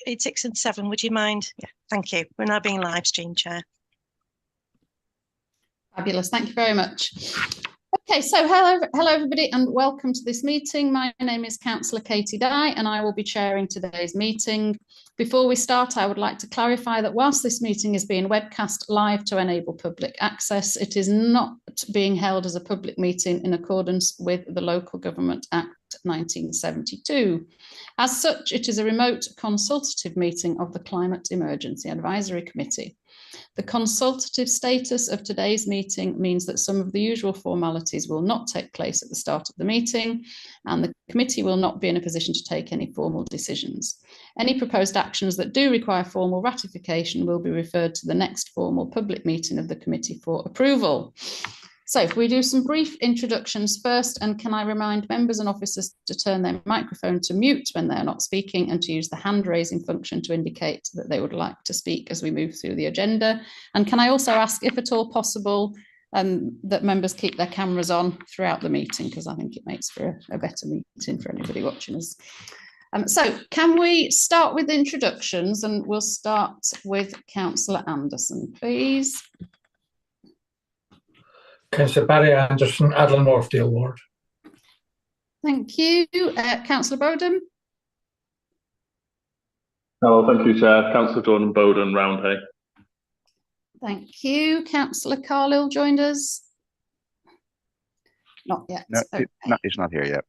grade 6 and 7, would you mind? Yeah, thank you. We're now being live streamed, Chair. Fabulous, thank you very much. Okay, so hello everybody and welcome to this meeting. My name is Councillor Katie Dye and I will be chairing today's meeting. Before we start, I would like to clarify that whilst this meeting is being webcast live to enable public access, it is not being held as a public meeting in accordance with the Local Government Act 1972. As such, it is a remote consultative meeting of the Climate Emergency Advisory Committee. The consultative status of today's meeting means that some of the usual formalities will not take place at the start of the meeting, and the committee will not be in a position to take any formal decisions. Any proposed actions that do require formal ratification will be referred to the next formal public meeting of the committee for approval. So if we do some brief introductions first, and can I remind members and officers to turn their microphone to mute when they're not speaking and to use the hand raising function to indicate that they would like to speak as we move through the agenda. And can I also ask, if at all possible, that members keep their cameras on throughout the meeting, because I think it makes for a better meeting for anybody watching us. So can we start with introductions, and we'll start with Councillor Anderson, please. Councillor Barry Anderson, Adler Northdale Ward. Thank you. Councillor Bowden. Oh, thank you, Chair. Councillor Jordan Bowden, Roundhay. Thank you. Councillor Carlisle joined us. Not yet. No, okay. no, he's not here yet.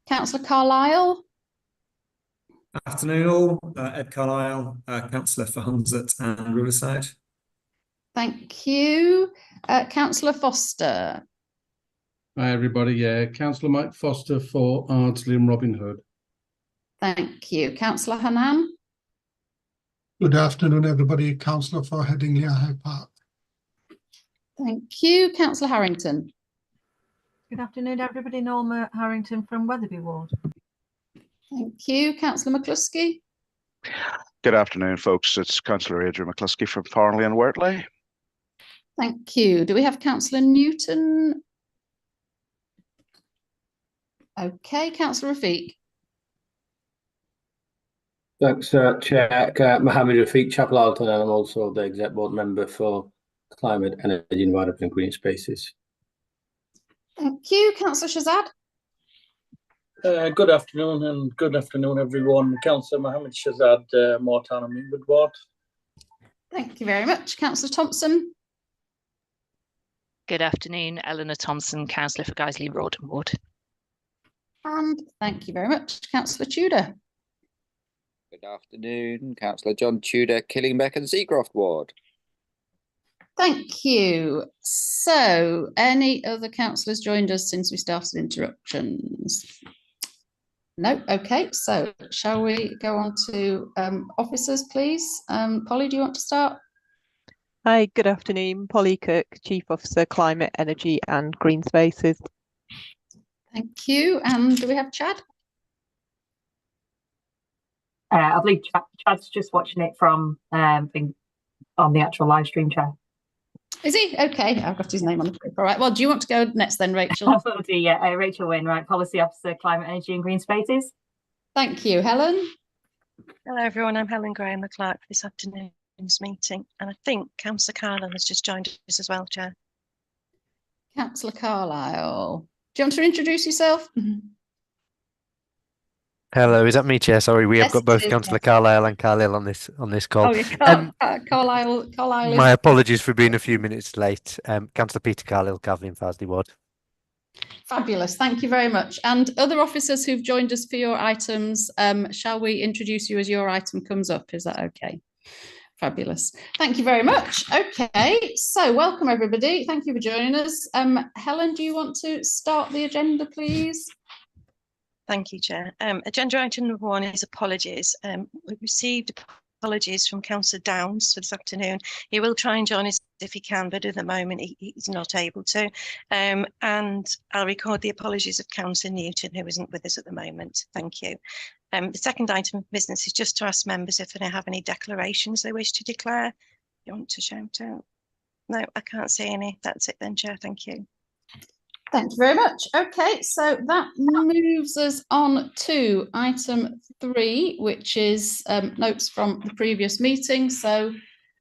Councillor Carlisle. Afternoon all, Ed Carlisle, Councillor for Hunslet and Riverside. Thank you. Councillor Foster. Hi everybody, Councillor Mike Foster for Ardsley and Robin Hood. Thank you. Councillor Hanan. Good afternoon everybody, Councillor for Headingley High Park. Thank you. Councillor Harrington. Good afternoon everybody, Norma Harrington from Wetherby Ward. Thank you. Councillor McCluskey. Good afternoon, folks. It's Councillor Adrian McCluskey from Farnley and Wortley. Thank you. Do we have Councillor Newton? Okay, Councillor Rafiq. Thanks, Chair. Mohammed Rafiq, Chapel Alton, and I'm also the Exec Board member for Climate, Energy, Environment and Green Spaces. Thank you. Councillor Shazad. Good afternoon and good afternoon everyone. Councillor Mohammed Shazad, Morton and Meanwood Ward. Thank you very much. Councillor Thompson. Good afternoon, Eleanor Thompson, Councillor for Guiseley Road and Ward. And thank you very much, Councillor Tudor. Good afternoon, Councillor John Tudor, Killingbeck and Seacroft Ward. Thank you. So, any other councillors joined us since we started interruptions? No, okay, so shall we go on to officers, please? Polly, do you want to start? Hi, good afternoon. Polly Cook, Chief Officer, Climate, Energy and Green Spaces. Thank you. And do we have Chad? I believe Chad's just watching it from on the actual live stream, Chair. Is he? Okay, I've got his name on the paper. All right, well, do you want to go next then, Rachel? Absolutely, yeah. Rachel Wainwright, Policy Officer, Climate, Energy and Green Spaces. Thank you. Helen? Hello everyone, I'm Helen Graham, the clerk for this afternoon's meeting, and I think Councillor Carlisle has just joined us as well, Chair. Councillor Carlisle. Do you want to introduce yourself? Hello, is that me, Chair? Sorry, we Yes, have got both Councillor Carlisle and Carlisle on this call. Oh, yeah, Carlisle. My apologies for being a few minutes late. Councillor Peter Carlisle, Calvin and Farsley Ward. Fabulous, thank you very much. And other officers who've joined us for your items, shall we introduce you as your item comes up? Is that okay? Fabulous. Thank you very much. Okay, so welcome everybody. Thank you for joining us. Helen, do you want to start the agenda, please? Thank you, Chair. Agenda item number 1 is apologies. We received apologies from Councillor Downs for this afternoon. He will try and join us if he can, but at the moment he's not able to. And I'll record the apologies of Councillor Newton, who isn't with us at the moment. Thank you. The second item of business is just to ask members if they have any declarations they wish to declare. You want to shout out? No, I can't see any. That's it then, Chair. Thank you. Thank you very much. Okay, so that moves us on to item 3, which is notes from the previous meeting. So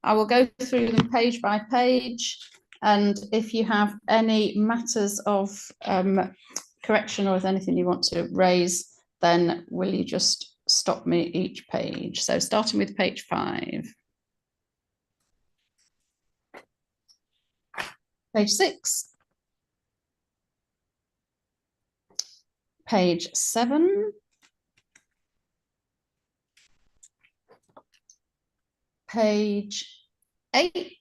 I will go through them page by page, and if you have any matters of correction or if anything you want to raise, then will you just stop me each page? So starting with page 5. Page 6. Page 7. Page 8.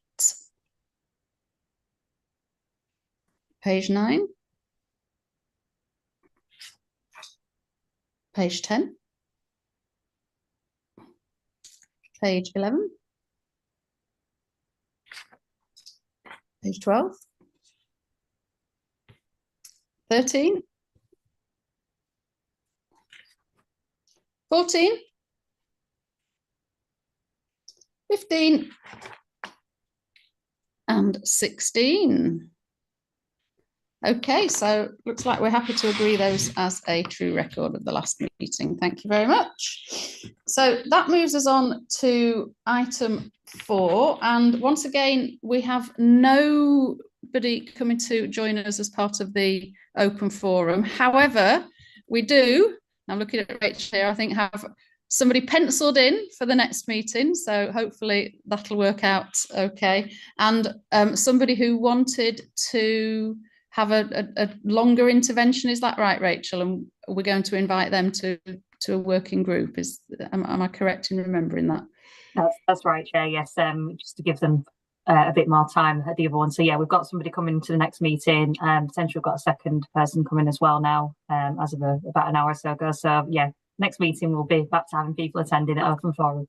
Page 9. Page 10. Page 11. Page 12. 13. 14. 15. And 16. Okay, so looks like we're happy to agree those as a true record of the last meeting. Thank you very much. So that moves us on to item 4. And once again, we have nobody coming to join us as part of the open forum. However, we do, I'm looking at Rachel here, I think have somebody penciled in for the next meeting. So hopefully that'll work out okay. And somebody who wanted to have a longer intervention, is that right, Rachel? And we're going to invite them to a working group. Am I correct in remembering that? That's right, Chair. Yes, just to give them a bit more time at the other one. So yeah, we've got somebody coming to the next meeting. Potentially we've got a second person coming as well now, as of about an hour or so ago. So yeah, next meeting we'll be back to having people attending at open forum.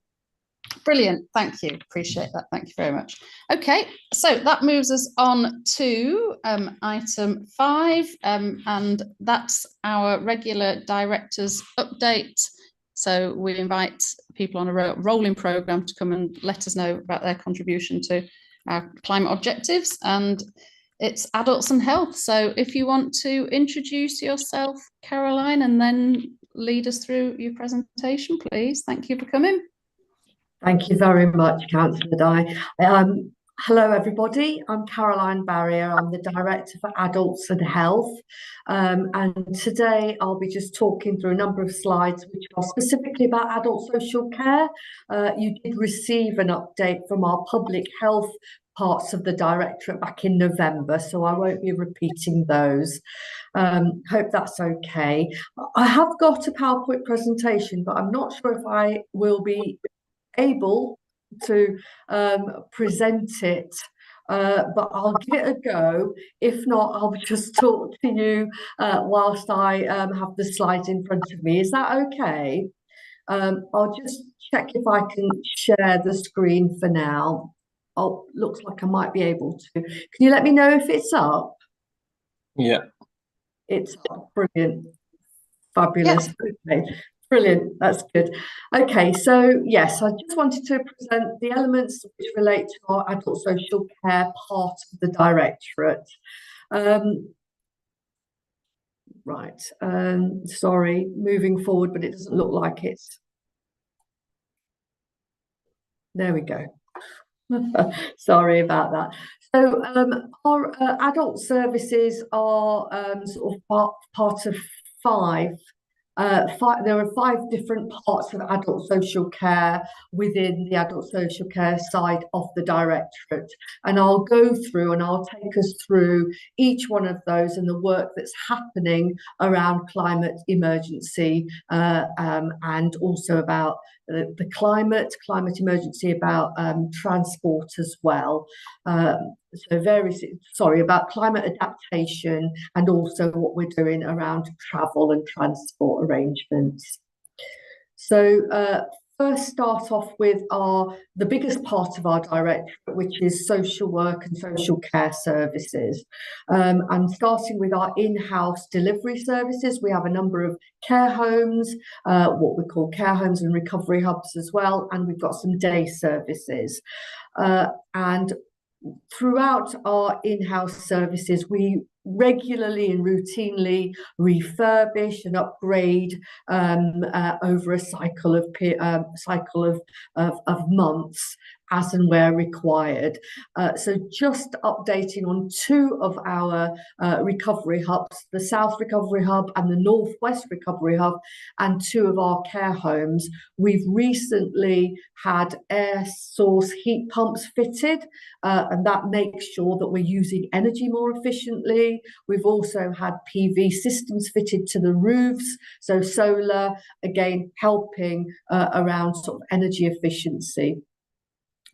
Brilliant, thank you, appreciate that, thank you very much. Okay, so that moves us on to item 5, and that's our regular directors update. So we invite people on a rolling programme to come and let us know about their contribution to our climate objectives, and it's adults and health. So if you want to introduce yourself, Caroline, and then lead us through your presentation, please. Thank you for coming. Thank you very much, Councillor Dye. Hello, everybody. I'm Caroline Barrier. I'm the Director for Adults and Health. And today I'll be just talking through a number of slides which are specifically about adult social care. You did receive an update from our public health parts of the Directorate back in November, so I won't be repeating those. Hope that's okay. I have got a PowerPoint presentation, but I'm not sure if I will be able to present it, but I'll give it a go. If not, I'll just talk to you whilst I have the slides in front of me. Is that okay? I'll just check if I can share the screen for now. Oh, looks like I might be able to. Can you let me know if it's up? Yeah. It's up. Brilliant. Fabulous. Yeah. Okay. Brilliant, that's good. Okay, so yes, I just wanted to present the elements which relate to our adult social care part of the Directorate. Right, sorry, moving forward, but it doesn't look like it's. There we go. Sorry about that. So our adult services are sort of part of 5. There are 5 different parts of adult social care within the adult social care side of the Directorate, and I'll go through and I'll take us through each one of those and the work that's happening around climate emergency, and also about the climate emergency, about transport as well. So about climate adaptation, and also what we're doing around travel and transport arrangements. So first start off with the biggest part of our Directorate, which is social work and social care services. And starting with our in-house delivery services, we have a number of care homes, what we call care homes and recovery hubs as well, and we've got some day services. And throughout our in-house services, we regularly and routinely refurbish and upgrade over a cycle of months, as and where required. So just updating on 2 of our recovery hubs, the South Recovery Hub and the Northwest Recovery Hub, and 2 of our care homes. We've recently had air source heat pumps fitted, and that makes sure that we're using energy more efficiently. We've also had PV systems fitted to the roofs, so solar, again, helping around sort of energy efficiency.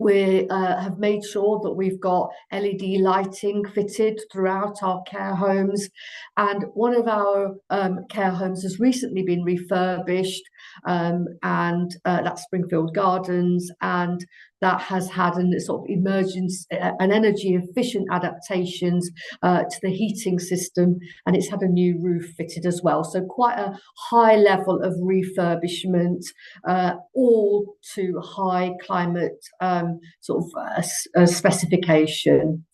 We have made sure that we've got LED lighting fitted throughout our care homes, and one of our care homes has recently been refurbished, and that's Springfield Gardens, and that has had an sort of an energy efficient adaptations to the heating system, and it's had a new roof fitted as well. So quite a high level of refurbishment, all to high climate sort of specification.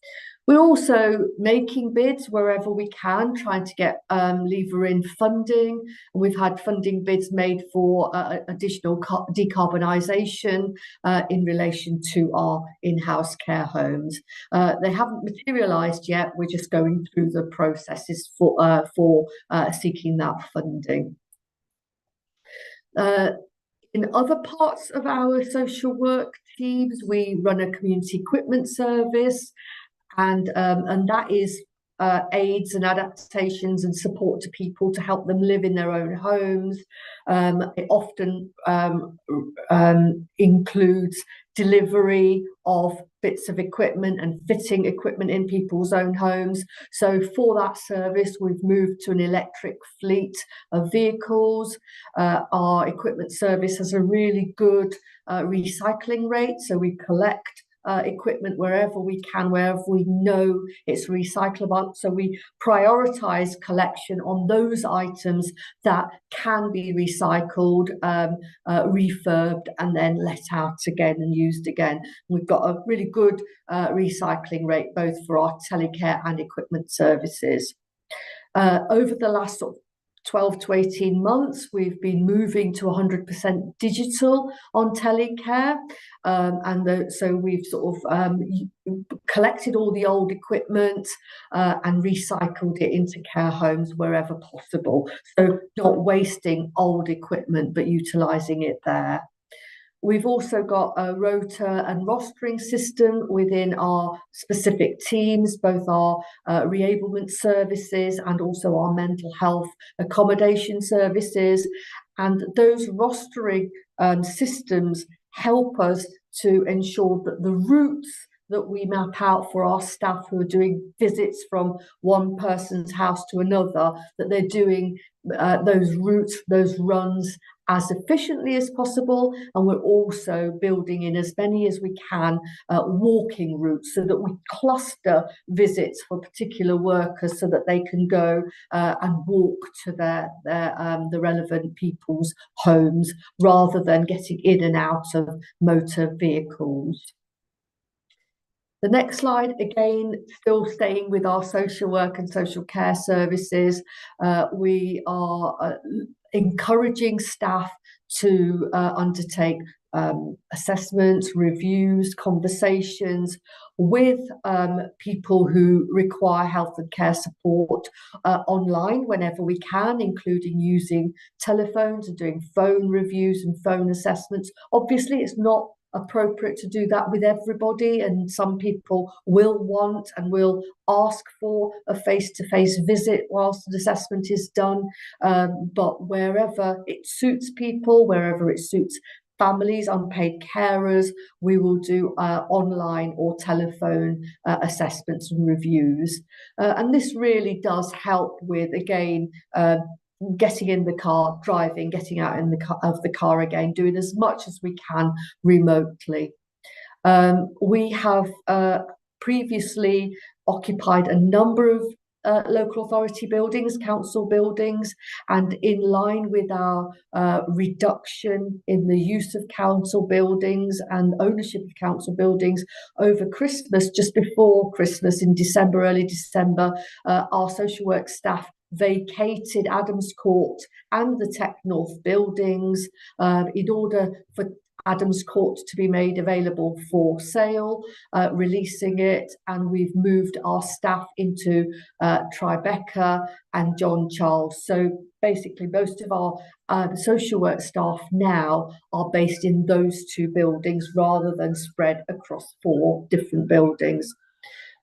We're also making bids wherever we can, trying to get lever in funding. And we've had funding bids made for additional decarbonisation in relation to our in-house care homes. They haven't materialised yet. We're just going through the processes for seeking that funding. In other parts of our social work teams, we run a community equipment service, and that is aids and adaptations and support to people to help them live in their own homes. It often includes delivery of bits of equipment and fitting equipment in people's own homes. So for that service, we've moved to an electric fleet of vehicles. Our equipment service has a really good recycling rate, so we collect equipment wherever we can, wherever we know it's recyclable. So we prioritise collection on those items that can be recycled, refurbed, and then let out again and used again. We've got a really good recycling rate both for our telecare and equipment services. Over the last sort of 12 to 18 months, we've been moving to 100% digital on telecare, so we've sort of collected all the old equipment and recycled it into care homes wherever possible. So not wasting old equipment, but utilising it there. We've also got a rota and rostering system within our specific teams, both our reablement services and also our mental health accommodation services. And those rostering systems help us to ensure that the routes that we map out for our staff who are doing visits from one person's house to another, that they're doing those routes, those runs as efficiently as possible. And we're also building in as many as we can walking routes, so that we cluster visits for particular workers so that they can go and walk to the relevant people's homes rather than getting in and out of motor vehicles. The next slide, again, still staying with our social work and social care services. We are encouraging staff to undertake assessments, reviews, conversations with people who require health and care support online whenever we can, including using telephones and doing phone reviews and phone assessments. Obviously, it's not appropriate to do that with everybody, and some people will want and will ask for a face-to-face visit whilst an assessment is done, but wherever it suits people, wherever it suits families, unpaid carers, we will do online or telephone assessments and reviews, and this really does help with, again, getting in the car, driving, getting out of the car again, doing as much as we can remotely. We have previously occupied a number of local authority buildings, council buildings, and in line with our reduction in the use of council buildings and ownership of council buildings over Christmas, just before Christmas in December, early December, our social work staff vacated Adams Court and the Tech North buildings in order for Adams Court to be made available for sale, releasing it, and we've moved our staff into Tribeca and John Charles. So basically most of our social work staff now are based in those two buildings rather than spread across 4 different buildings.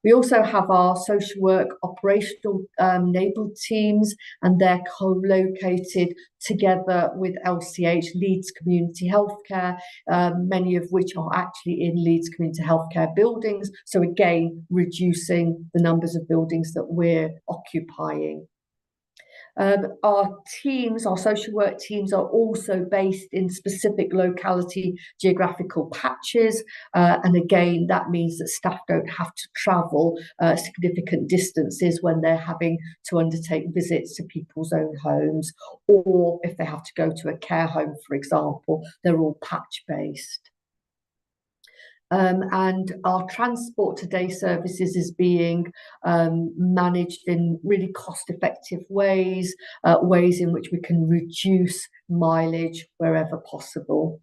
We also have our social work operational enabled teams, and they're co-located together with LCH, Leeds Community Healthcare, many of which are actually in Leeds Community Healthcare buildings. So again, reducing the numbers of buildings that we're occupying. Our teams, our social work teams, are also based in specific locality geographical patches, and again that means that staff don't have to travel significant distances when they're having to undertake visits to people's own homes, or if they have to go to a care home, for example, they're all patch based. And our transport to day services is being managed in really cost-effective ways, ways in which we can reduce mileage wherever possible.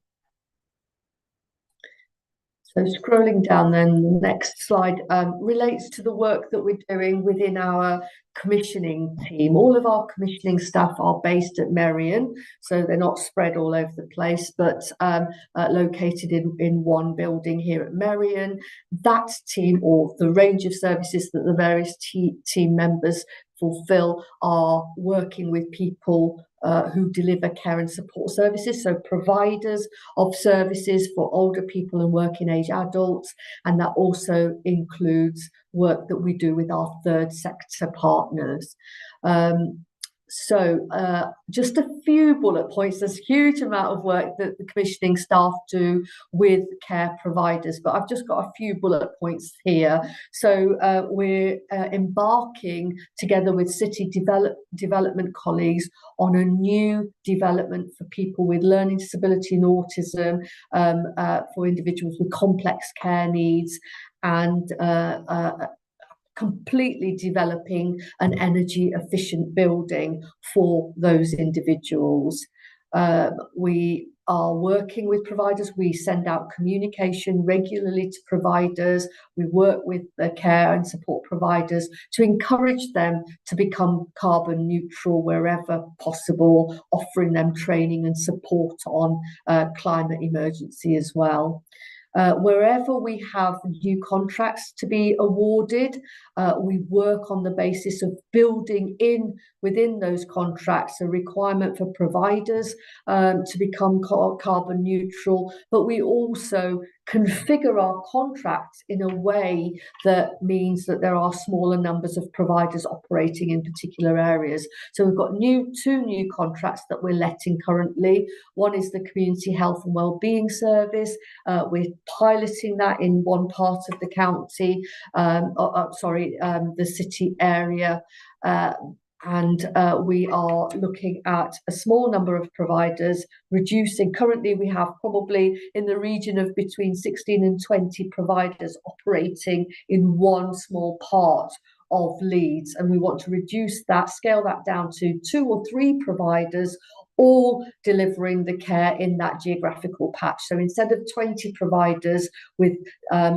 So scrolling down then, the next slide relates to the work that we're doing within our commissioning team. All of our commissioning staff are based at Merion, so they're not spread all over the place, but located in one building here at Merion. That team, or the range of services that the various team members fulfill, are working with people who deliver care and support services, so providers of services for older people and working age adults, and that also includes work that we do with our third sector partners. So just a few bullet points. There's a huge amount of work that the commissioning staff do with care providers, but I've just got a few bullet points here. So we're embarking together with city development colleagues on a new development for people with learning disability and autism, for individuals with complex care needs, and completely developing an energy efficient building for those individuals. We are working with providers. We send out communication regularly to providers. We work with the care and support providers to encourage them to become carbon neutral wherever possible, offering them training and support on climate emergency as well. Wherever we have new contracts to be awarded, we work on the basis of building in within those contracts a requirement for providers to become carbon neutral, but we also configure our contracts in a way that means that there are smaller numbers of providers operating in particular areas. So we've got two new contracts that we're letting currently. One is the Community Health and Wellbeing Service. We're piloting that in one part of the county, the city area. And we are looking at a small number of providers, reducing. Currently, we have probably in the region of between 16 and 20 providers operating in one small part of Leeds, and we want to reduce that, scale that down to 2 or 3 providers, all delivering the care in that geographical patch. So instead of 20 providers with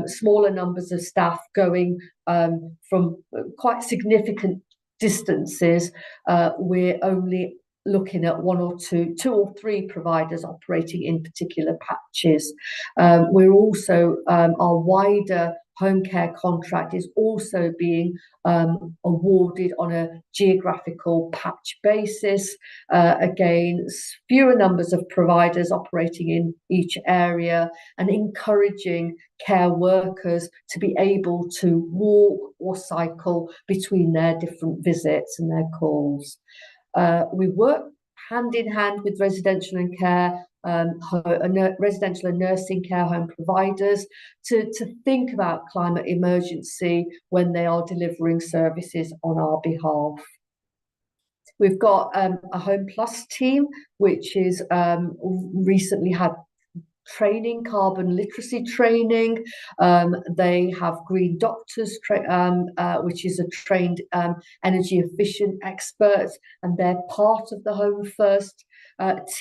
smaller numbers of staff going from quite significant distances, we're only looking at 1 or 2 or 3 providers operating in particular patches. We're also, our wider home care contract is also being awarded on a geographical patch basis. Again, fewer numbers of providers operating in each area, and encouraging care workers to be able to walk or cycle between their different visits and their calls. We work hand in hand with residential and care residential and nursing care home providers to think about climate emergency when they are delivering services on our behalf. We've got a Home Plus team, which is recently had training, carbon literacy training. They have Green Doctors, which is a trained energy efficient expert, and they're part of the Home First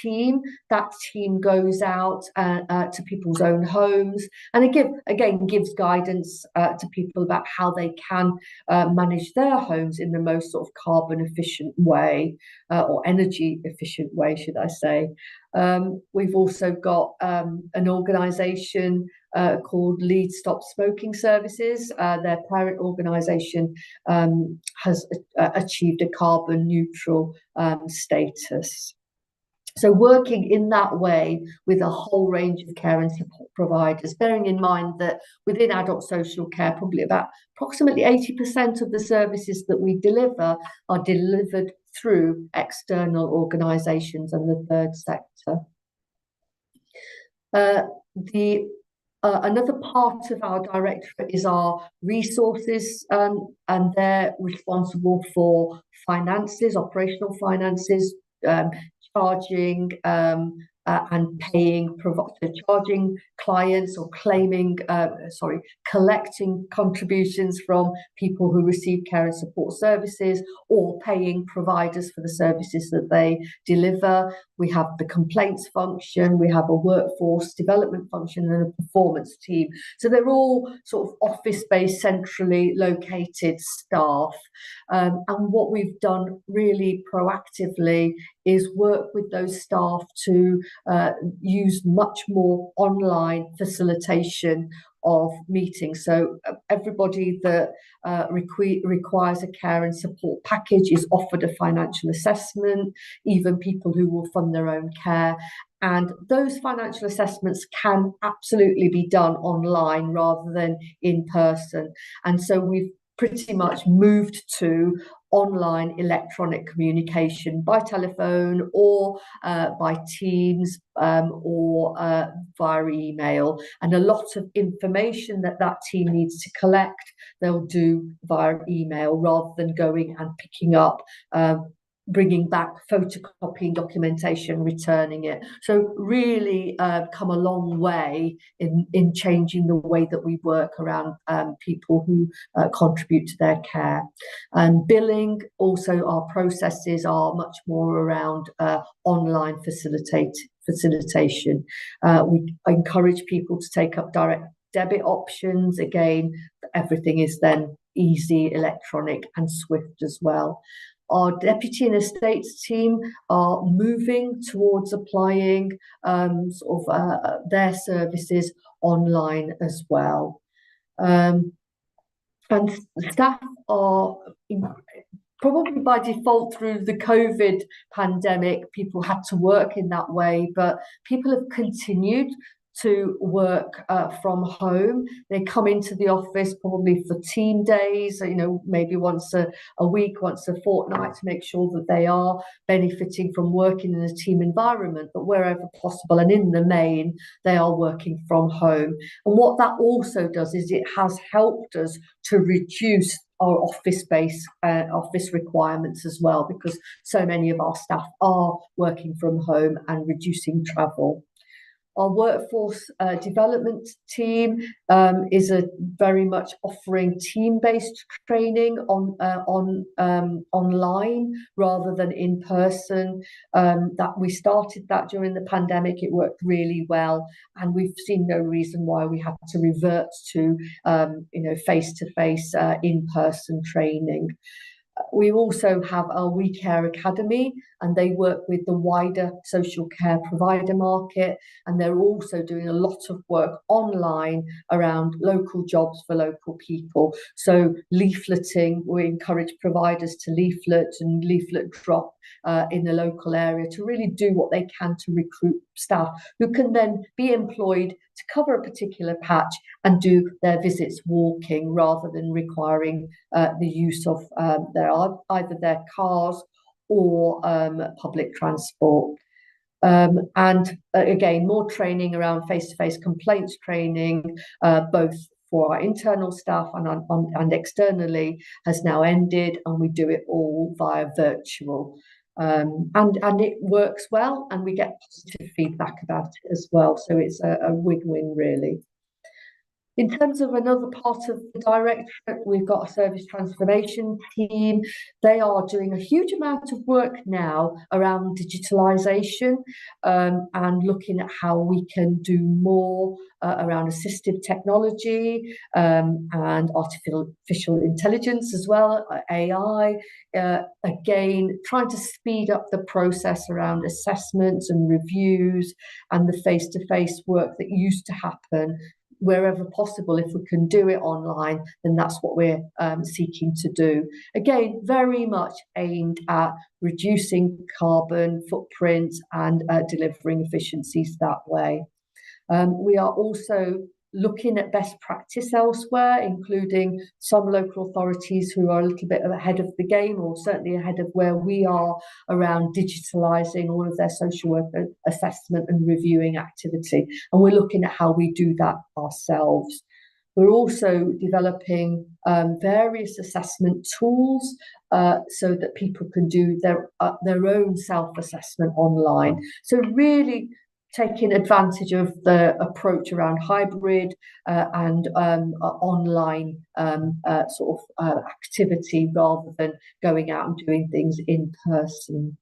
team. That team goes out to people's own homes, and again gives guidance to people about how they can manage their homes in the most sort of carbon efficient way, or energy efficient way, should I say. We've also got an organisation called Lead Stop Smoking Services. Their parent organisation has achieved a carbon neutral status. So working in that way with a whole range of care and support providers, bearing in mind that within adult social care, probably about approximately 80% of the services that we deliver are delivered through external organisations and the third sector. Another part of our directorate is our resources, and they're responsible for finances, operational finances, charging and paying, charging clients or collecting contributions from people who receive care and support services, or paying providers for the services that they deliver. We have the complaints function, we have a workforce development function, and a performance team. So they're all sort of office-based, centrally located staff. And what we've done really proactively is work with those staff to use much more online facilitation of meetings. So everybody that requires a care and support package is offered a financial assessment, even people who will fund their own care. And those financial assessments can absolutely be done online rather than in person. And so we've pretty much moved to online electronic communication by telephone or by Teams or via email. And a lot of information that team needs to collect, they'll do via email rather than going and picking up, bringing back, photocopying documentation, returning it. So really come a long way in changing the way that we work around people who contribute to their care. And billing, also our processes are much more around online facilitation. We encourage people to take up direct debit options. Again, everything is then easy, electronic and swift as well. Our deputy and estates team are moving towards applying their services online as well. And staff are probably by default through the COVID pandemic, people had to work in that way, but people have continued to work from home. They come into the office probably for team days, maybe once a week, once a fortnight, to make sure that they are benefiting from working in a team environment, but wherever possible and in the main, they are working from home. And what that also does is it has helped us to reduce our office space, office requirements as well, because so many of our staff are working from home and reducing travel. Our workforce development team is very much offering team-based training online rather than in person. That we started that during the pandemic. It worked really well, and we've seen no reason why we have to revert to face-to-face in-person training. We also have our We Care Academy, and they work with the wider social care provider market, and they're also doing a lot of work online around local jobs for local people. So leafleting, we encourage providers to leaflet and leaflet drop in the local area to really do what they can to recruit staff who can then be employed to cover a particular patch and do their visits walking rather than requiring the use of either their cars or public transport. And again, more training around face-to-face complaints training, both for our internal staff and externally, has now ended, and we do it all via virtual. And it works well, and we get positive feedback about it as well. So it's a win-win, really. In terms of another part of the directorate, we've got a service transformation team. They are doing a huge amount of work now around digitalisation, and looking at how we can do more around assistive technology, and artificial intelligence as well, AI. Again, trying to speed up the process around assessments and reviews and the face-to-face work that used to happen. Wherever possible, if we can do it online, then that's what we're seeking to do. Again, very much aimed at reducing carbon footprint and delivering efficiencies that way. We are also looking at best practice elsewhere, including some local authorities who are a little bit ahead of the game, or certainly ahead of where we are around digitalising all of their social work assessment and reviewing activity. And we're looking at how we do that ourselves. We're also developing various assessment tools so that people can do their own self-assessment online. So really taking advantage of the approach around hybrid and online activity, rather than going out and doing things in person.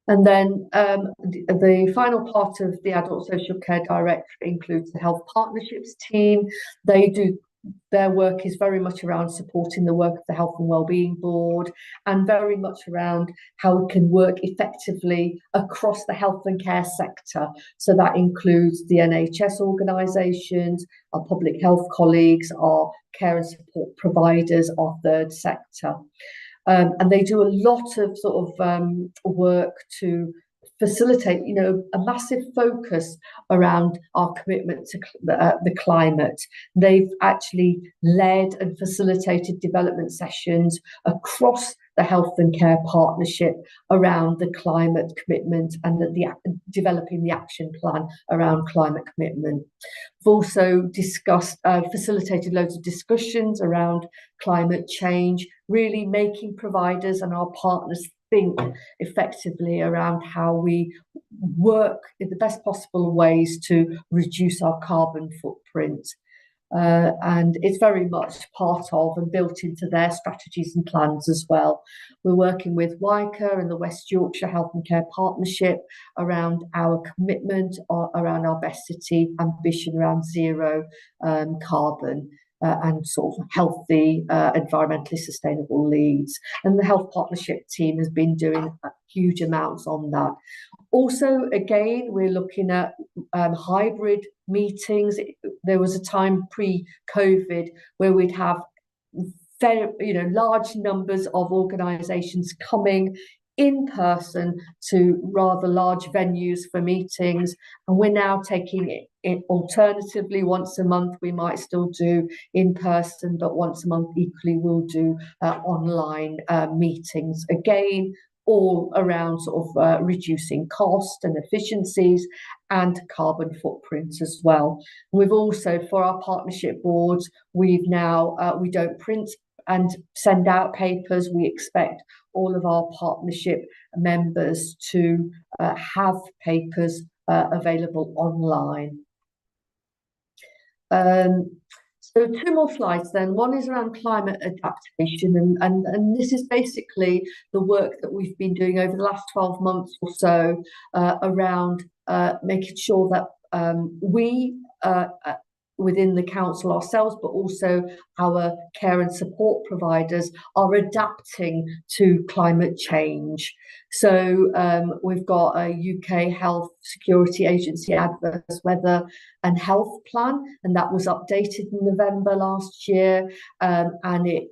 And then the final part of the Adult Social Care Directorate includes the Health Partnerships team. Their work is very much around supporting the work of the Health and Wellbeing Board, and very much around how we can work effectively across the health and care sector. So that includes the NHS organisations, our public health colleagues, our care and support providers, our third sector. And they do a lot of work to facilitate, a massive focus around our commitment to the climate. They've actually led and facilitated development sessions across the Health and Care Partnership around the climate commitment and developing the action plan around climate commitment. We've also facilitated loads of discussions around climate change, really making providers and our partners think effectively around how we work in the best possible ways to reduce our carbon footprint. And it's very much part of and built into their strategies and plans as well. We're working with WICA and the West Yorkshire Health and Care Partnership around our commitment, around our Best City ambition around zero carbon. And healthy, environmentally sustainable leads. And the Health Partnership team has been doing huge amounts on that. Also, again, we're looking at hybrid meetings. There was a time pre-COVID where we'd have large numbers of organisations coming in person to rather large venues for meetings, and we're now taking it alternatively. Once a month we might still do in person, but once a month equally we'll do online meetings, again all around reducing cost and efficiencies and carbon footprint as well. We've also, for our partnership boards, we've now we don't print and send out papers. We expect all of our partnership members to have papers available online. So two more slides then. One is around climate adaptation, and this is basically the work that we've been doing over the last 12 months or so around making sure that we within the council ourselves, but also our care and support providers, are adapting to climate change. So we've got a UK Health Security Agency adverse weather and health plan, and that was updated in November last year, and it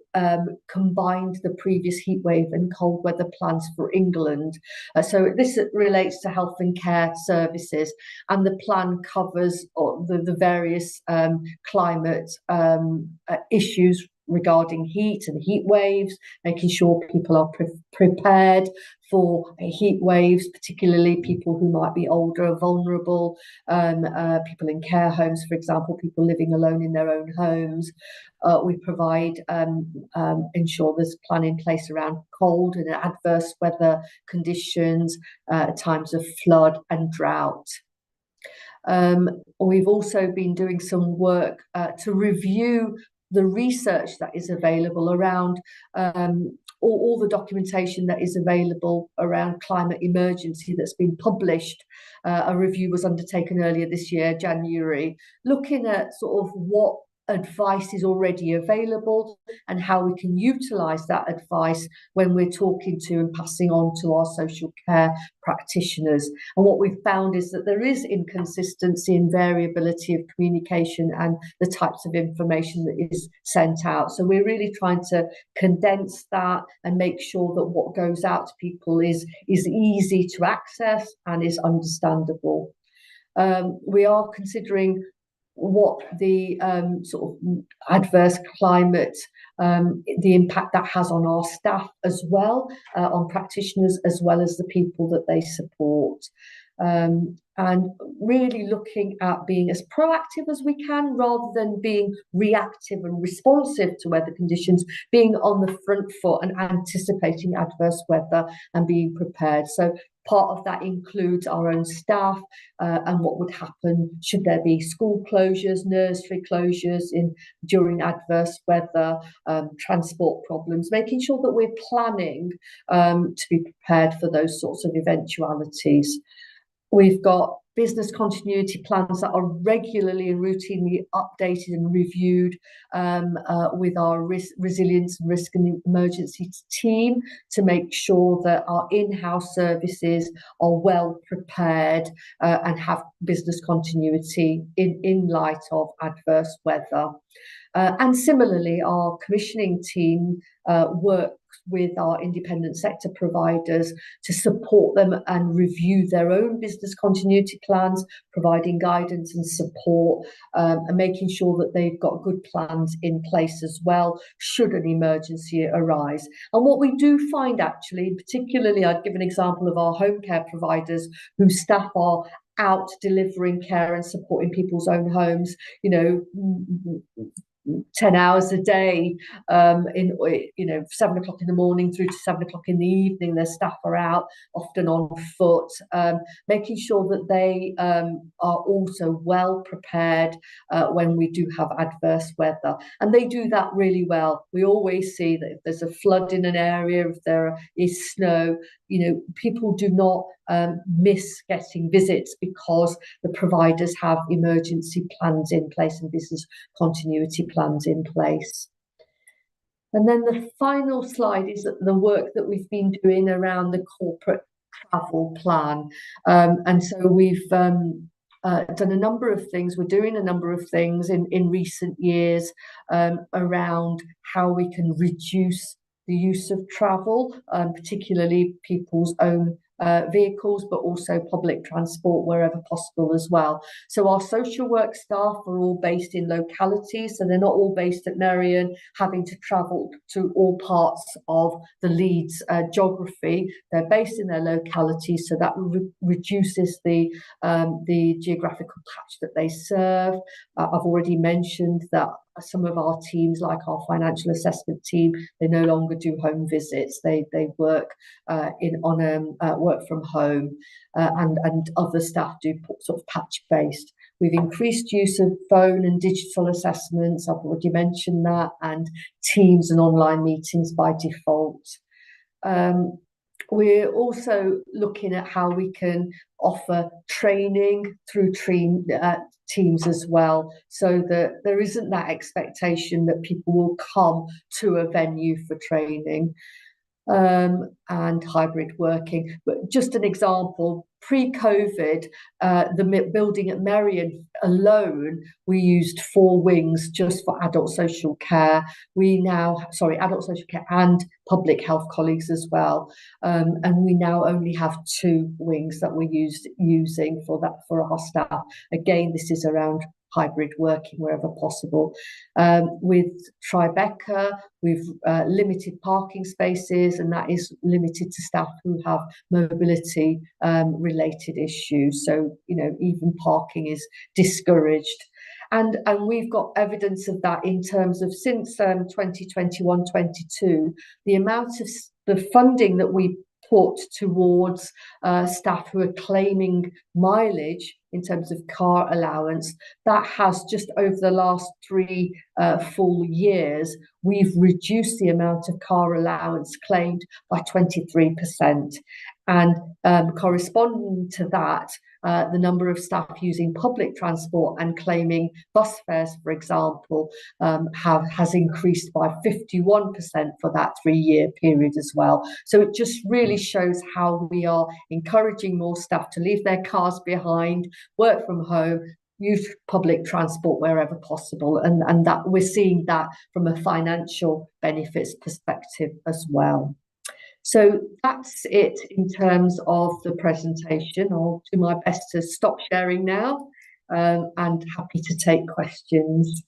combined the previous heatwave and cold weather plans for England. So this relates to health and care services, and the plan covers the various climate issues regarding heat and heat waves, making sure people are prepared for heat waves, particularly people who might be older, vulnerable, people in care homes, for example, people living alone in their own homes. We provide, ensure there's a plan in place around cold and adverse weather conditions, times of flood and drought. We've also been doing some work to review the research that is available around all the documentation that is available around climate emergency that's been published. A review was undertaken earlier this year, January, looking at sort of what advice is already available and how we can utilise that advice when we're talking to and passing on to our social care practitioners. And what we've found is that there is inconsistency and variability of communication and the types of information that is sent out. So we're really trying to condense that and make sure that what goes out to people is easy to access and is understandable. We are considering what the sort of adverse climate, the impact that has on our staff as well, on practitioners as well as the people that they support. And really looking at being as proactive as we can rather than being reactive and responsive to weather conditions, being on the front foot and anticipating adverse weather and being prepared. So part of that includes our own staff and what would happen should there be school closures, nursery closures during adverse weather, transport problems, making sure that we're planning to be prepared for those sorts of eventualities. We've got business continuity plans that are regularly and routinely updated and reviewed with our resilience, risk and emergency team to make sure that our in-house services are well prepared and have business continuity in light of adverse weather. And similarly, our commissioning team works with our independent sector providers to support them and review their own business continuity plans, providing guidance and support and making sure that they've got good plans in place as well should an emergency arise. And what we do find actually, particularly I'd give an example of our home care providers whose staff are out delivering care and supporting people's own homes, 10 hours a day, 7 o'clock in the morning through to 7 o'clock in the evening. Their staff are out, often on foot, making sure that they are also well prepared when we do have adverse weather. And they do that really well. We always see that if there's a flood in an area, if there is snow, people do not miss getting visits because the providers have emergency plans in place and business continuity plans in place. And then the final slide is the work that we've been doing around the corporate travel plan. And so we've done a number of things. We're doing a number of things in recent years around how we can reduce the use of travel, particularly people's own vehicles, but also public transport wherever possible as well. So our social work staff are all based in localities, so they're not all based at Merion, having to travel to all parts of the Leeds geography. They're based in their localities, so that reduces the geographical patch that they serve. I've already mentioned that some of our teams, like our financial assessment team, they no longer do home visits. They work work from home, and other staff do sort of patch based. We've increased use of phone and digital assessments. I've already mentioned that, and Teams and online meetings by default. We're also looking at how we can offer training through Teams as well, so that there isn't that expectation that people will come to a venue for training, and hybrid working. But just an example, pre-COVID, the building at Merion alone, we used 4 wings just for adult social care. Adult social care and public health colleagues as well. And we now only have 2 wings that we're using for our staff. Again, this is around hybrid working wherever possible. With Tribeca, we've limited parking spaces, and that is limited to staff who have mobility related issues. So, you know, even parking is discouraged. And we've got evidence of that in terms of since 2021-22, the amount of the funding that we put towards staff who are claiming mileage in terms of car allowance, that has just over the last 3 full years, we've reduced the amount of car allowance claimed by 23%. And corresponding to that, the number of staff using public transport and claiming bus fares, for example, has increased by 51% for that 3-year period as well. So it just really shows how we are encouraging more staff to leave their cars behind, work from home, use public transport wherever possible, and that we're seeing that from a financial benefits perspective as well. So that's it in terms of the presentation. I'll do my best to stop sharing now, and happy to take questions.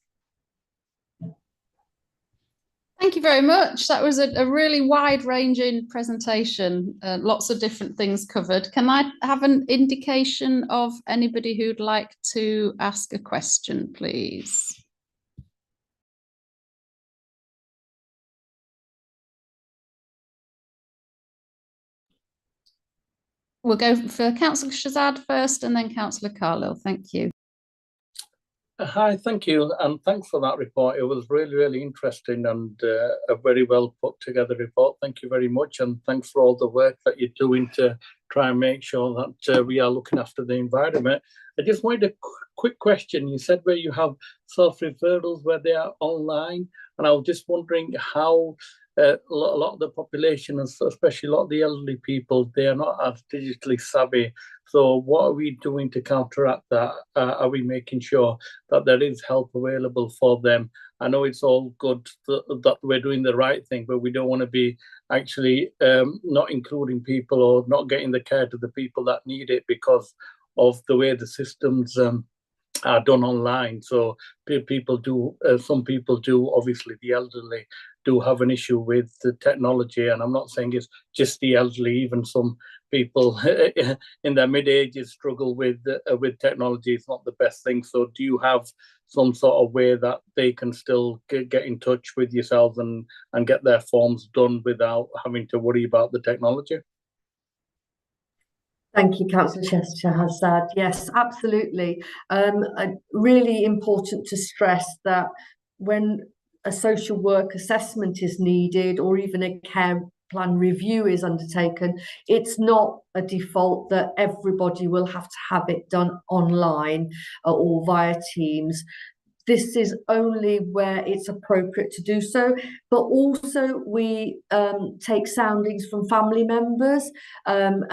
Thank you very much. That was a really wide-ranging presentation, lots of different things covered. Can I have an indication of anybody who'd like to ask a question, please? We'll go for Councillor Shazad first and then Councillor Carlill. Thank you. Hi, thank you, and thanks for that report. It was really, really interesting and a very well put together report. Thank you very much, and thanks for all the work that you're doing to try and make sure that we are looking after the environment. I just wanted a quick question. You said where you have self-referrals where they are online, and I was just wondering how a lot of the population, and especially a lot of the elderly people, they are not as digitally savvy. So what are we doing to counteract that? Are we making sure that there is help available for them? I know it's all good that we're doing the right thing, but we don't want to be actually not including people or not getting the care to the people that need it because of the way the systems are done online. So people do, some people do, obviously the elderly do have an issue with the technology, and I'm not saying it's just the elderly, even some people in their mid-ages struggle with technology. It's not the best thing. So do you have some sort of way that they can still get in touch with yourselves and get their forms done without having to worry about the technology? Thank you, Councillor Shahzad. Yes, absolutely. Really important to stress that when a social work assessment is needed, or even a care plan review is undertaken, it's not a default that everybody will have to have it done online or via Teams. This is only where it's appropriate to do so, but also we take soundings from family members and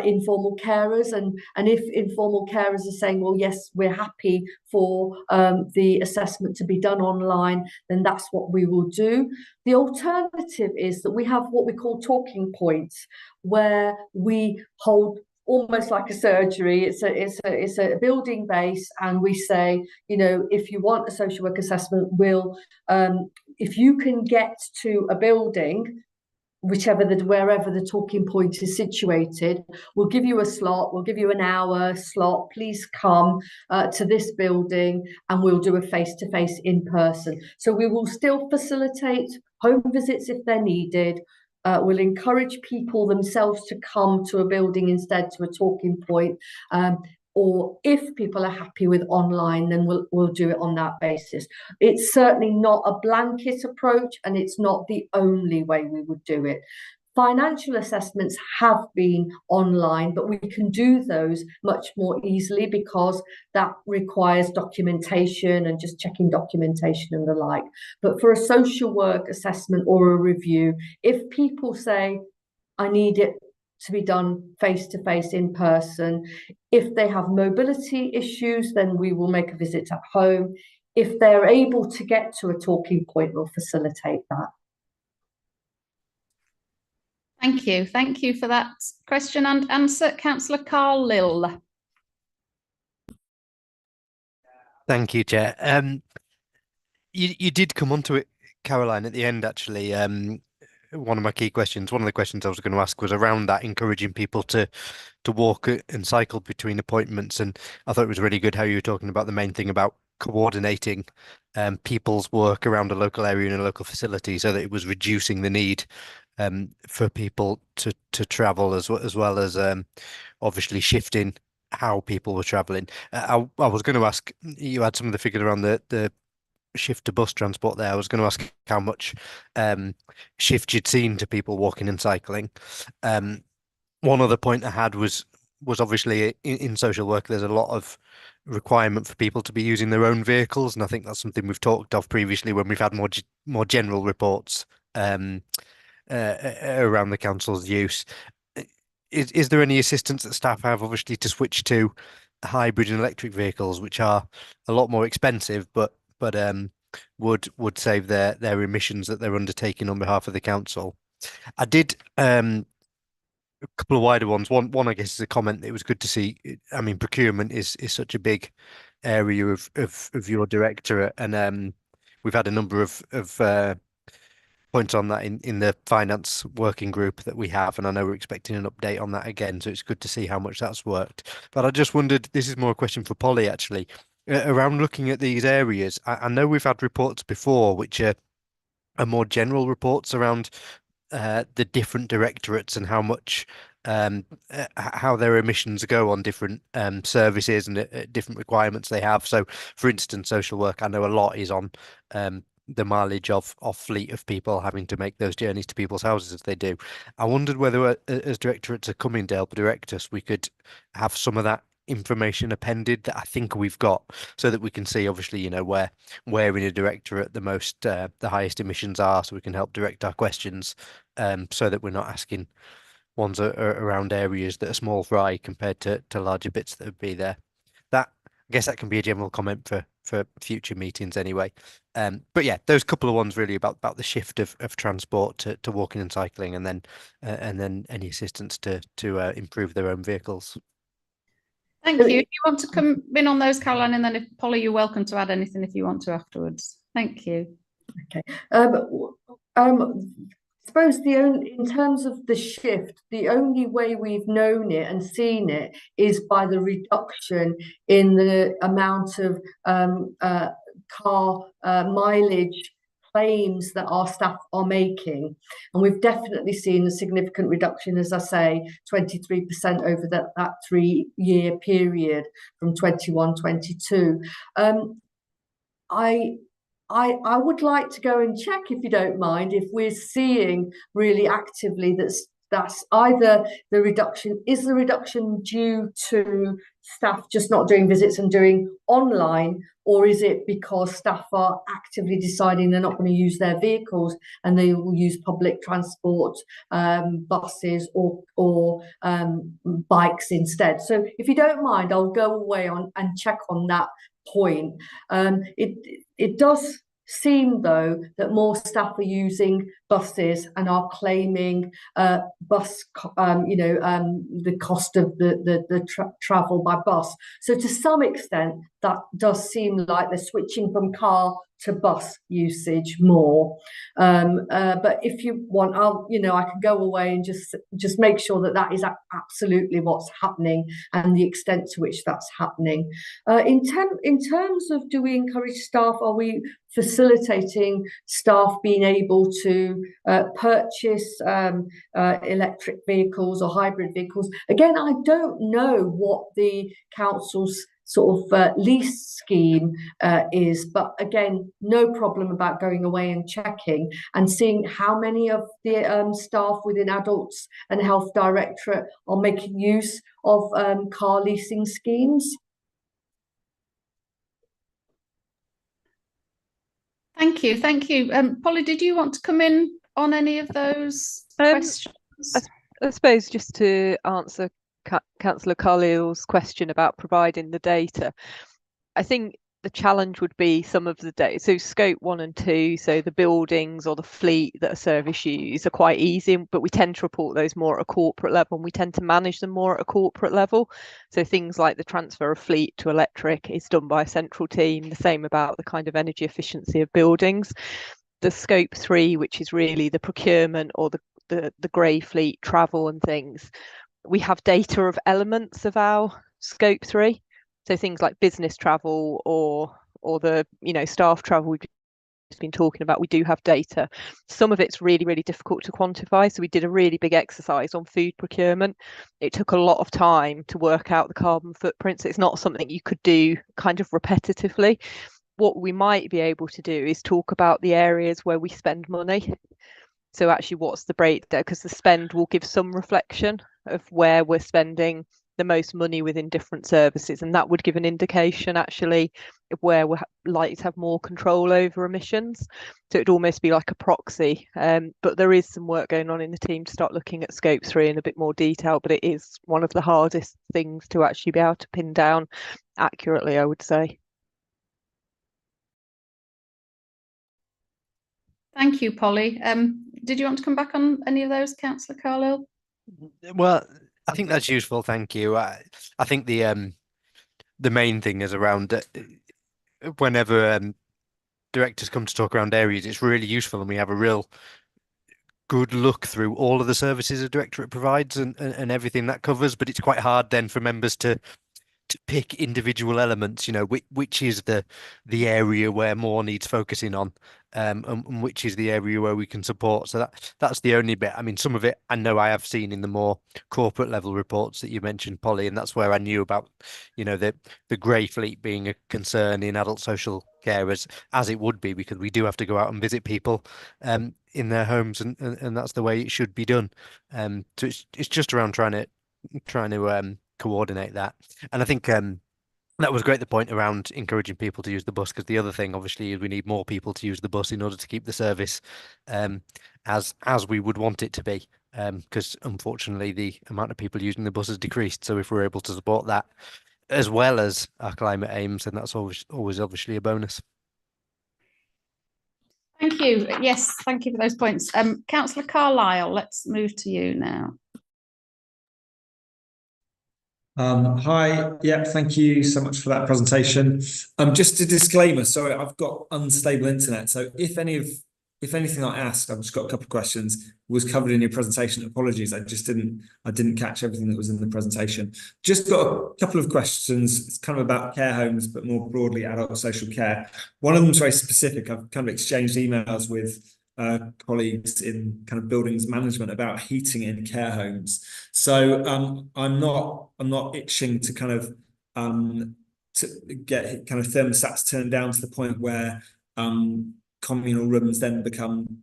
informal carers, and if informal carers are saying, well, yes, we're happy for the assessment to be done online, then that's what we will do. The alternative is that we have what we call talking points, where we hold almost like a surgery. It's a building base, and we say, you know, if you want a social work assessment, we'll if you can get to a building, wherever the talking point is situated, we'll give you a slot, we'll give you an hour slot, please come to this building, and we'll do a face-to-face in person. So we will still facilitate home visits if they're needed. We'll encourage people themselves to come to a building instead, to a talking point, or if people are happy with online, then we'll do it on that basis. It's certainly not a blanket approach, and it's not the only way we would do it. Financial assessments have been online, but we can do those much more easily because that requires documentation and just checking documentation and the like. But for a social work assessment or a review, if people say, I need it to be done face-to-face in person, if they have mobility issues, then we will make a visit at home. If they're able to get to a talking point, we'll facilitate that. Thank you for that question and answer. Councillor Carlill. Thank you, Chair. You did come onto it, Caroline, at the end, actually. One of my key questions, one of the questions I was going to ask was around that, encouraging people to walk and cycle between appointments. And I thought it was really good how you were talking about the main thing about coordinating people's work around a local area in a local facility, so that it was reducing the need for people to travel, as well as obviously shifting how people were traveling. I was going to ask, you had some of the figures around the shift to bus transport there. I was going to ask how much shift you'd seen to people walking and cycling. One other point I had was obviously in social work, there's a lot of requirement for people to be using their own vehicles, and I think that's something we've talked of previously when we've had more general reports around the council's use. Is there any assistance that staff have, obviously, to switch to hybrid and electric vehicles, which are a lot more expensive, but would save their emissions that they're undertaking on behalf of the council? I did a couple of wider ones. One I guess is a comment. It was good to see. I mean, procurement is such a big area of your directorate, and we've had a number of points on that in the finance working group that we have, and I know we're expecting an update on that again, so it's good to see how much that's worked. But I just wondered, this is more a question for Polly, actually, around looking at these areas. I know we've had reports before which are more general reports around the different directorates and how much how their emissions go on different services and different requirements they have. So, for instance, social work, I know a lot is on the mileage of fleet of people having to make those journeys to people's houses as they do. I wondered whether, as directorates are coming to help direct us, we could have some of that information appended that I think we've got, so that we can see, obviously, you know, where in a directorate the highest emissions are, so we can help direct our questions, so that we're not asking ones around areas that are small fry compared to larger bits that would be there. That, I guess, that can be a general comment for future meetings anyway. But yeah, those couple of ones really about the shift of transport to walking and cycling, and then any assistance to improve their own vehicles. Thank you. If you want to come in on those, Caroline, and then if Polly, you're welcome to add anything if you want to afterwards. Thank you. Okay. Suppose in terms of the shift, the only way we've known it and seen it is by the reduction in the amount of car mileage claims that our staff are making, and we've definitely seen a significant reduction, as I say, 23% over that 3-year period from 21-22. I would like to go and check, if you don't mind, if we're seeing really actively that's either the reduction due to staff just not doing visits and doing online, or is it because staff are actively deciding they're not going to use their vehicles and they will use public transport, buses or bikes instead? So if you don't mind, I'll go away and check on that point. It does seem, though, that more staff are using buses and are claiming the cost of the travel by bus. So to some extent, that does seem like they're switching from car to bus usage more. But if you want, I can go away and just make sure that is absolutely what's happening and the extent to which that's happening. In terms of, do we encourage staff? Are we facilitating staff being able to purchase electric vehicles or hybrid vehicles? Again, I don't know what the council's sort of lease scheme is, but again, no problem about going away and checking and seeing how many of the staff within Adults and Health Directorate are making use of car leasing schemes. Thank you. Polly, did you want to come in on any of those questions? I suppose just to answer Councillor Carlisle's question about providing the data, I think the challenge would be some of the data. So scope 1 and 2, so the buildings or the fleet that a service use are quite easy, but we tend to report those more at a corporate level, and we tend to manage them more at a corporate level. So things like the transfer of fleet to electric is done by a central team. The same about the kind of energy efficiency of buildings. The scope 3, which is really the procurement or the grey fleet travel and things, we have data of elements of our scope 3. So things like business travel or the staff travel we've just been talking about, we do have data. Some of it's really, really difficult to quantify. So we did a really big exercise on food procurement. It took a lot of time to work out the carbon footprints. It's not something you could do kind of repetitively. What we might be able to do is talk about the areas where we spend money. So actually, what's the breakdown? Because the spend will give some reflection of where we're spending the most money within different services, and that would give an indication actually of where we're likely to have more control over emissions. So it'd almost be like a proxy, but there is some work going on in the team to start looking at scope 3 in a bit more detail, but it is one of the hardest things to actually be able to pin down accurately, I would say. Thank you, Polly. Did you want to come back on any of those, Councillor Carlisle? Well, I think that's useful. Thank you. I think the main thing is around whenever directors come to talk around areas, it's really useful, and we have a real good look through all of the services a directorate provides and everything that covers. But it's quite hard then for members to pick individual elements, which is the area where more needs focusing on, and which is the area where we can support. So that's the only bit. I mean, some of it I know I have seen in the more corporate level reports that you mentioned, Polly, and that's where I knew about, the grey fleet being a concern in adult social care, as it would be, because we do have to go out and visit people in their homes, and that's the way it should be done. So it's just around trying to coordinate that. And I think that was great, the point around encouraging people to use the bus, because the other thing obviously is we need more people to use the bus in order to keep the service as we would want it to be, because unfortunately the amount of people using the bus has decreased. So if we're able to support that as well as our climate aims, then that's always obviously a bonus. Thank you. Yes, thank you for those points. Councillor Carlisle, let's move to you now. Hi, yeah, thank you so much for that presentation. Just a disclaimer, sorry, I've got unstable internet, so if anything I ask, I've just got a couple of questions, was covered in your presentation. Apologies, I didn't catch everything that was in the presentation. Just got a couple of questions. It's kind of about care homes, but more broadly adult social care. One of them is very specific. I've kind of exchanged emails with colleagues in kind of buildings management about heating in care homes. So I'm not itching to kind of to get kind of thermostats turned down to the point where communal rooms then become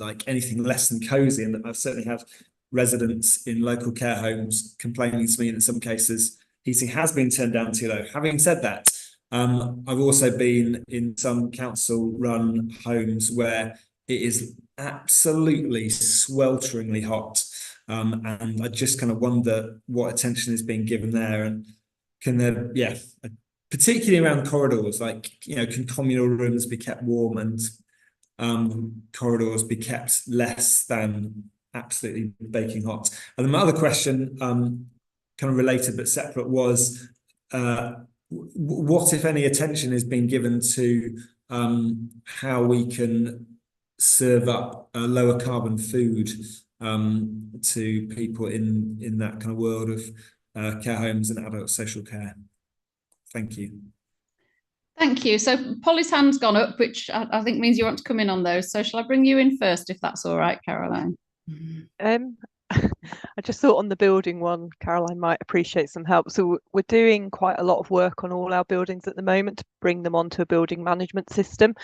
like anything less than cozy. And I've certainly had residents in local care homes complaining to me that in some cases heating has been turned down too low. Having said that, I've also been in some council-run homes where it is absolutely swelteringly hot, and I just kind of wonder what attention is being given there, and can there, particularly around corridors, like, can communal rooms be kept warm and corridors be kept less than absolutely baking hot? And then my other question, kind of related but separate, was what, if any, attention is being given to how we can serve up a lower carbon food to people in that kind of world of care homes and adult social care? Thank you. Thank you. So Polly's hand's gone up, which I think means you want to come in on those. So shall I bring you in first, if that's all right, Caroline? I just thought on the building one, Caroline might appreciate some help. So we're doing quite a lot of work on all our buildings at the moment to bring them onto a building management system.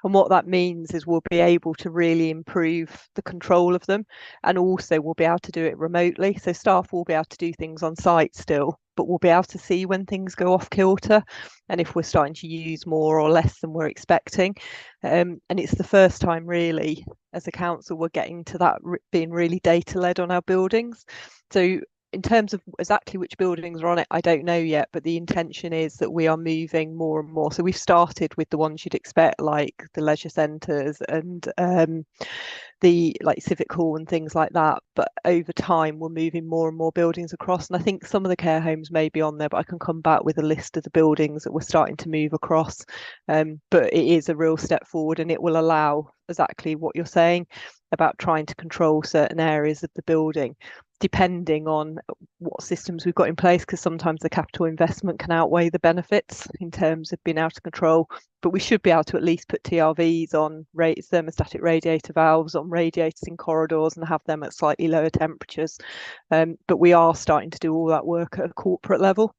And what that means is we'll be able to really improve the control of them, and also we'll be able to do it remotely. So staff will be able to do things on site still, but we'll be able to see when things go off kilter and if we're starting to use more or less than we're expecting. And it's the first time really as a council we're getting to that being really data led on our buildings. So in terms of exactly which buildings are on it, I don't know yet, but the intention is that we are moving more and more. So we've started with the ones you'd expect, like the leisure centres and the like civic hall and things like that. But over time, we're moving more and more buildings across. And I think some of the care homes may be on there, but I can come back with a list of the buildings that we're starting to move across. But it is a real step forward, and it will allow exactly what you're saying about trying to control certain areas of the building, depending on what systems we've got in place, because sometimes the capital investment can outweigh the benefits in terms of being able to control. But we should be able to at least put TRVs on thermostatic radiator valves on radiators in corridors and have them at slightly lower temperatures. But we are starting to do all that work at a corporate level.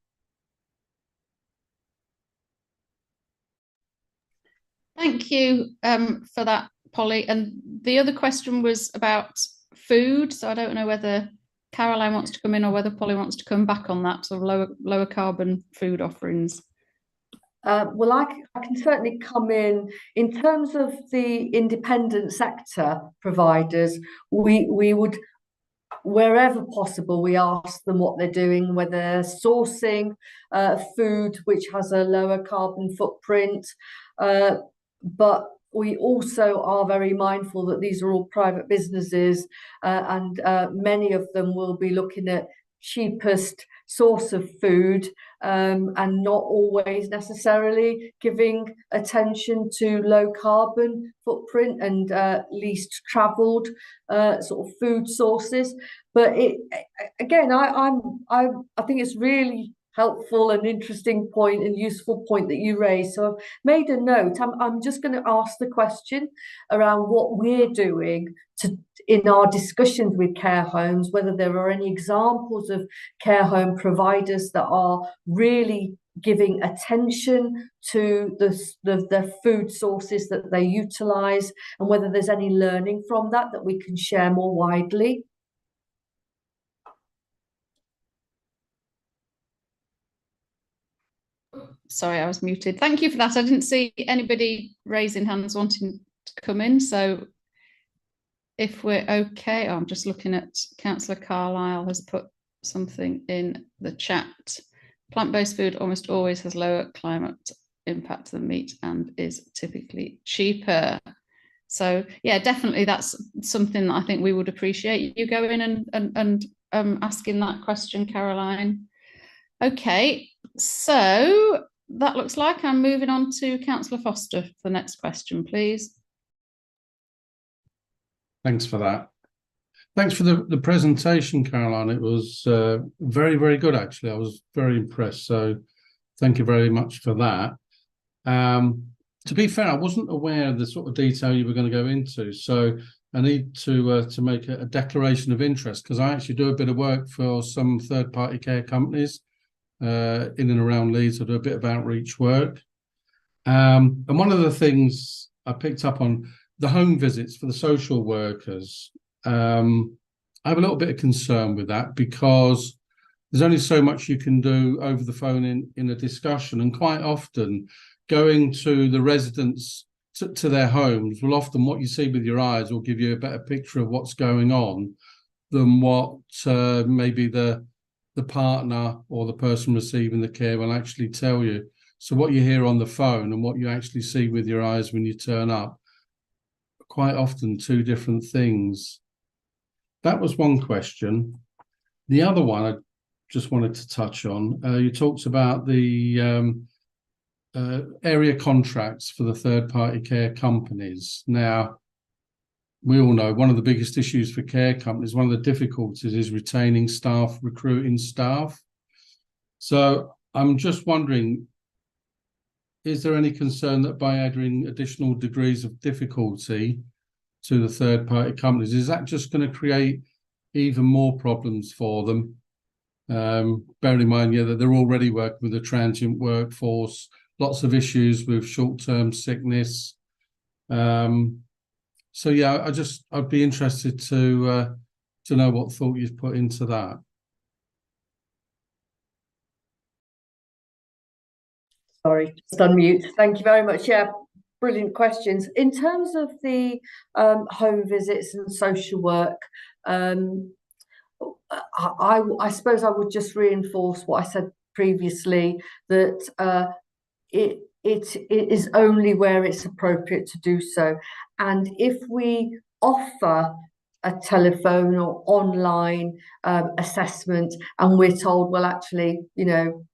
Thank you for that, Polly. And the other question was about food. So I don't know whether Caroline wants to come in or whether Polly wants to come back on that, sort of lower carbon food offerings. Well, I can certainly come in. In terms of the independent sector providers, we would, wherever possible, we ask them what they're doing, whether they're sourcing food which has a lower carbon footprint. But we also are very mindful that these are all private businesses, and many of them will be looking at cheapest source of food, and not always necessarily giving attention to low carbon footprint and least travelled sort of food sources. But again, I think it's really helpful and interesting point and useful point that you raised. So I've made a note. I'm just going to ask the question around what we're doing in our discussions with care homes, whether there are any examples of care home providers that are really giving attention to the food sources that they utilise, and whether there's any learning from that we can share more widely. Sorry, I was muted. Thank you for that. I didn't see anybody raising hands wanting to come in. So if we're okay, I'm just looking at Councillor Carlisle has put something in the chat. Plant-based food almost always has lower climate impact than meat and is typically cheaper. So yeah, definitely that's something that I think we would appreciate you going and asking that question, Caroline. Okay, so that looks like I'm moving on to Councillor Foster for the next question, please. Thanks for that. Thanks for the presentation, Caroline. It was very, very good, actually. I was very impressed. So thank you very much for that. To be fair, I wasn't aware of the sort of detail you were going to go into. So I need to make a declaration of interest, because I actually do a bit of work for some third-party care companies in and around Leeds. I do a bit of outreach work. And one of the things I picked up on, the home visits for the social workers, I have a little bit of concern with that, because there's only so much you can do over the phone in a discussion, and quite often going to the residents to their homes will often, what you see with your eyes will give you a better picture of what's going on than what maybe the partner or the person receiving the care will actually tell you. So what you hear on the phone and what you actually see with your eyes when you turn up, quite often two different things. That was one question. The other one I just wanted to touch on, you talked about the area contracts for the third-party care companies. Now, we all know one of the biggest issues for care companies, one of the difficulties is retaining staff, recruiting staff. So I'm just wondering, is there any concern that by adding additional degrees of difficulty to the third-party companies, is that just going to create even more problems for them? Bearing in mind, that they're already working with a transient workforce, lots of issues with short-term sickness. So yeah, I'd be interested to know what thought you've put into that. Sorry, just unmute. Thank you very much. Yeah, brilliant questions. In terms of the home visits and social work, I suppose I would just reinforce what I said previously, that it is only where it's appropriate to do so. And if we offer a telephone or online assessment and we're told, well, actually, you know,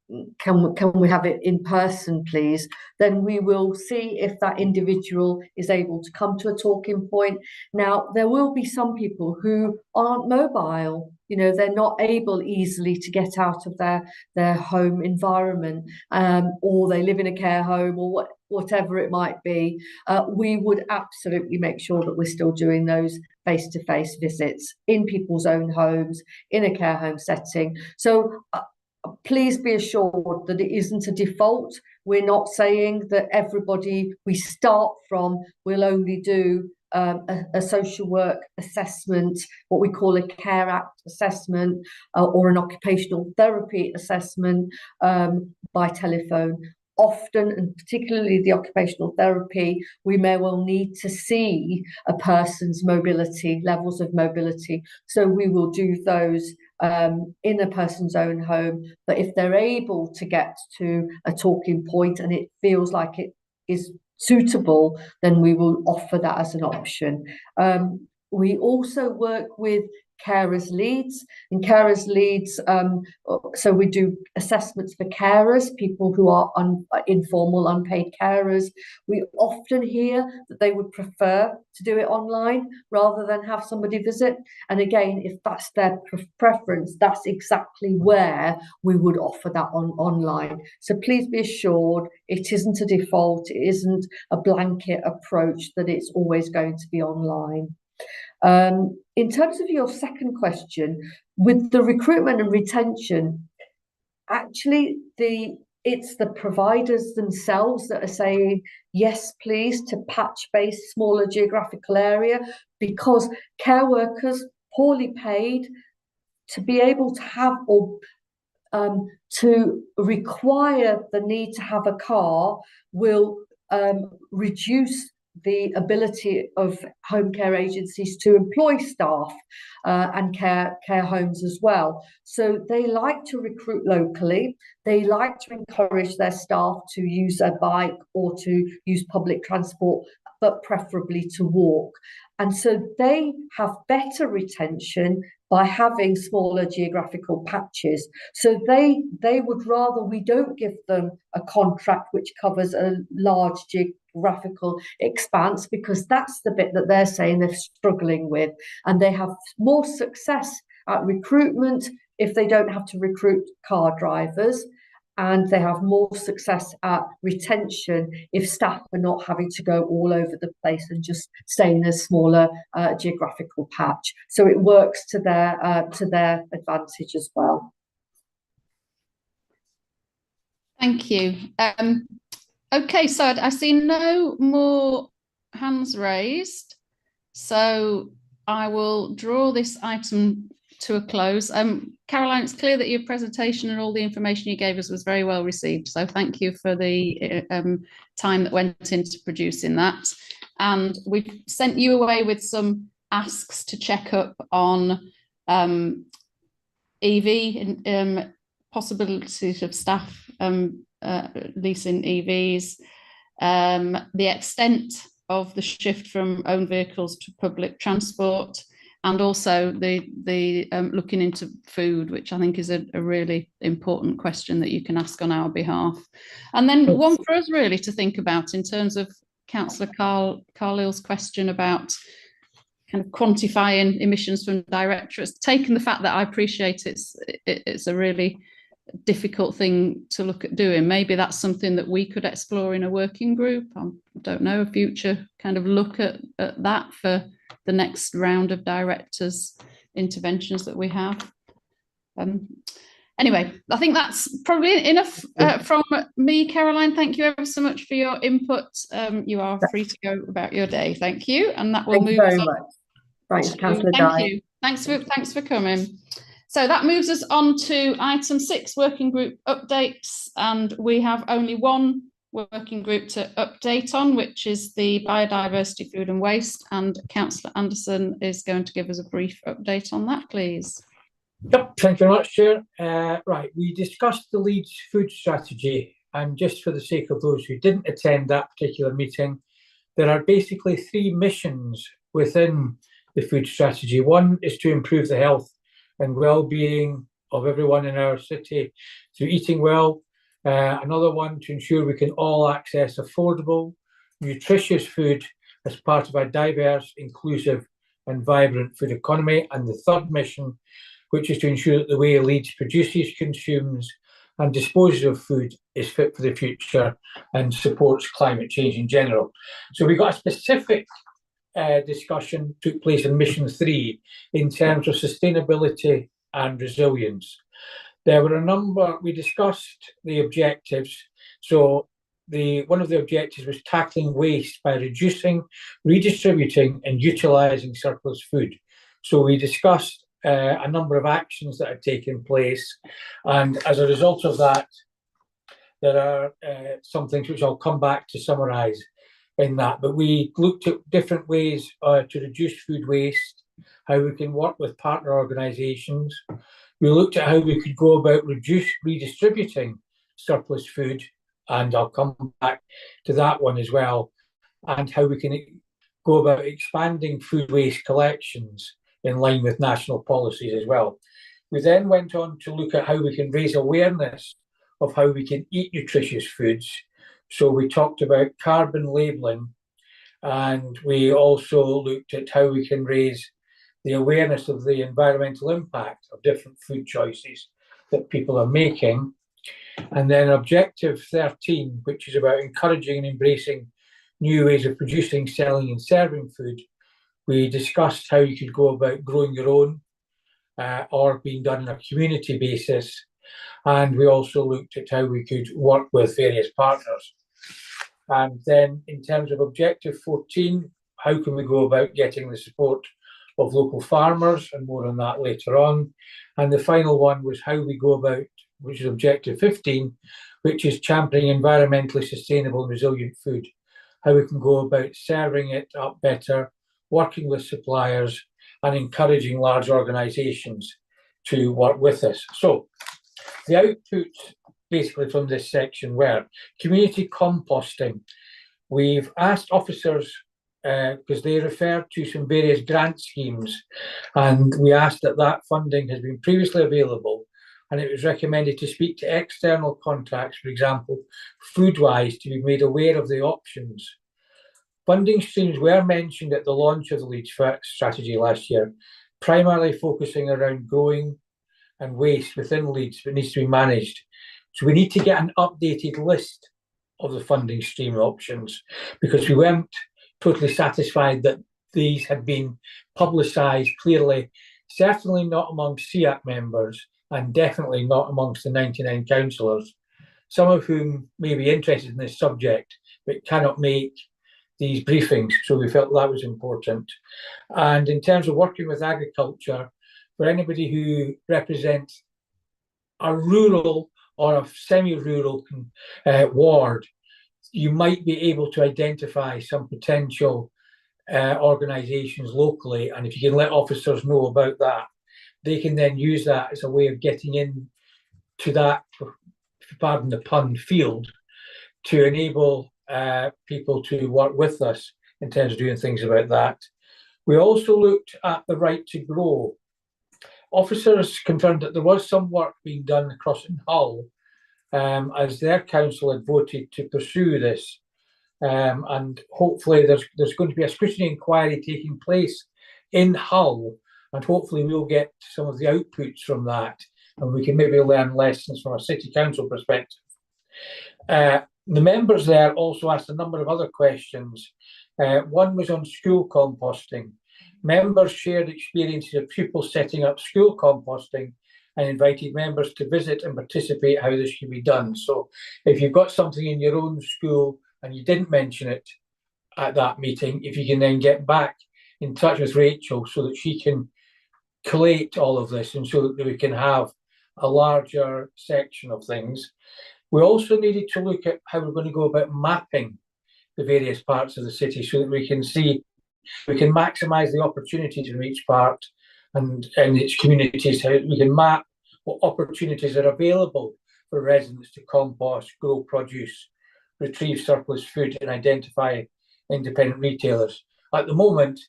can we have it in person, please? Then we will see if that individual is able to come to a talking point. Now, there will be some people who aren't mobile. You know, they're not able easily to get out of their home environment, or they live in a care home, or whatever it might be. We would absolutely make sure that we're still doing those face-to-face visits in people's own homes, in a care home setting. So please be assured that it isn't a default. We're not saying that everybody we start from will only do a social work assessment, what we call a Care Act assessment, or an occupational therapy assessment by telephone. Often, and particularly the occupational therapy, we may well need to see a person's mobility, levels of mobility. So we will do those in a person's own home. But if they're able to get to a talking point and it feels like it is suitable, then we will offer that as an option. We also work with carers leads, and carers leads, so we do assessments for carers, people who are informal unpaid carers. We often hear that they would prefer to do it online rather than have somebody visit, and again, if that's their preference, that's exactly where we would offer that online. So please be assured it isn't a default, it isn't a blanket approach that it's always going to be online. In terms of your second question, with the recruitment and retention, actually it's the providers themselves that are saying, yes, please, to patch-based, smaller geographical area, because care workers, poorly paid, to be able to have or to require the need to have a car will reduce the ability of home care agencies to employ staff and care homes as well. So they like to recruit locally. They like to encourage their staff to use a bike or to use public transport, but preferably to walk. And so they have better retention by having smaller geographical patches. So they would rather we don't give them a contract which covers a large geographical expanse, because that's the bit that they're saying they're struggling with, and they have more success at recruitment if they don't have to recruit car drivers, and they have more success at retention if staff are not having to go all over the place and just stay in a smaller geographical patch. So it works to their advantage as well. Thank you. Okay, so I see no more hands raised, so I will draw this item to a close. Caroline, it's clear that your presentation and all the information you gave us was very well received, so thank you for the time that went into producing that. And we've sent you away with some asks to check up on EV and possibilities of staff leasing EVs, the extent of the shift from own vehicles to public transport, and also the looking into food, which I think is a really important question that you can ask on our behalf. And then one for us really to think about in terms of Councillor Carlisle's question about kind of quantifying emissions from directorates, taking the fact that I appreciate it's a really difficult thing to look at doing. Maybe that's something that we could explore in a working group. I don't know, a future kind of look at that for the next round of directors' interventions that we have. Anyway, I think that's probably enough from me, Caroline. Thank you ever so much for your input. You are free to go about your day. Thank you, and that will move us on. Thanks, Councillor Thank Dye. you. Thanks for coming. So that moves us on to item 6, working group updates, and we have only one working group to update on, which is the biodiversity, food and waste, and Councillor Anderson is going to give us a brief update on that, please. Yep, thank you very much, Chair. Right, we discussed the Leeds food strategy, and just for the sake of those who didn't attend that particular meeting, there are basically 3 missions within the food strategy. One is to improve the health and well-being of everyone in our city through eating well. Another one to ensure we can all access affordable, nutritious food as part of a diverse, inclusive and vibrant food economy. And the third mission, which is to ensure that the way Leeds produces, consumes and disposes of food is fit for the future and supports climate change in general. So we got a specific discussion took place in Mission 3 in terms of sustainability and resilience. There were a number, we discussed the objectives. So one of the objectives was tackling waste by reducing, redistributing and utilising surplus food. So we discussed a number of actions that had taken place, and as a result of that, there are some things which I'll come back to summarise in that. But we looked at different ways to reduce food waste, how we can work with partner organisations. We looked at how we could go about redistributing surplus food, and I'll come back to that one as well, and how we can go about expanding food waste collections in line with national policies as well. We then went on to look at how we can raise awareness of how we can eat nutritious foods. So we talked about carbon labelling, and we also looked at how we can raise the awareness of the environmental impact of different food choices that people are making. And then objective 13, which is about encouraging and embracing new ways of producing, selling and serving food. We discussed how you could go about growing your own or being done on a community basis. And we also looked at how we could work with various partners. And then in terms of objective 14, how can we go about getting the support of local farmers, and more on that later on. And the final one was how we go about, which is objective 15, which is championing environmentally sustainable and resilient food, how we can go about serving it up better, working with suppliers and encouraging large organisations to work with us. So the outputs basically from this section were community composting. We've asked officers, because they referred to some various grant schemes, and we asked that funding has been previously available, and it was recommended to speak to external contacts, for example, Foodwise, to be made aware of the options. Funding streams were mentioned at the launch of the Leeds strategy last year, primarily focusing around growing and waste within Leeds, but needs to be managed. So we need to get an updated list of the funding stream options, because we weren't totally satisfied that these had been publicised clearly, certainly not amongst SEAC members and definitely not amongst the 99 councillors, some of whom may be interested in this subject but cannot make these briefings. So we felt that was important. And in terms of working with agriculture, for anybody who represents a rural or a semi-rural ward, you might be able to identify some potential organisations locally, and if you can let officers know about that, they can then use that as a way of getting in to that, pardon the pun, field, to enable people to work with us in terms of doing things about that. We also looked at the right to grow. Officers confirmed that there was some work being done across in Hull, as their council had voted to pursue this. And hopefully there's going to be a scrutiny inquiry taking place in Hull, and hopefully we'll get some of the outputs from that, and we can maybe learn lessons from a city council perspective. The members there also asked a number of other questions. One was on school composting. Members shared experiences of pupils setting up school composting and invited members to visit and participate how this can be done. So if you've got something in your own school and you didn't mention it at that meeting, if you can then get back in touch with Rachel so that she can collate all of this and so that we can have a larger section of things. We also needed to look at how we're going to go about mapping the various parts of the city so that we can see, we can maximise the opportunities in each part and its communities, how we can map what opportunities are available for residents to compost, grow produce, retrieve surplus food, and identify independent retailers. At the moment,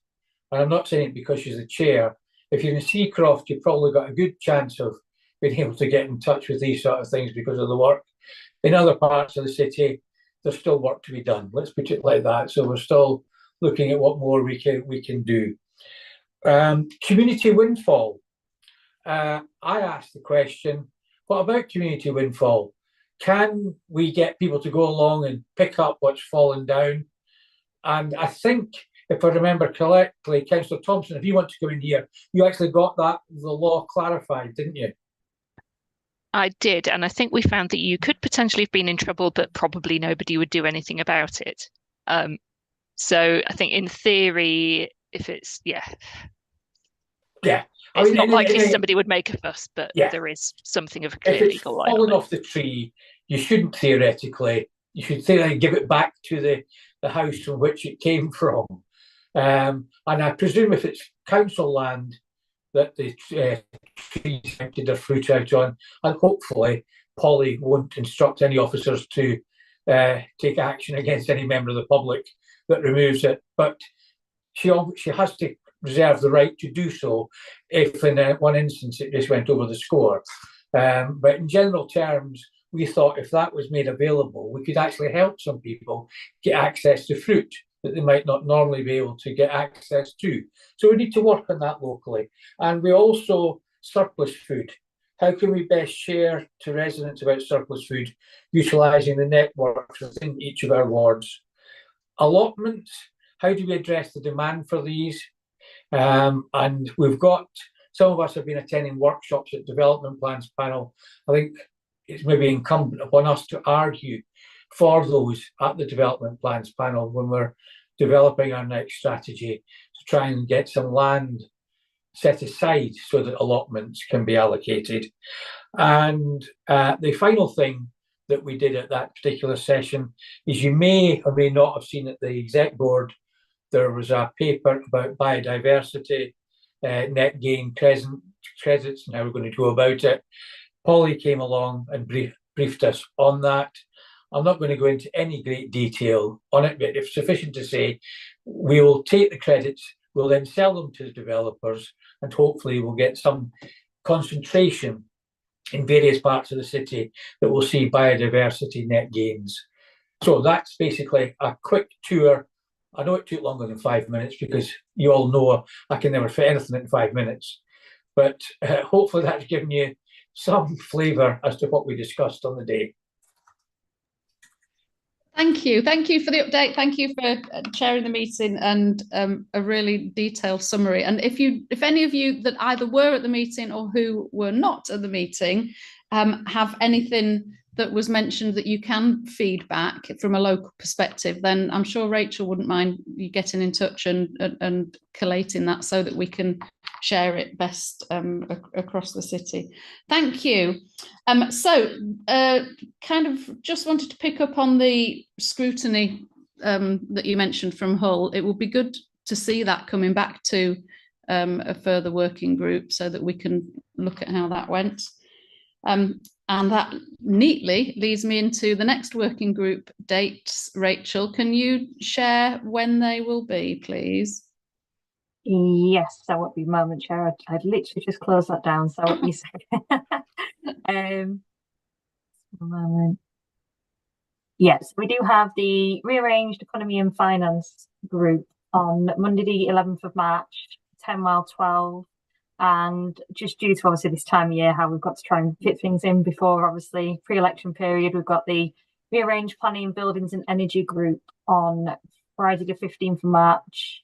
and I'm not saying it because she's the chair, if you're in Seacroft, you've probably got a good chance of being able to get in touch with these sort of things because of the work. In other parts of the city, there's still work to be done. Let's put it like that. So we're still looking at what more we can do. Community windfall. I asked the question, what about community windfall? Can we get people to go along and pick up what's fallen down? And I think, if I remember correctly, Councillor Thompson, if you want to go in here, you actually got the law clarified, didn't you? I did, and I think we found that you could potentially have been in trouble, but probably nobody would do anything about it. So I think in theory, if it's, it's not likely somebody would make a fuss, but there is something of a clear legal line. If it's fallen off the tree, you shouldn't theoretically, you should theoretically give it back to the house from which it came from. And I presume if it's council land that the trees emptied their fruit out on, and hopefully Polly won't instruct any officers to take action against any member of the public that removes it. But she has to reserve the right to do so if in one instance it just went over the score. But in general terms, we thought if that was made available, we could actually help some people get access to fruit that they might not normally be able to get access to. So we need to work on that locally. And we also, surplus food. How can we best share to residents about surplus food, utilising the networks within each of our wards? Allotments, how do we address the demand for these? And we've got, some of us have been attending workshops at Development Plans Panel. I think it's maybe incumbent upon us to argue for those at the Development Plans Panel when we're developing our next strategy, to try and get some land set aside so that allotments can be allocated. And the final thing that we did at that particular session is, you may or may not have seen at the exec board, there was a paper about biodiversity, net gain credits, and how we're going to go about it. Polly came along and briefed us on that. I'm not going to go into any great detail on it, but it's sufficient to say we will take the credits, we'll then sell them to the developers, and hopefully we'll get some concentration in various parts of the city that will see biodiversity net gains. So that's basically a quick tour. I know it took longer than 5 minutes because you all know I can never fit anything in 5 minutes, but hopefully that's given you some flavour as to what we discussed on the day. Thank you. Thank you for the update. Thank you for chairing the meeting and a really detailed summary. And if any of you that either were at the meeting or who were not at the meeting have anything that was mentioned that you can feed back from a local perspective, then I'm sure Rachel wouldn't mind you getting in touch and collating that so that we can share it best across the city. Thank you. Kind of just wanted to pick up on the scrutiny that you mentioned from Hull. It would be good to see that coming back to a further working group so that we can look at how that went. And that neatly leads me into the next working group dates. Rachel, can you share when they will be, please? Yes, that won't be a moment, Chair. I'd literally just closed that down, so what you say. Moment. Yes, we do have the rearranged economy and finance group on Monday the 11th of March, 10 while 12. And just due to obviously this time of year, how we've got to try and fit things in before obviously pre-election period, we've got the rearranged planning, buildings and energy group on Friday the 15th of March,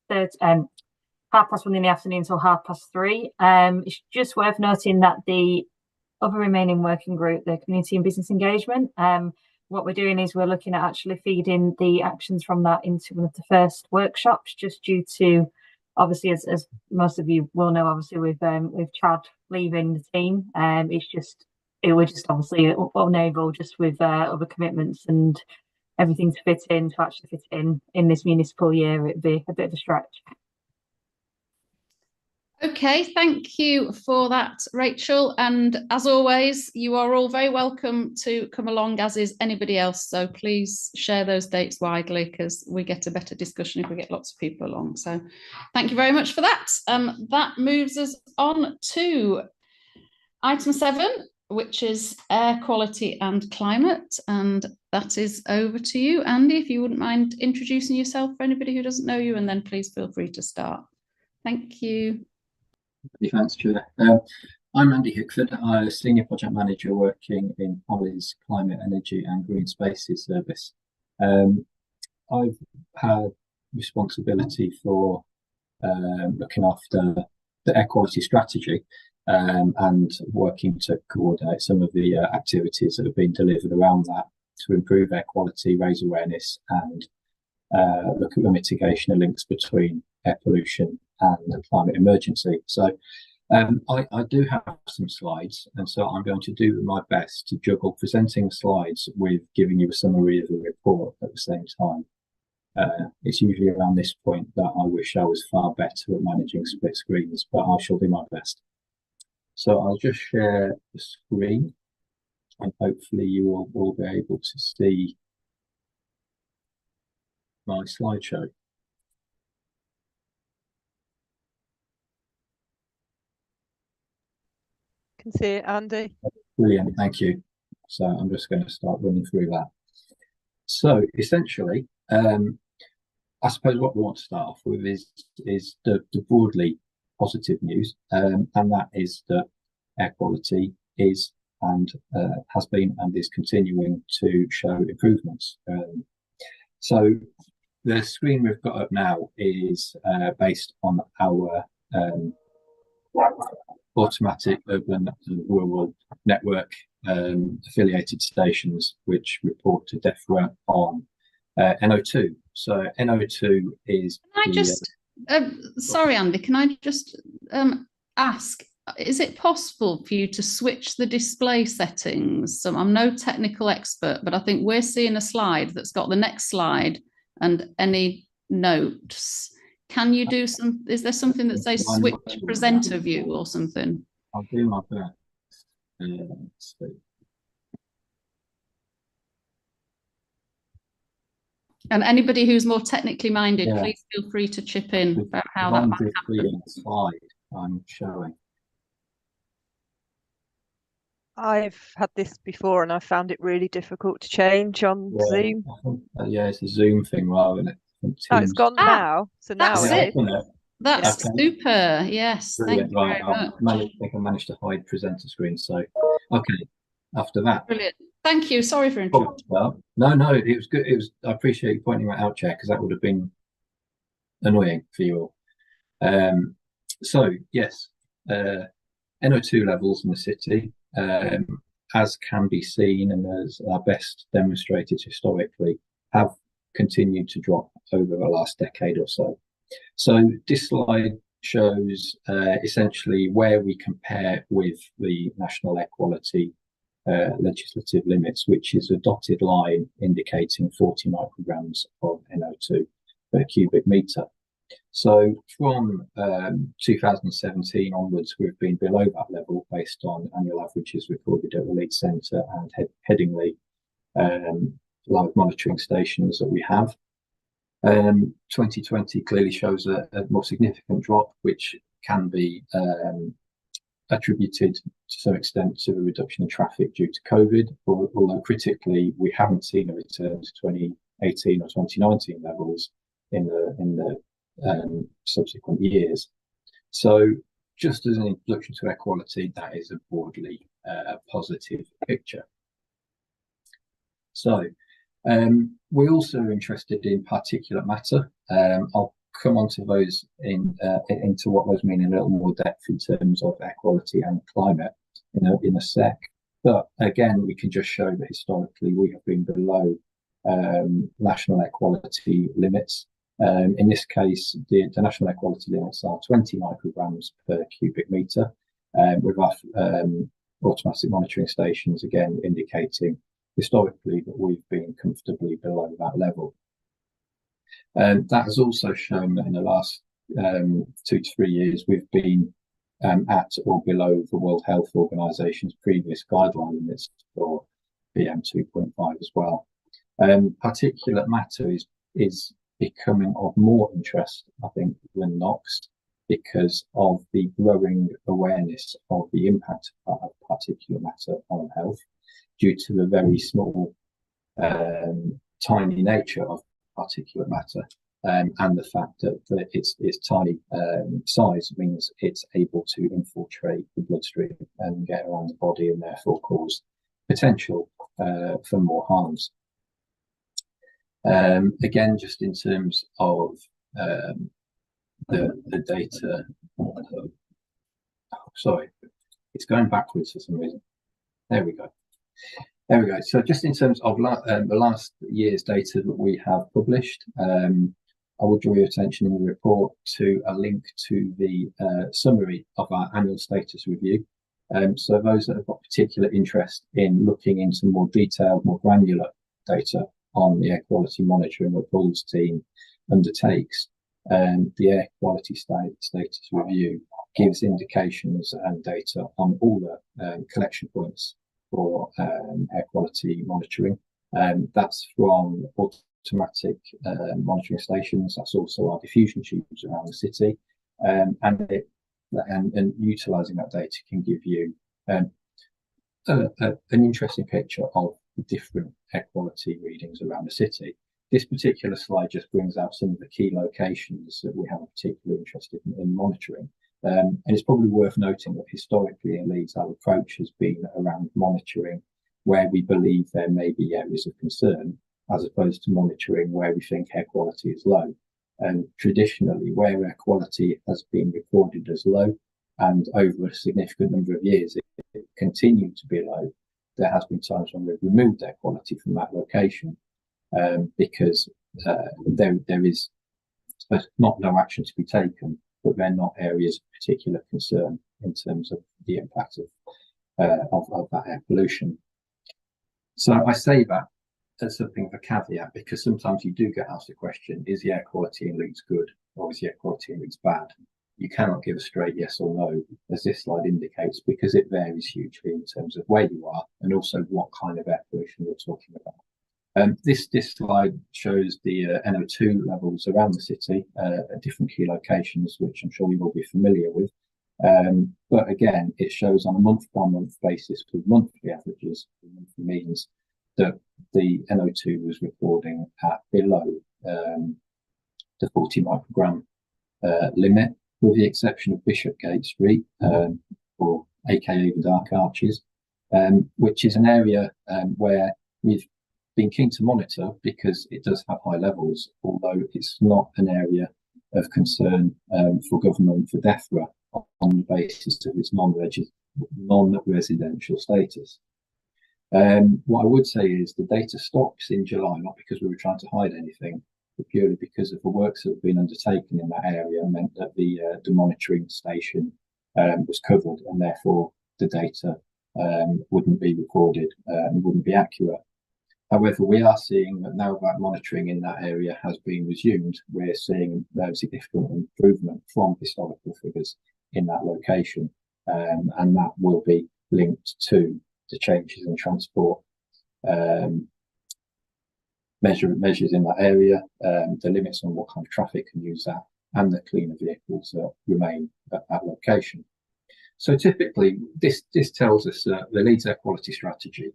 1:30 in the afternoon till 3:30. It's just worth noting that the other remaining working group, the community and business engagement, what we're doing is we're looking at actually feeding the actions from that into one of the first workshops, just due to obviously, as most of you will know, obviously with Chad leaving the team, it was just obviously unable, just with other commitments and everything to fit in, to actually fit in this municipal year, it'd be a bit of a stretch. Okay, thank you for that, Rachel. And as always, you are all very welcome to come along, as is anybody else. So please share those dates widely, because we get a better discussion if we get lots of people along. So thank you very much for that. That moves us on to item 7, which is air quality and climate. And that is over to you, Andy, if you wouldn't mind introducing yourself for anybody who doesn't know you, and then please feel free to start. Thank you. Thanks, Judah. I'm Andy Hickford. I'm a Senior Project Manager working in Polly's Climate, Energy and Green Spaces service. I've had responsibility for looking after the air quality strategy and working to coordinate some of the activities that have been delivered around that to improve air quality, raise awareness, and look at the mitigation of links between air pollution and the climate emergency. So I do have some slides, and so I'm going to do my best to juggle presenting slides with giving you a summary of the report at the same time. It's usually around this point that I wish I was far better at managing split screens, but I shall do my best. So I'll just share the screen, and hopefully you will be able to see my slideshow. Can see it, Andy. Brilliant, thank you. So I'm just going to start running through that. So essentially, I suppose what we want to start off with is the broadly positive news, and that is that air quality is and has been and is continuing to show improvements. So the screen we've got up now is based on our automatic urban and rural network affiliated stations, which report to DEFRA on NO2. So NO2 is. Can I just, sorry, Andy, can I just ask, is it possible for you to switch the display settings? So I'm no technical expert, but I think we're seeing a slide that's got the next slide and any notes. Can you do some, is there something that says switch presenter view or something? I'll do my best. Let's see. And anybody who's more technically minded, please feel free to chip in about how that might happen. Slide I'm showing. I've had this before and I found it really difficult to change on Zoom. Yeah, it's a Zoom thing rather than Oh, it's gone now. So now that's it. That's super. Yes. Brilliant. Thank you very much. I think I managed to hide presenter screen. So, okay. After that. Brilliant. Thank you. Sorry for interrupting. Well, no, it was good. It was. I appreciate you pointing that out, Chair, because that would have been annoying for you all. So yes, NO2 levels in the city, as can be seen and as are best demonstrated historically, have continued to drop over the last decade or so. So this slide shows essentially where we compare with the national air quality legislative limits, which is a dotted line indicating 40 micrograms of NO2 per cubic metre. So from 2017 onwards, we've been below that level based on annual averages recorded at the Leeds Centre and Headingley live monitoring stations that we have. 2020 clearly shows a more significant drop, which can be attributed to some extent to the reduction in traffic due to COVID, although critically we haven't seen a return to 2018 or 2019 levels in the subsequent years. So just as an introduction to air quality, that is a broadly positive picture. So we're also interested in particulate matter. I'll come on to those into what those mean in a little more depth in terms of air quality and climate in a sec. But again, we can just show that historically we have been below national air quality limits. In this case, the national air quality limits are 20 micrograms per cubic metre, with our automatic monitoring stations again indicating historically that we've been comfortably below that level. That has also shown that in the last 2 to 3 years, we've been at or below the World Health Organization's previous guideline limits for PM 2.5 as well. Particulate matter is becoming of more interest, I think, than NOx, because of the growing awareness of the impact of particulate matter on health due to the very small, tiny nature of particulate matter. And the fact that its tiny size means it's able to infiltrate the bloodstream and get around the body and therefore cause potential for more harms. Again, just in terms of the data, sorry, it's going backwards for some reason. There we go. There we go. So just in terms of the last year's data that we have published, I will draw your attention in the report to a link to the summary of our annual status review. So those that have got particular interest in looking into more detailed, more granular data on the air quality monitoring that Paul's team undertakes, the air quality status review gives indications and data on all the collection points for air quality monitoring. That's from automatic monitoring stations. That's also our diffusion tubes around the city, and utilising that data can give you an interesting picture of the different air quality readings around the city. This particular slide just brings out some of the key locations that we have a particular interest in monitoring. And it's probably worth noting that historically in Leeds, our approach has been around monitoring where we believe there may be areas of concern, as opposed to monitoring where we think air quality is low. And traditionally, where air quality has been recorded as low, and over a significant number of years it continued to be low, there has been times when we've removed air quality from that location, because there is not no action to be taken, but they're not areas of particular concern in terms of the impact of that air pollution. So I say that as something of a caveat, because sometimes you do get asked the question, is the air quality in Leeds good or is the air quality in Leeds bad? You cannot give a straight yes or no, as this slide indicates, because it varies hugely in terms of where you are and also what kind of air pollution you're talking about. This slide shows the NO2 levels around the city at different key locations, which I'm sure you will be familiar with. But again, it shows on a month-by-month basis with monthly averages, monthly means, that the NO2 was recording at below the 40 microgram limit, with the exception of Bishopgate Street, or aka the Dark Arches, which is an area where we've been keen to monitor because it does have high levels, although it's not an area of concern for government for DEFRA on the basis of its non-residential status. What I would say is the data stops in July, not because we were trying to hide anything, but purely because of the works that have been undertaken in that area meant that the monitoring station was covered, and therefore the data wouldn't be recorded and wouldn't be accurate. However, we are seeing that now that monitoring in that area has been resumed, we're seeing significant improvement from historical figures in that location, and that will be linked to the changes in transport measures in that area, the limits on what kind of traffic can use that, and the cleaner vehicles that remain at that location. So typically, this tells us that the Leeds Air Quality Strategy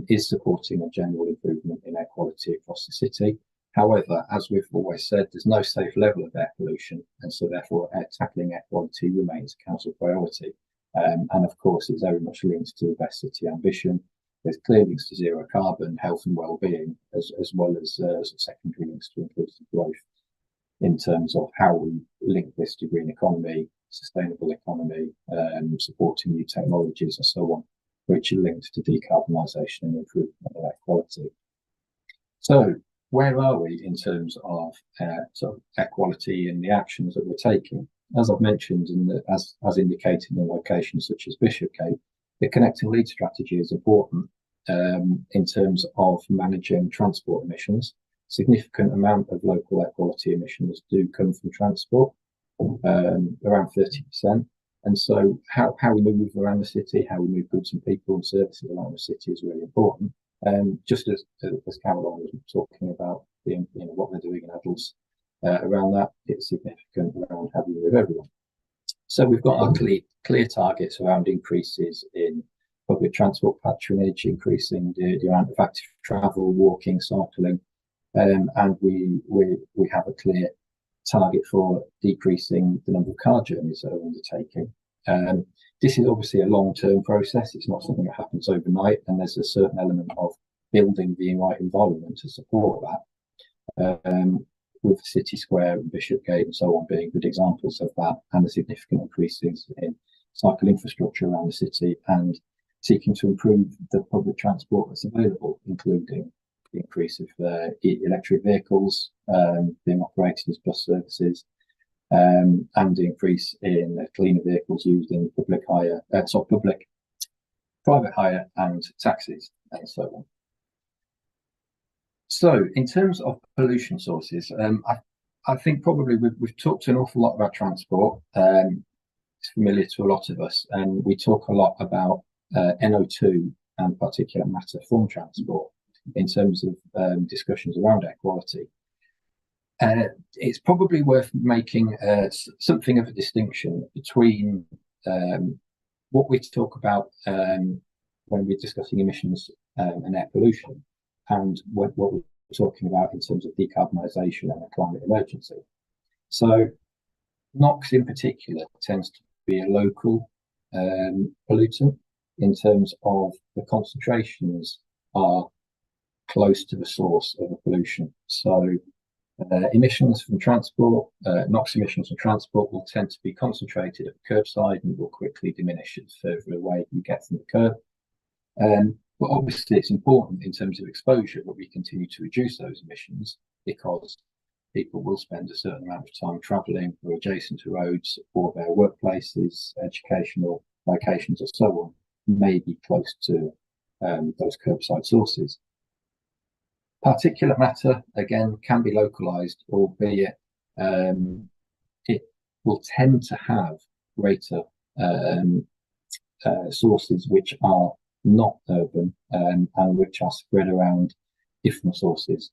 is supporting a general improvement in air quality across the city. However, as we've always said, there's no safe level of air pollution, and so therefore tackling air quality remains a council priority. And of course, it's very much linked to the best city ambition. There's clear links to zero carbon, health and well-being, as well as secondary links to inclusive growth in terms of how we link this to green economy, sustainable economy, supporting new technologies and so on, which are linked to decarbonisation and improvement of air quality. So where are we in terms of sort of air quality and the actions that we're taking? As I've mentioned, as indicated in locations such as Bishopgate, the Connecting Leeds strategy is important in terms of managing transport emissions, significant amount of local air quality emissions do come from transport, around 30%. And so how we move around the city, how we move goods and people and services around the city is really important. Just as Caroline was talking about what they're doing in adults around that, it's significant around how we move everyone. So we've got our clear targets around increases in public transport patronage, increasing the amount of active travel, walking, cycling, and we have a clear target for decreasing the number of car journeys that are undertaking. This is obviously a long-term process. It's not something that happens overnight, and there's a certain element of building the right environment to support that. With City Square and Bishopgate and so on being good examples of that, and the significant increases in cycle infrastructure around the city, and seeking to improve the public transport that's available, including the increase of electric vehicles being operated as bus services, and the increase in cleaner vehicles used in public private hire and taxis and so on. So in terms of pollution sources, I think probably we've talked an awful lot about transport. It's familiar to a lot of us, and we talk a lot about NO2 and particulate matter from transport in terms of discussions around air quality. It's probably worth making something of a distinction between what we talk about when we're discussing emissions and air pollution, and what we're talking about in terms of decarbonisation and a climate emergency. So NOx in particular tends to be a local pollutant in terms of the concentrations are close to the source of the pollution. So emissions from transport, NOx emissions from transport will tend to be concentrated at the curbside and will quickly diminish as further away you get from the curb. But obviously it's important in terms of exposure that we continue to reduce those emissions, because people will spend a certain amount of time travelling or adjacent to roads or their workplaces, educational locations or so on, may be close to those curbside sources. Particulate matter, again, can be localised, albeit it will tend to have greater sources which are not urban and which are spread around different sources,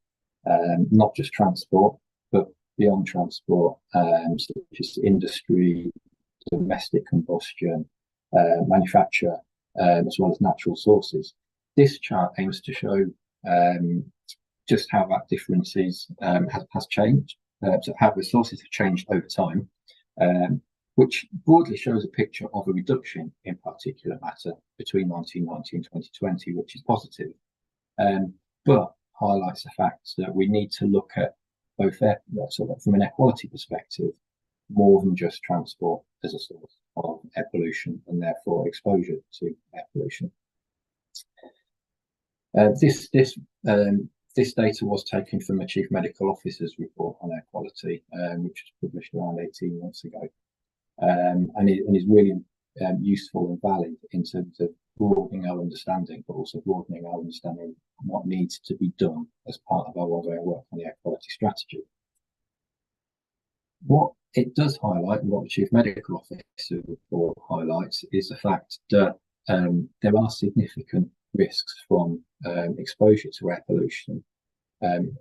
not just transport, but beyond transport, such as industry, domestic combustion, manufacture, as well as natural sources. This chart aims to show just how that difference has changed, so how the sources have changed over time, which broadly shows a picture of a reduction in particulate matter between 1990 and 2020, which is positive, but highlights the fact that we need to look at both from an air quality perspective, more than just transport as a source of air pollution and therefore exposure to air pollution. This data was taken from the Chief Medical Officer's report on air quality, which was published around 18 months ago. And is really useful and valid in terms of broadening our understanding, but also broadening our understanding of what needs to be done as part of our ongoing work on the air quality strategy. What it does highlight, and what the Chief Medical Officer report highlights, is the fact that there are significant risks from exposure to air pollution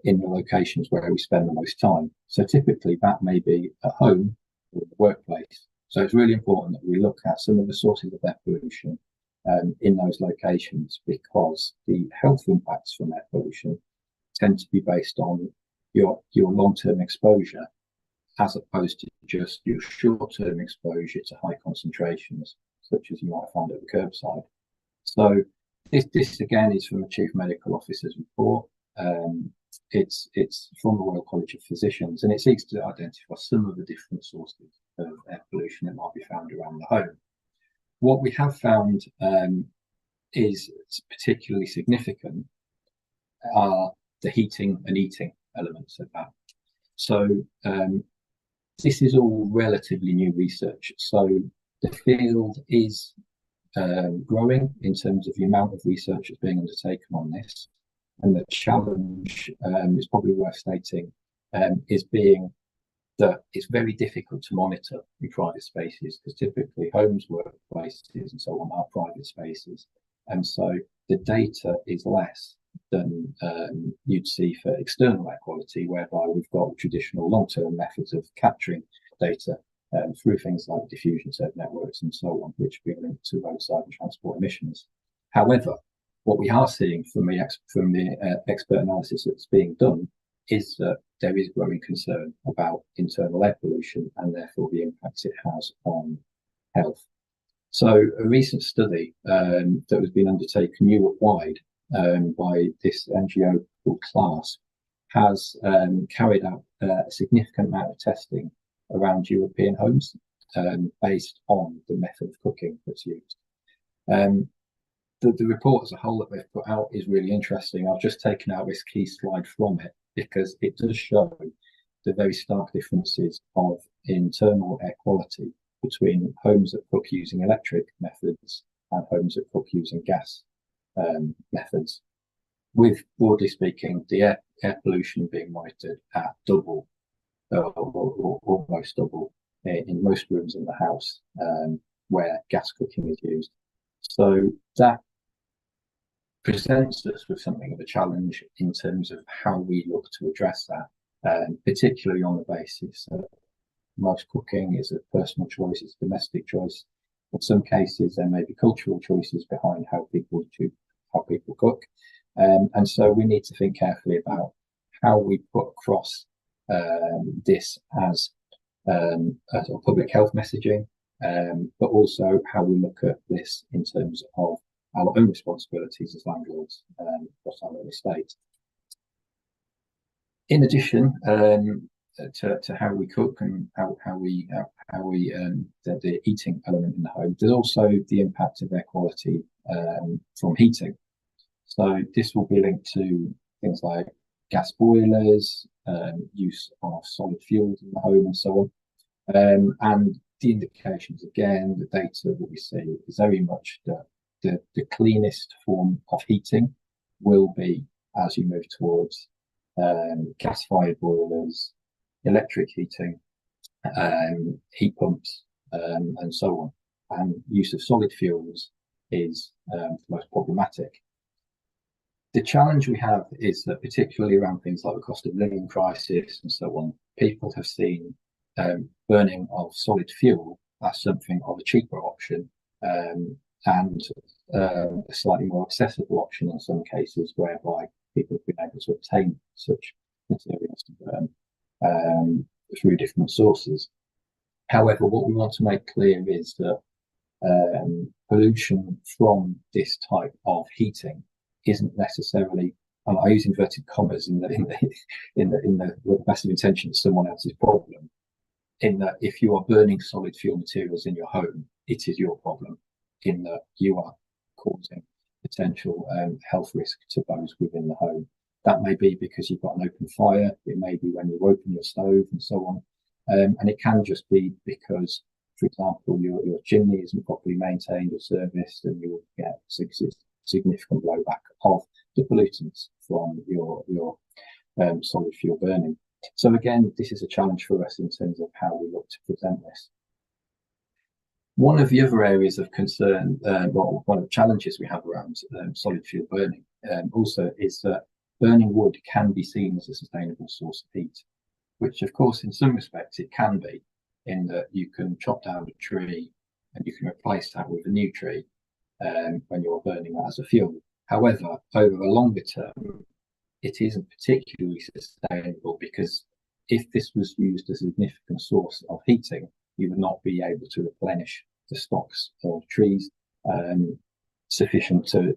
in the locations where we spend the most time. So typically that may be at home or the workplace. So it's really important that we look at some of the sources of air pollution in those locations, because the health impacts from air pollution tend to be based on your long-term exposure, as opposed to just your short-term exposure to high concentrations, such as you might find at the curbside. So this again is from the Chief Medical Officer's report. It's from the Royal College of Physicians, and it seeks to identify some of the different sources of air pollution that might be found around the home. What we have found is particularly significant are the heating and eating elements of that. So this is all relatively new research. So the field is growing in terms of the amount of research that's being undertaken on this. And the challenge is probably worth stating is being that it's very difficult to monitor in private spaces, because typically homes, workplaces and so on are private spaces. And so the data is less than you'd see for external air quality, whereby we've got traditional long-term methods of capturing data through things like diffusion served networks and so on, which have been linked to roadside and transport emissions. However, what we are seeing from the expert analysis that's being done is that there is growing concern about internal air pollution and therefore the impact it has on health. So a recent study that was being undertaken Europe-wide by this NGO called CLASS has carried out a significant amount of testing around European homes based on the method of cooking that's used. The report as a whole that they've put out is really interesting. I've just taken out this key slide from it because it does show the very stark differences of internal air quality between homes that cook using electric methods and homes that cook using gas methods, with, broadly speaking, the air pollution being monitored at double or almost double in most rooms in the house where gas cooking is used. So that presents us with something of a challenge in terms of how we look to address that, particularly on the basis that most cooking is a personal choice, it's a domestic choice. In some cases, there may be cultural choices behind how people cook. And so we need to think carefully about how we put across this as public health messaging, but also how we look at this in terms of our own responsibilities as landlords across our own estate. In addition to how we cook and the eating element in the home, there's also the impact of air quality from heating. So this will be linked to things like gas boilers, use of solid fuels in the home and so on. And the indications, again, the data that we see is very much that the cleanest form of heating will be as you move towards gas-fired boilers, electric heating, heat pumps, and so on. And use of solid fuels is the most problematic. The challenge we have is that, particularly around things like the cost of living crisis and so on, people have seen burning of solid fuel as something of a cheaper option and a slightly more accessible option in some cases, whereby people have been able to obtain such materials to burn through different sources. However, what we want to make clear is that pollution from this type of heating isn't necessarily, I use inverted commas with the best of intentions, someone else's problem. In that, if you are burning solid fuel materials in your home, it is your problem, in that you are causing potential health risk to those within the home. That may be because you've got an open fire, it may be when you open your stove and so on. And it can just be because, for example, your chimney isn't properly maintained or serviced, and you will get significant blowback of the pollutants from your solid fuel burning. So again, this is a challenge for us in terms of how we look to present this. One of the other areas of concern, one of the challenges we have around solid fuel burning also is that burning wood can be seen as a sustainable source of heat, which of course in some respects it can be, in that you can chop down a tree and you can replace that with a new tree when you're burning that as a fuel. However, over a longer term, it isn't particularly sustainable, because if this was used as a significant source of heating, you would not be able to replenish the stocks of trees sufficient to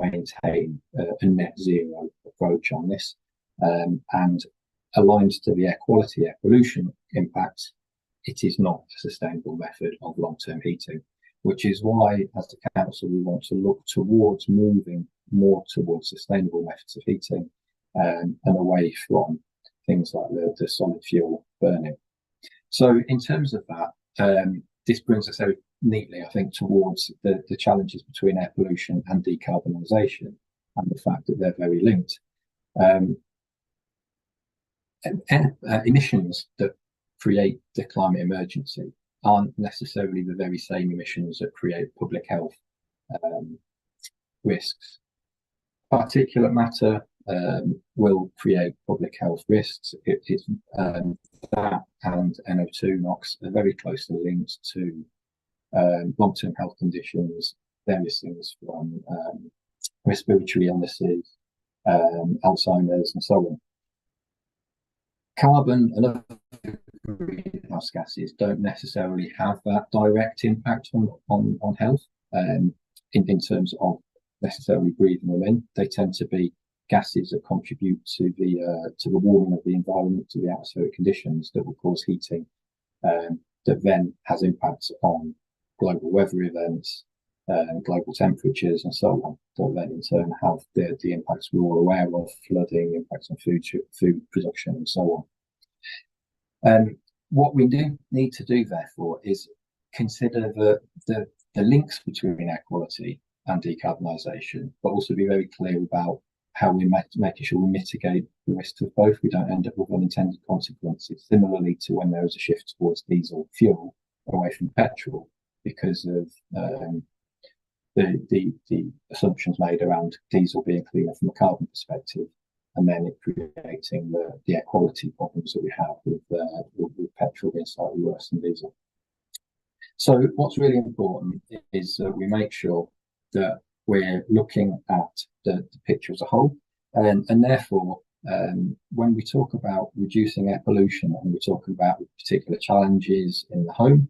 maintain a net zero approach on this. And aligned to the air quality, air pollution impacts, it is not a sustainable method of long-term heating, which is why, as the council, we want to look towards moving more towards sustainable methods of heating and away from things like the solid fuel burning. So in terms of that, this brings us very neatly, I think, towards the challenges between air pollution and decarbonisation. and the fact that they're very linked. Emissions that create the climate emergency aren't necessarily the very same emissions that create public health risks. Particulate matter will create public health risks. That and NO2 NOx are very closely linked to long-term health conditions, various things from respiratory illnesses, Alzheimer's, and so on. Carbon and other greenhouse gases don't necessarily have that direct impact on health in terms of necessarily breathing them in. They tend to be gases that contribute to the warming of the environment, to the atmospheric conditions that will cause heating, that then has impacts on global weather events, global temperatures, and so on. That then in turn have the impacts we're all aware of: flooding, impacts on food production, and so on. What we do need to do, therefore, is consider the links between air quality and decarbonisation, but also be very clear about how we're making sure we mitigate the risks of both. We don't end up with unintended consequences. Similarly to when there was a shift towards diesel fuel away from petrol because of the assumptions made around diesel being cleaner from a carbon perspective, and then it creating the air quality problems that we have with petrol being slightly worse than diesel. So what's really important is that we make sure that we're looking at the picture as a whole, and therefore when we talk about reducing air pollution and we're talking about particular challenges in the home,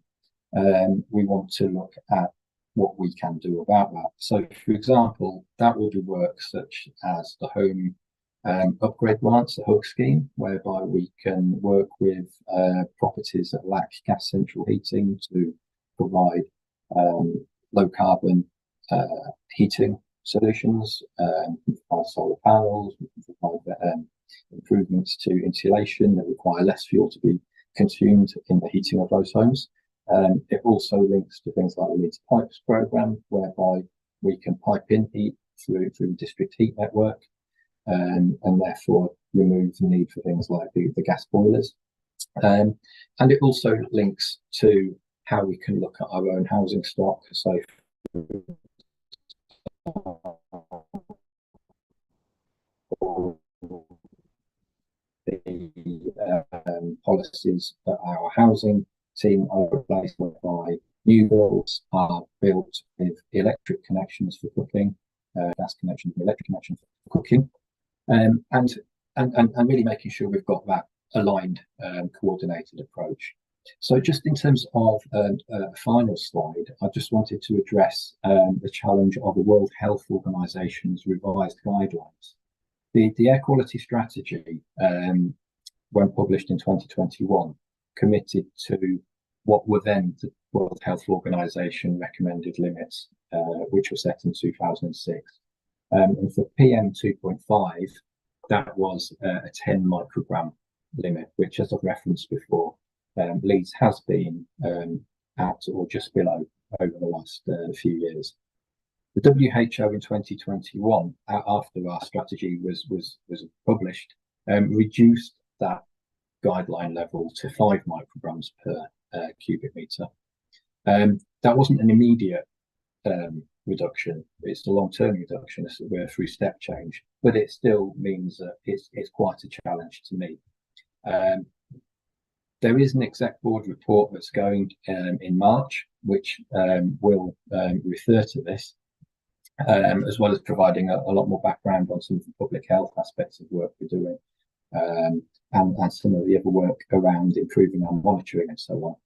we want to look at what we can do about that. So, for example, that will be work such as the home upgrade grants, the HUG scheme, whereby we can work with properties that lack gas central heating to provide low carbon heating solutions. We can provide solar panels, we can provide improvements to insulation that require less fuel to be consumed in the heating of those homes. It also links to things like the Leeds Pipes programme, whereby we can pipe in heat through the district heat network, and therefore remove the need for things like the gas boilers. And it also links to how we can look at our own housing stock. So the policies that our housing team are replaced whereby new builds are built with electric connections for cooking, gas connections and electric connections for cooking, and really making sure we've got that aligned, coordinated approach. So just in terms of a final slide, I just wanted to address the challenge of the World Health Organization's revised guidelines. The air quality strategy, when published in 2021, committed to what were then the World Health Organization recommended limits, which were set in 2006. And for PM 2.5, that was a 10 microgram limit, which, as I've referenced before, Leeds has been at or just below over the last few years. The WHO in 2021, after our strategy was published, reduced that guideline level to 5 micrograms per cubic meter. That wasn't an immediate reduction. It's a long-term reduction through step change, but it still means that it's quite a challenge to meet. There is an exec board report that's going in March, which will refer to this, as well as providing a lot more background on some of the public health aspects of work we're doing, and some of the other work around improving our monitoring and so on.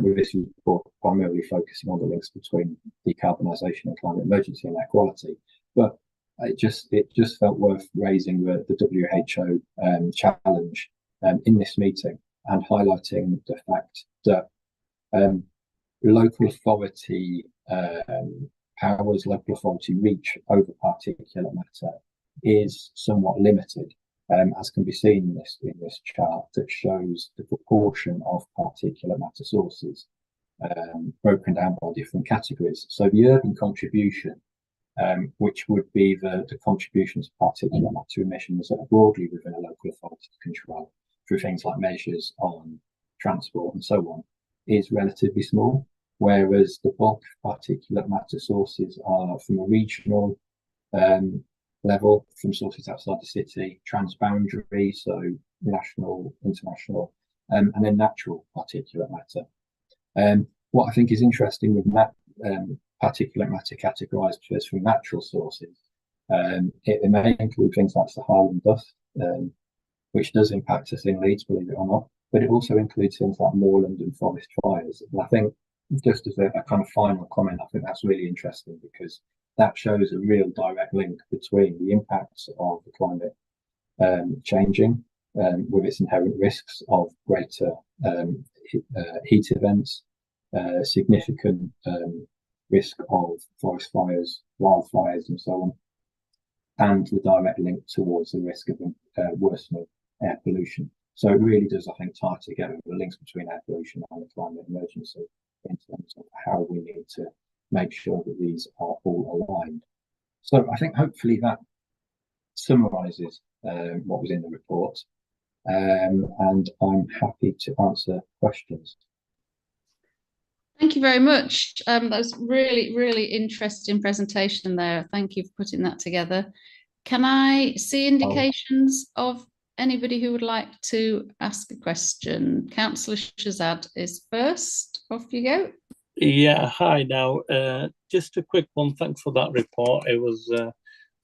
With this report primarily focusing on the links between decarbonisation and climate emergency and air quality, but it just felt worth raising the WHO challenge in this meeting and highlighting the fact that local authority powers, local authority reach over particulate matter is somewhat limited, as can be seen in this chart that shows the proportion of particulate matter sources broken down by different categories. So the urban contribution which would be the contributions of particulate matter emissions that are broadly within a local authority's control through things like measures on transport and so on, is relatively small, whereas the bulk of particulate matter sources are from a regional level, from sources outside the city, transboundary, so national, international, and then natural particulate matter. What I think is interesting with particulate matter categorised first from natural sources, it may include things like Saharan dust, which does impact us in Leeds, believe it or not, but it also includes things like moorland and forest fires. And I think, just as a kind of final comment, I think that's really interesting because that shows a real direct link between the impacts of the climate changing with its inherent risks of greater heat events, significant risk of forest fires, wildfires and so on, and the direct link towards the risk of worsening air pollution. So it really does, I think, tie together the links between air pollution and the climate emergency in terms of how we need to make sure that these are all aligned. So I think hopefully that summarises what was in the report, and I'm happy to answer questions. Thank you very much. That was really interesting presentation there. Thank you for putting that together. Can I see indications of anybody who would like to ask a question? Councillor Shazad is first. Off you go. Yeah, hi now. Just a quick one. Thanks for that report. It was,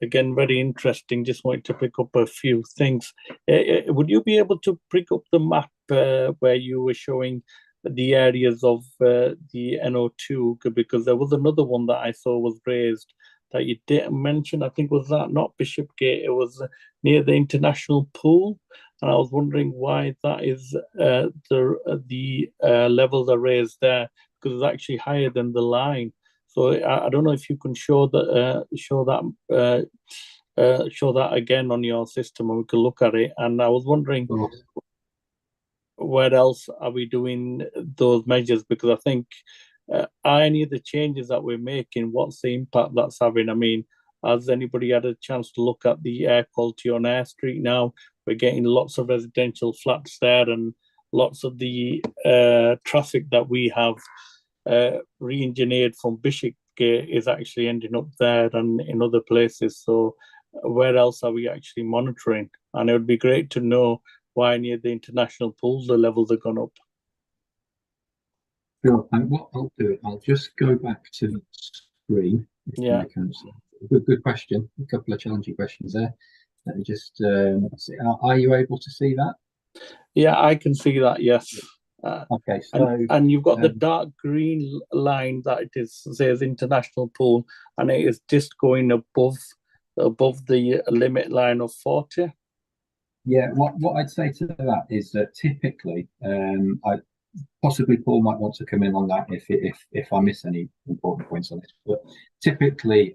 again, very interesting. Just wanted to pick up a few things. Would you be able to pick up the map where you were showing the areas of the NO2? Because there was another one that I saw was raised that you didn't mention. I think was that not Bishopgate? It was near the international pool, and I was wondering why that is the levels are raised there, because it's actually higher than the line. So I don't know if you can show that again on your system, and we can look at it. And I was wondering, where else are we doing those measures? Because I think are any of the changes that we're making, what's the impact that's having? I mean, has anybody had a chance to look at the air quality on Air Street now? We're getting lots of residential flats there, and lots of the traffic that we have re-engineered from Bishopgate is actually ending up there and in other places. So where else are we actually monitoring? And it would be great to know why near the international pools the levels have gone up. Sure, and what I'll do, I'll just go back to the screen. Yeah. Good question. A couple of challenging questions there. Let me just see. Are you able to see that? Yeah, I can see that, yes. Okay, so and you've got the dark green line that it says international pool, and it is just going above the limit line of 40. Yeah, what I'd say to that is that typically, possibly Paul might want to come in on that if I miss any important points on this, but typically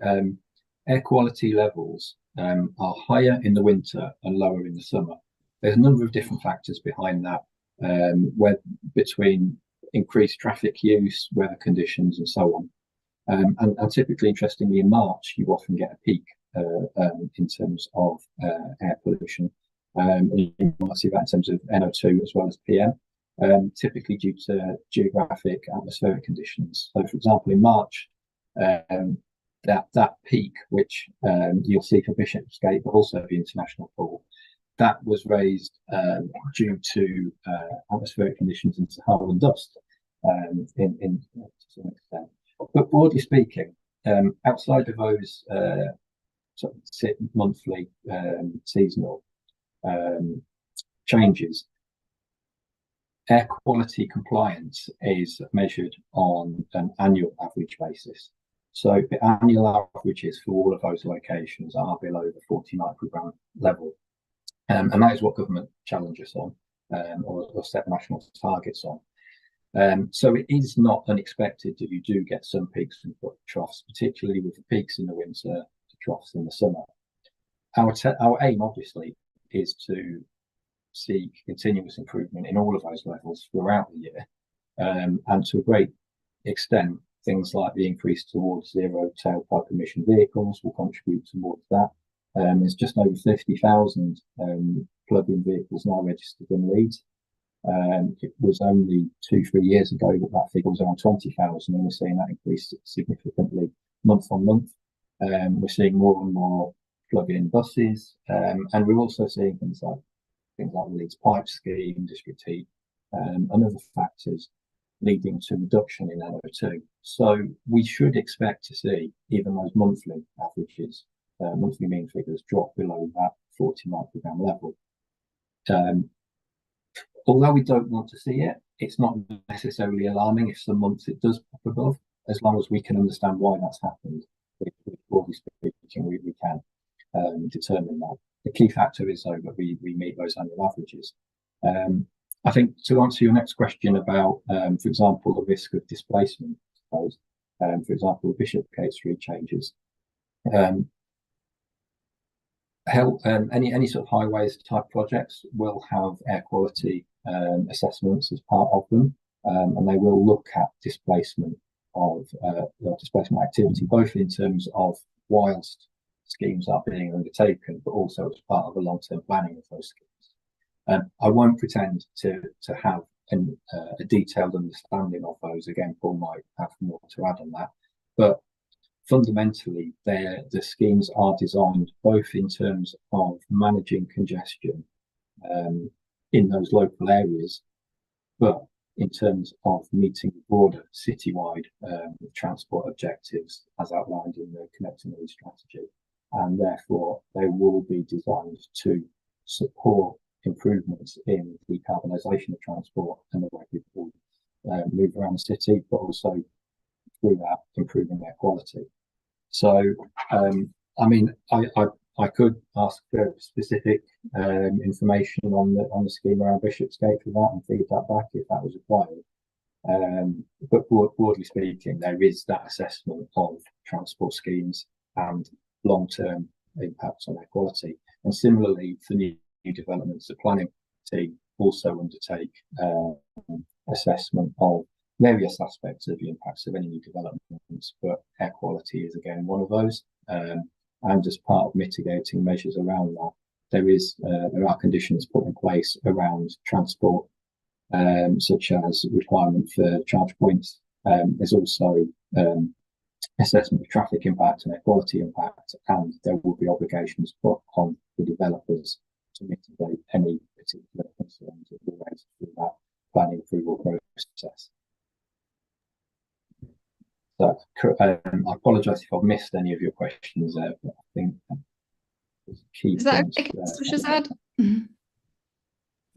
air quality levels are higher in the winter and lower in the summer. There's a number of different factors behind that, where between increased traffic use, weather conditions, and so on. And typically, interestingly, in March, you often get a peak in terms of air pollution. You might see that in terms of NO2 as well as PM, typically due to geographic atmospheric conditions. So, for example, in March, that peak, which you'll see for Bishopsgate, but also the international pool, that was raised due to atmospheric conditions and Saharan dust in to some extent. But broadly speaking, outside of those sort of monthly seasonal changes, air quality compliance is measured on an annual average basis. So the annual averages for all of those locations are below the 40 microgram level. And that is what government challenge us on, or set national targets on. So it is not unexpected that you do get some peaks and troughs, particularly with the peaks in the winter, the troughs in the summer. Our aim, obviously, is to seek continuous improvement in all of those levels throughout the year, and to a great extent things like the increase towards zero tailpipe emission vehicles will contribute towards that. There's just over 50,000 plug-in vehicles now registered in Leeds. It was only 2-3 years ago that figure was around 20,000, and we're seeing that increase significantly month on month. We're seeing more and more plug-in buses, and we're also seeing things like the Leeds Pipe Scheme, district heat, and other factors leading to reduction in NO2. So we should expect to see even those monthly averages, monthly mean figures, drop below that 40 microgram level. Although we don't want to see it, it's not necessarily alarming if some months it does pop above, as long as we can understand why that's happened. Broadly speaking, we can determine that. The key factor is, though, that we meet those annual averages. I think to answer your next question about, for example, the risk of displacement, I suppose, for example, the Bishopgate Street changes, any sort of highways type projects will have air quality assessments as part of them, and they will look at displacement of displacement activity, both in terms of whilst schemes are being undertaken, but also as part of the long-term planning of those schemes. I won't pretend to have a detailed understanding of those. Again, Paul might have more to add on that, but fundamentally, the schemes are designed both in terms of managing congestion in those local areas, but in terms of meeting broader citywide transport objectives as outlined in the Connecting Leeds strategy. And therefore, they will be designed to support improvements in decarbonisation of transport and the way people move around the city, but also through that improving their quality. So, I mean, I could ask for specific information on the scheme around Bishopsgate for that and feed that back if that was required. But broadly speaking, there is that assessment of transport schemes and long-term impacts on air quality. And similarly, for new developments, the planning team also undertake assessment of various aspects of the impacts of any new developments, but air quality is again one of those. And as part of mitigating measures around that, there are conditions put in place around transport, such as requirement for charge points. There's also assessment of traffic impact and air quality impact, and there will be obligations put on the developers to mitigate any particular concerns that were raised through that planning approval process. So, I apologise if I've missed any of your questions there, but I think key is that points, okay, Shazad?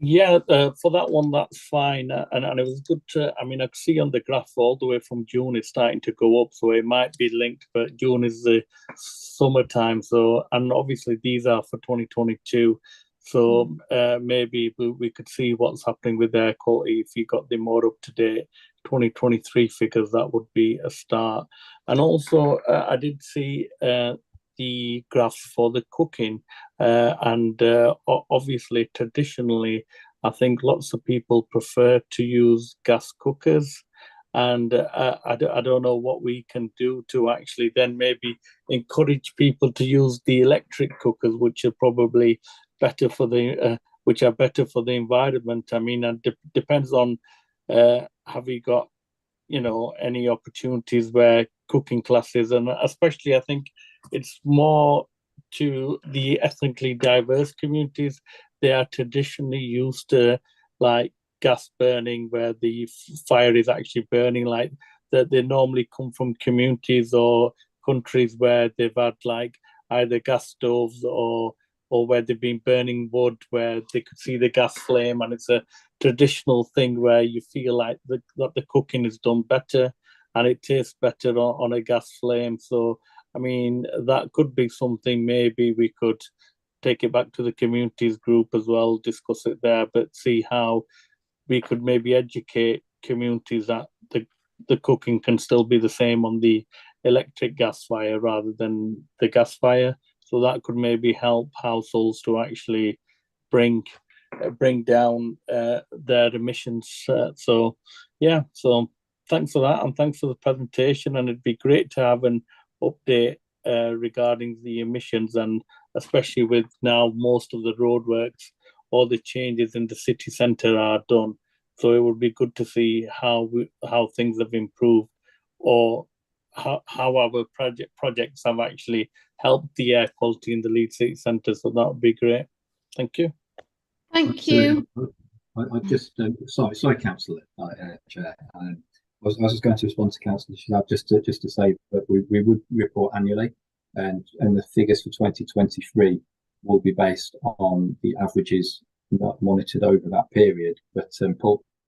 Yeah, for that one, that's fine. And it was good to, I mean, I could see on the graph all the way from June it's starting to go up, so it might be linked, but June is the summertime. So, and obviously these are for 2022. So maybe we could see what's happening with air quality if you got the more up-to-date 2023 figures. That would be a start. And also, I did see the graphs for the cooking, and obviously traditionally I think lots of people prefer to use gas cookers, and I don't know what we can do to actually then maybe encourage people to use the electric cookers, which are probably better for the environment. I mean, it depends on have you got, you know, any opportunities where cooking classes, and especially I think it's more to the ethnically diverse communities. They are traditionally used to like gas burning, where the fire is actually burning, like that. They normally come from communities or countries where they've had like either gas stoves or where they've been burning wood, where they could see the gas flame, and it's a traditional thing where you feel like that the cooking is done better and it tastes better on a gas flame. So, I mean, that could be something maybe we could take it back to the communities group as well, discuss it there, but see how we could maybe educate communities that the cooking can still be the same on the electric gas fire rather than the gas fire. So that could maybe help households to actually bring down their emissions. So yeah, so thanks for that, and thanks for the presentation. And it'd be great to have an update regarding the emissions, and especially with now most of the roadworks, all the changes in the city centre are done. So it would be good to see how things have improved, or how our projects have actually helped the air quality in the Leeds City Centre. So that would be great. Thank you. Thank you. I just sorry, Councillor Chair. I was just going to respond to Councillor Shihab just to say that we would report annually, and the figures for 2023 will be based on the averages monitored over that period. But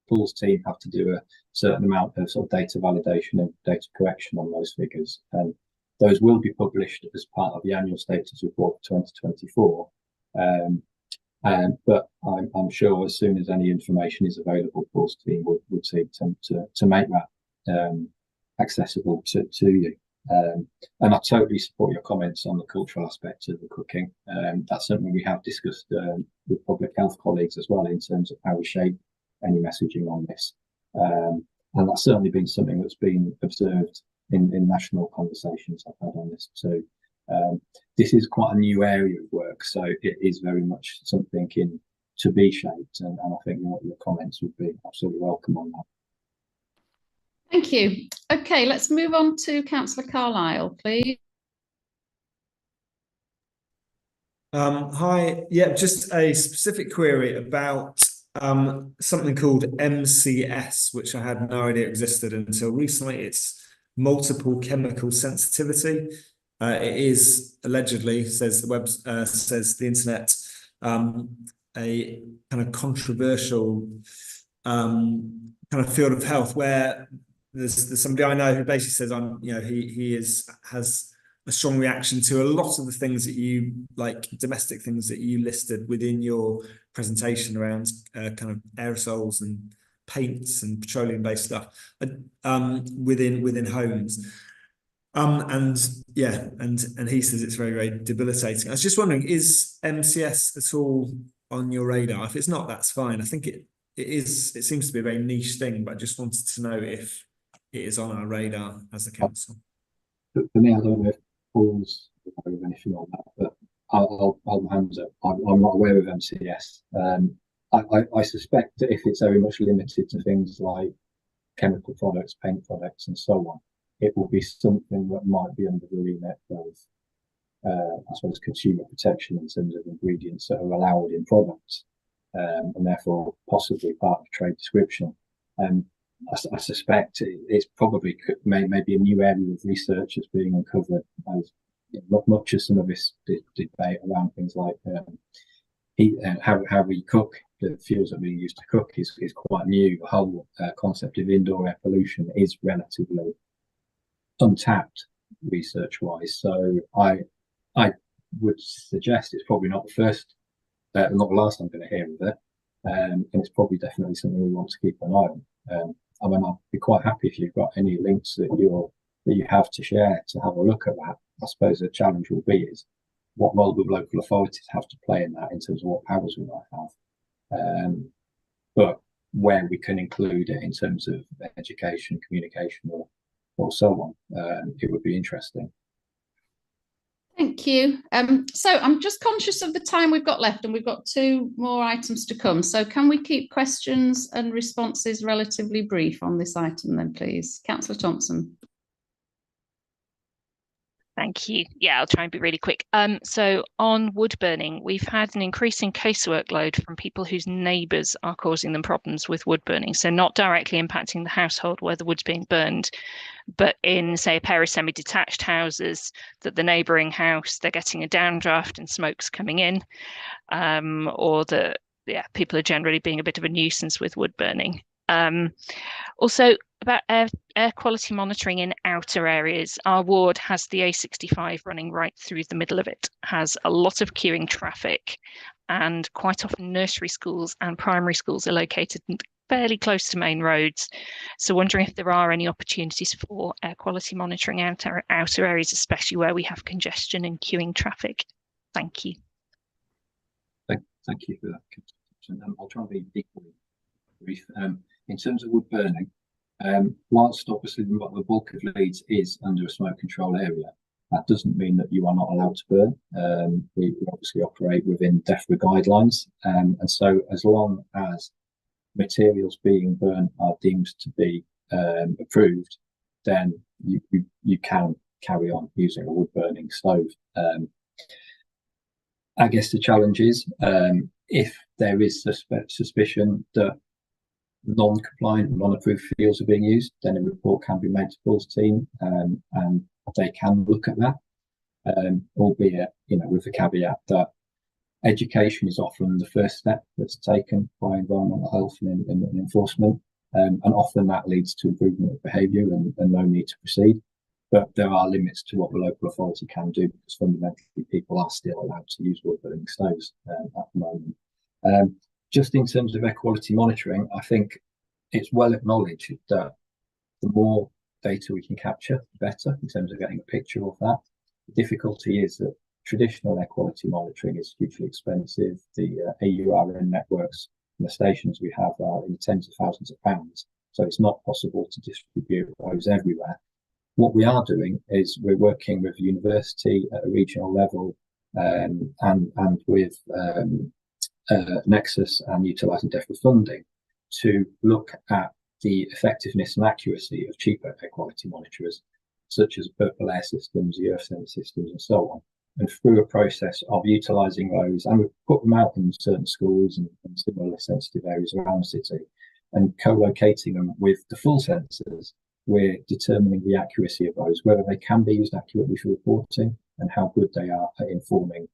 Paul's team have to do a certain amount of sort of data validation and data correction on those figures, and those will be published as part of the annual status report for 2024. But I'm sure as soon as any information is available, Paul's team would seek to make that accessible to you. And I totally support your comments on the cultural aspect of the cooking. That's something we have discussed with public health colleagues as well, in terms of how we shape any messaging on this. And that's certainly been something that's been observed in national conversations I've had on this too. This is quite a new area of work, so it is very much something to be shaped, and I think your comments would be absolutely welcome on that. Thank you. Okay, let's move on to Councillor Carlisle, please. Hi, yeah, just a specific query about something called MCS, which I had no idea existed until recently. It's multiple chemical sensitivity. It is allegedly, says the internet, a kind of controversial kind of field of health, where there's somebody I know who basically says he has a strong reaction to a lot of the things that you like, domestic things that you listed within your presentation around kind of aerosols and paints and petroleum-based stuff within homes. And he says it's very, very debilitating. I was just wondering, is MCS at all on your radar? If it's not, that's fine. I think it is. It seems to be a very niche thing, but I just wanted to know if it is on our radar as a council. For me, I don't know if Paul's aware of anything on that, but I'll hands up. I'm not aware of MCS. I suspect that if it's very much limited to things like chemical products, paint products, and so on, it will be something that might be under the remit of, I suppose, consumer protection in terms of ingredients that are allowed in products, and therefore possibly part of trade description. I suspect it's probably maybe a new area of research that's being uncovered, as much as some of this debate around things like how we cook, the fuels that are being used to cook is quite new. The whole concept of indoor air pollution is relatively untapped research-wise. So I would suggest it's probably not the first, not the last I'm going to hear of it, and it's probably definitely something we want to keep an eye on. I mean, I'll be quite happy if you've got any links that you have to share to have a look at that. I suppose the challenge will be is what role do local authorities have to play in that, in terms of what powers we might have, but where we can include it in terms of education, communication, or so on, it would be interesting. Thank you. So I'm just conscious of the time we've got left, and we've got 2 more items to come. So can we keep questions and responses relatively brief on this item then, please? Councillor Thompson. Thank you. Yeah, I'll try and be really quick. So on wood burning, we've had an increasing case workload from people whose neighbours are causing them problems with wood burning. So not directly impacting the household where the wood's being burned, but in, say, a pair of semi-detached houses, that the neighbouring house, they're getting a downdraft and smoke's coming in, or that people are generally being a bit of a nuisance with wood burning. Also, about air quality monitoring in outer areas, our ward has the A65 running right through the middle of it, has a lot of queuing traffic, and quite often nursery schools and primary schools are located fairly close to main roads. So wondering if there are any opportunities for air quality monitoring outer areas, especially where we have congestion and queuing traffic. Thank you. Thank you for that. I'll try and be equally brief. In terms of wood burning, Whilst obviously the bulk of Leeds is under a smoke control area, that doesn't mean that you are not allowed to burn. We obviously operate within DEFRA guidelines, and so as long as materials being burnt are deemed to be approved, then you can carry on using a wood burning stove. I guess the challenge is if there is suspicion that non-compliant, non-approved fuels are being used, then a report can be made to Paul's team, and they can look at that, albeit with the caveat that education is often the first step that's taken by environmental health and enforcement, and often that leads to improvement of behaviour and no need to proceed. But there are limits to what the local authority can do, because fundamentally people are still allowed to use wood burning stoves at the moment. Just in terms of air quality monitoring, I think it's well acknowledged that the more data we can capture, the better in terms of getting a picture of that. The difficulty is that traditional air quality monitoring is hugely expensive. The AURN networks and the stations we have are in tens of thousands of pounds, so it's not possible to distribute those everywhere. What we are doing is we're working with the university at a regional level, and with Nexus and utilising DEFRA funding to look at the effectiveness and accuracy of cheaper air quality monitorers, such as purple air systems, the earth sense systems, and so on. And through a process of utilising those, and we've put them out in certain schools and similarly sensitive areas around the city, and co-locating them with the full sensors, we're determining the accuracy of those, whether they can be used accurately for reporting, and how good they are at informing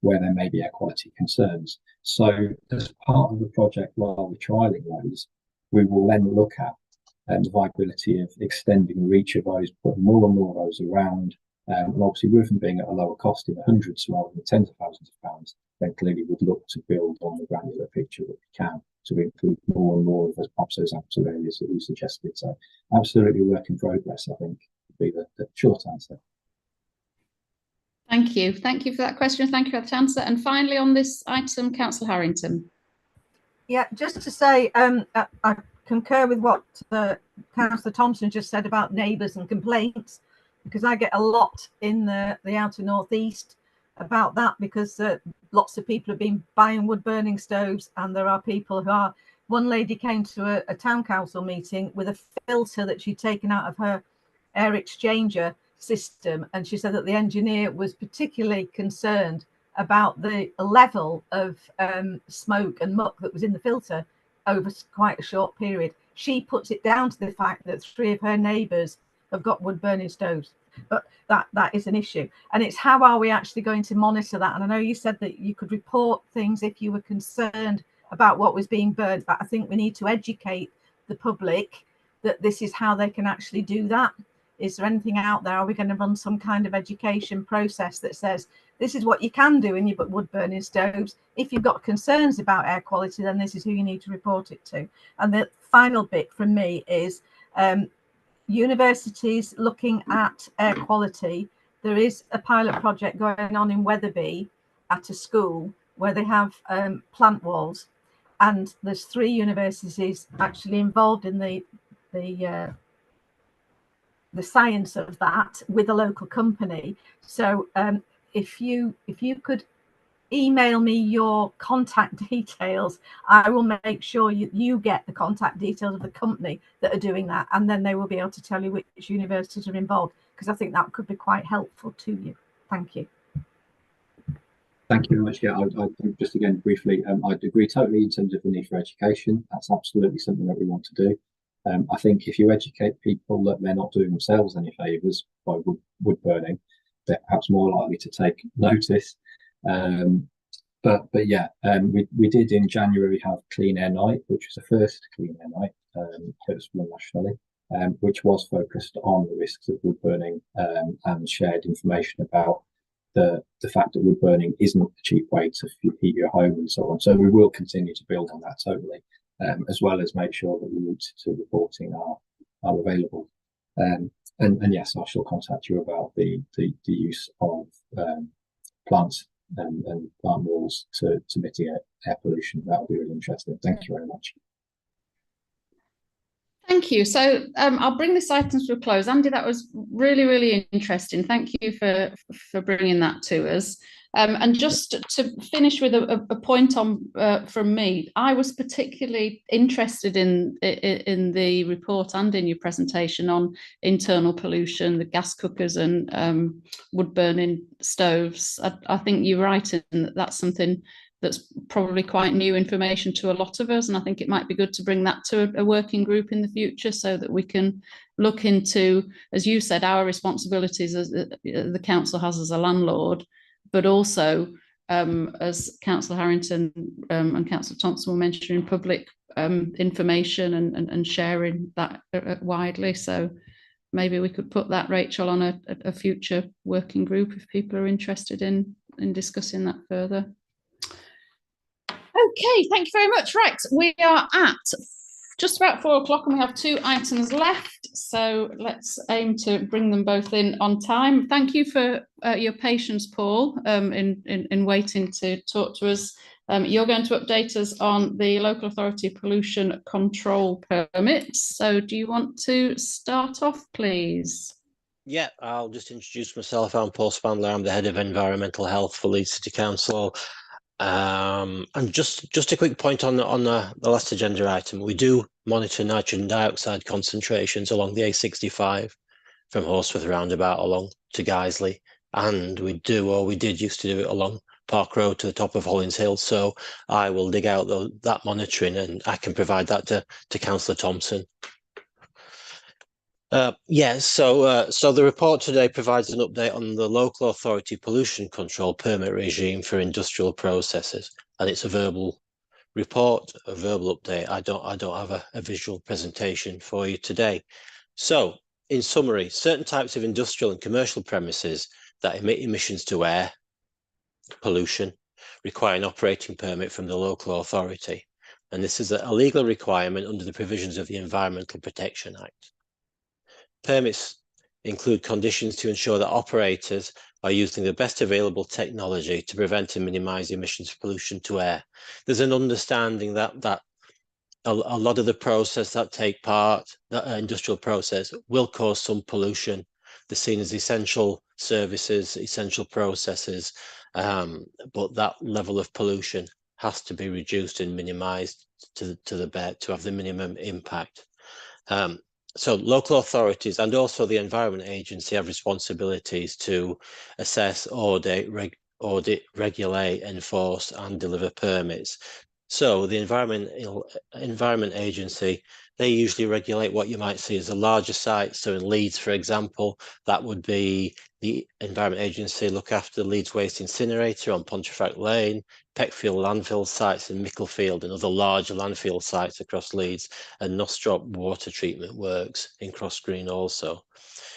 where there may be air quality concerns. So as part of the project, while we're trialling those, we will then look at the viability of extending the reach of those, putting more and more of those around, and obviously with them being at a lower cost in the hundreds rather than tens of thousands of pounds, then clearly would look to build on the granular picture that we can to include more and more of those, perhaps those active areas that you suggested. So absolutely work in progress, I think, would be the short answer. Thank you. Thank you for that question. Thank you for that answer. And finally on this item, Councillor Harrington. Yeah, just to say, I concur with what Councillor Thompson just said about neighbours and complaints, because I get a lot in the outer northeast about that, because lots of people have been buying wood burning stoves, and there are people who are. One lady came to a town council meeting with a filter that she'd taken out of her air exchanger system, and she said that the engineer was particularly concerned about the level of smoke and muck that was in the filter over quite a short period. She puts it down to the fact that 3 of her neighbours have got wood burning stoves, but that is an issue. And it's how are we actually going to monitor that? And I know you said that you could report things if you were concerned about what was being burned, but I think we need to educate the public that this is how they can actually do that. Is there anything out there? Are we going to run some kind of education process that says this is what you can do in your wood burning stoves? If you've got concerns about air quality, then this is who you need to report it to. And the final bit from me is universities looking at air quality. There is a pilot project going on in Wetherby at a school where they have plant walls, and there's 3 universities actually involved in the science of that with a local company. So if you could email me your contact details, I will make sure you get the contact details of the company that are doing that, and then they will be able to tell you which universities are involved, because I think that could be quite helpful to you. Thank you. Thank you very much. Yeah, I just again briefly, I'd agree totally in terms of the need for education. That's absolutely something that we want to do. I think if you educate people that they're not doing themselves any favours by wood burning, they're perhaps more likely to take notice. But yeah, we did in January have Clean Air Night, which was the first Clean Air Night that was run nationally, which was focused on the risks of wood burning, and shared information about the fact that wood burning isn't a cheap way to heat your home and so on. So we will continue to build on that totally, as well as make sure that the routes to reporting are available. And yes, I shall contact you about the use of plants and plant walls to mitigate air pollution. That would be really interesting. Thank you very much. Thank you. So I'll bring this item to a close. Andy, that was really, really interesting. Thank you for bringing that to us. And just to finish with a point on from me, I was particularly interested in the report and in your presentation on internal pollution, the gas cookers and wood burning stoves. I think you're right in that that's something that's probably quite new information to a lot of us, and I think it might be good to bring that to a working group in the future so that we can look into, as you said, our responsibilities as the council has as a landlord, but also as Councillor Harrington and Councillor Thompson were mentioning, public information and sharing that widely. So maybe we could put that, Rachel, on a future working group if people are interested in discussing that further. Okay, thank you very much. Right, we are at just about 4 o'clock and we have 2 items left. So let's aim to bring them both in on time. Thank you for your patience, Paul, in waiting to talk to us. You're going to update us on the local authority pollution control permits. So do you want to start off, please? Yeah, I'll just introduce myself. I'm Paul Spandler. I'm the head of environmental health for Leeds City Council. And just a quick point on the last agenda item. We do monitor nitrogen dioxide concentrations along the A65 from Horsforth roundabout along to Guiseley, and we did used to do it along Park Road to the top of Hollins Hill. So I will dig out that monitoring and I can provide that to Councillor Thompson. So the report today provides an update on the local authority pollution control permit regime for industrial processes, and it's a verbal report, a verbal update. I don't have a visual presentation for you today. So, in summary, certain types of industrial and commercial premises that emit emissions to air pollution require an operating permit from the local authority, and this is a legal requirement under the provisions of the Environmental Protection Act. Permits include conditions to ensure that operators are using the best available technology to prevent and minimise emissions of pollution to air. There's an understanding that a lot of the process that take part, that industrial process, will cause some pollution. They're seen as essential services, essential processes, but that level of pollution has to be reduced and minimised to have the minimum impact. So local authorities and also the Environment Agency have responsibilities to assess, audit, regulate, enforce and deliver permits. So the Environment Agency, they usually regulate what you might see as the larger sites. So in Leeds, for example, that would be the Environment Agency look after the Leeds Waste Incinerator on Pontefract Lane, Peckfield landfill sites in Micklefield and other large landfill sites across Leeds, and Nostrop water treatment works in Cross Green also.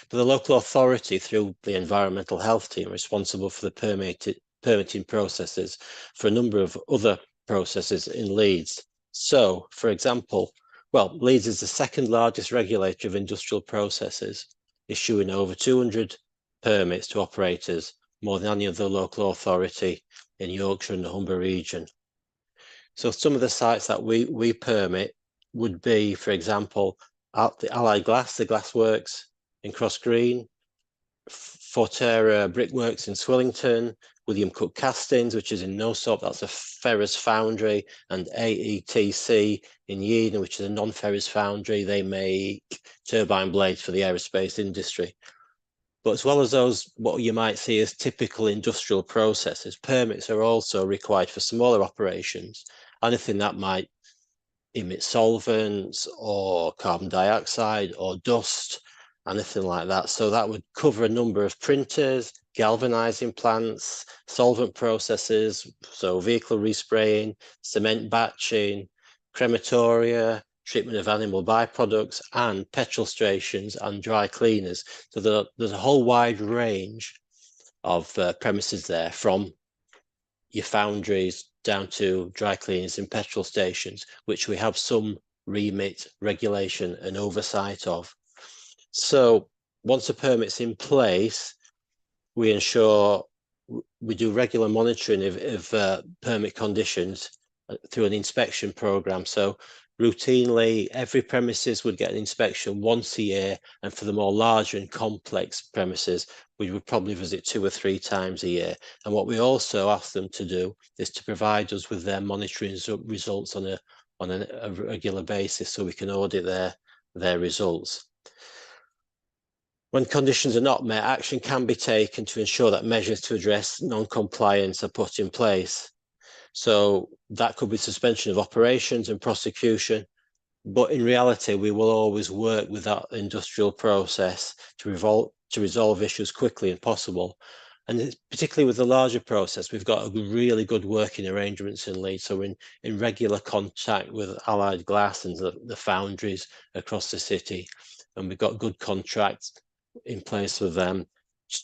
But the local authority, through the environmental health team, responsible for the permitting processes for a number of other processes in Leeds. So, for example, Leeds is the second largest regulator of industrial processes, issuing over 200 permits to operators, more than any other local authority in Yorkshire and the Humber region. So some of the sites that we permit would be, for example, at the Allied Glass, the glassworks in Cross Green, Forterra Brickworks in Swillington, William Cook Castings, which is in Nosop, that's a ferrous foundry, and AETC in Yeadon, which is a non-ferrous foundry. They make turbine blades for the aerospace industry. But as well as those, what you might see as typical industrial processes, permits are also required for smaller operations, anything that might emit solvents or carbon dioxide or dust, anything like that. So that would cover a number of printers, galvanizing plants, solvent processes, so vehicle respraying, cement batching, crematoria, treatment of animal byproducts, and petrol stations and dry cleaners. So there's a whole wide range of premises there, from your foundries down to dry cleaners and petrol stations, which we have some remit, regulation and oversight of. So once a permit's in place, we ensure we do regular monitoring of permit conditions through an inspection program. So routinely, every premises would get an inspection once a year, and for the more larger and complex premises, we would probably visit 2 or 3 times a year. And what we also ask them to do is to provide us with their monitoring results on a regular basis, so we can audit their results. When conditions are not met, action can be taken to ensure that measures to address non-compliance are put in place. So that could be suspension of operations and prosecution, but in reality, we will always work with that industrial process to resolve issues quickly as possible. And particularly with the larger process, we've got a really good working arrangements in Leeds. So we're in regular contact with Allied Glass and the foundries across the city, and we've got good contracts in place with them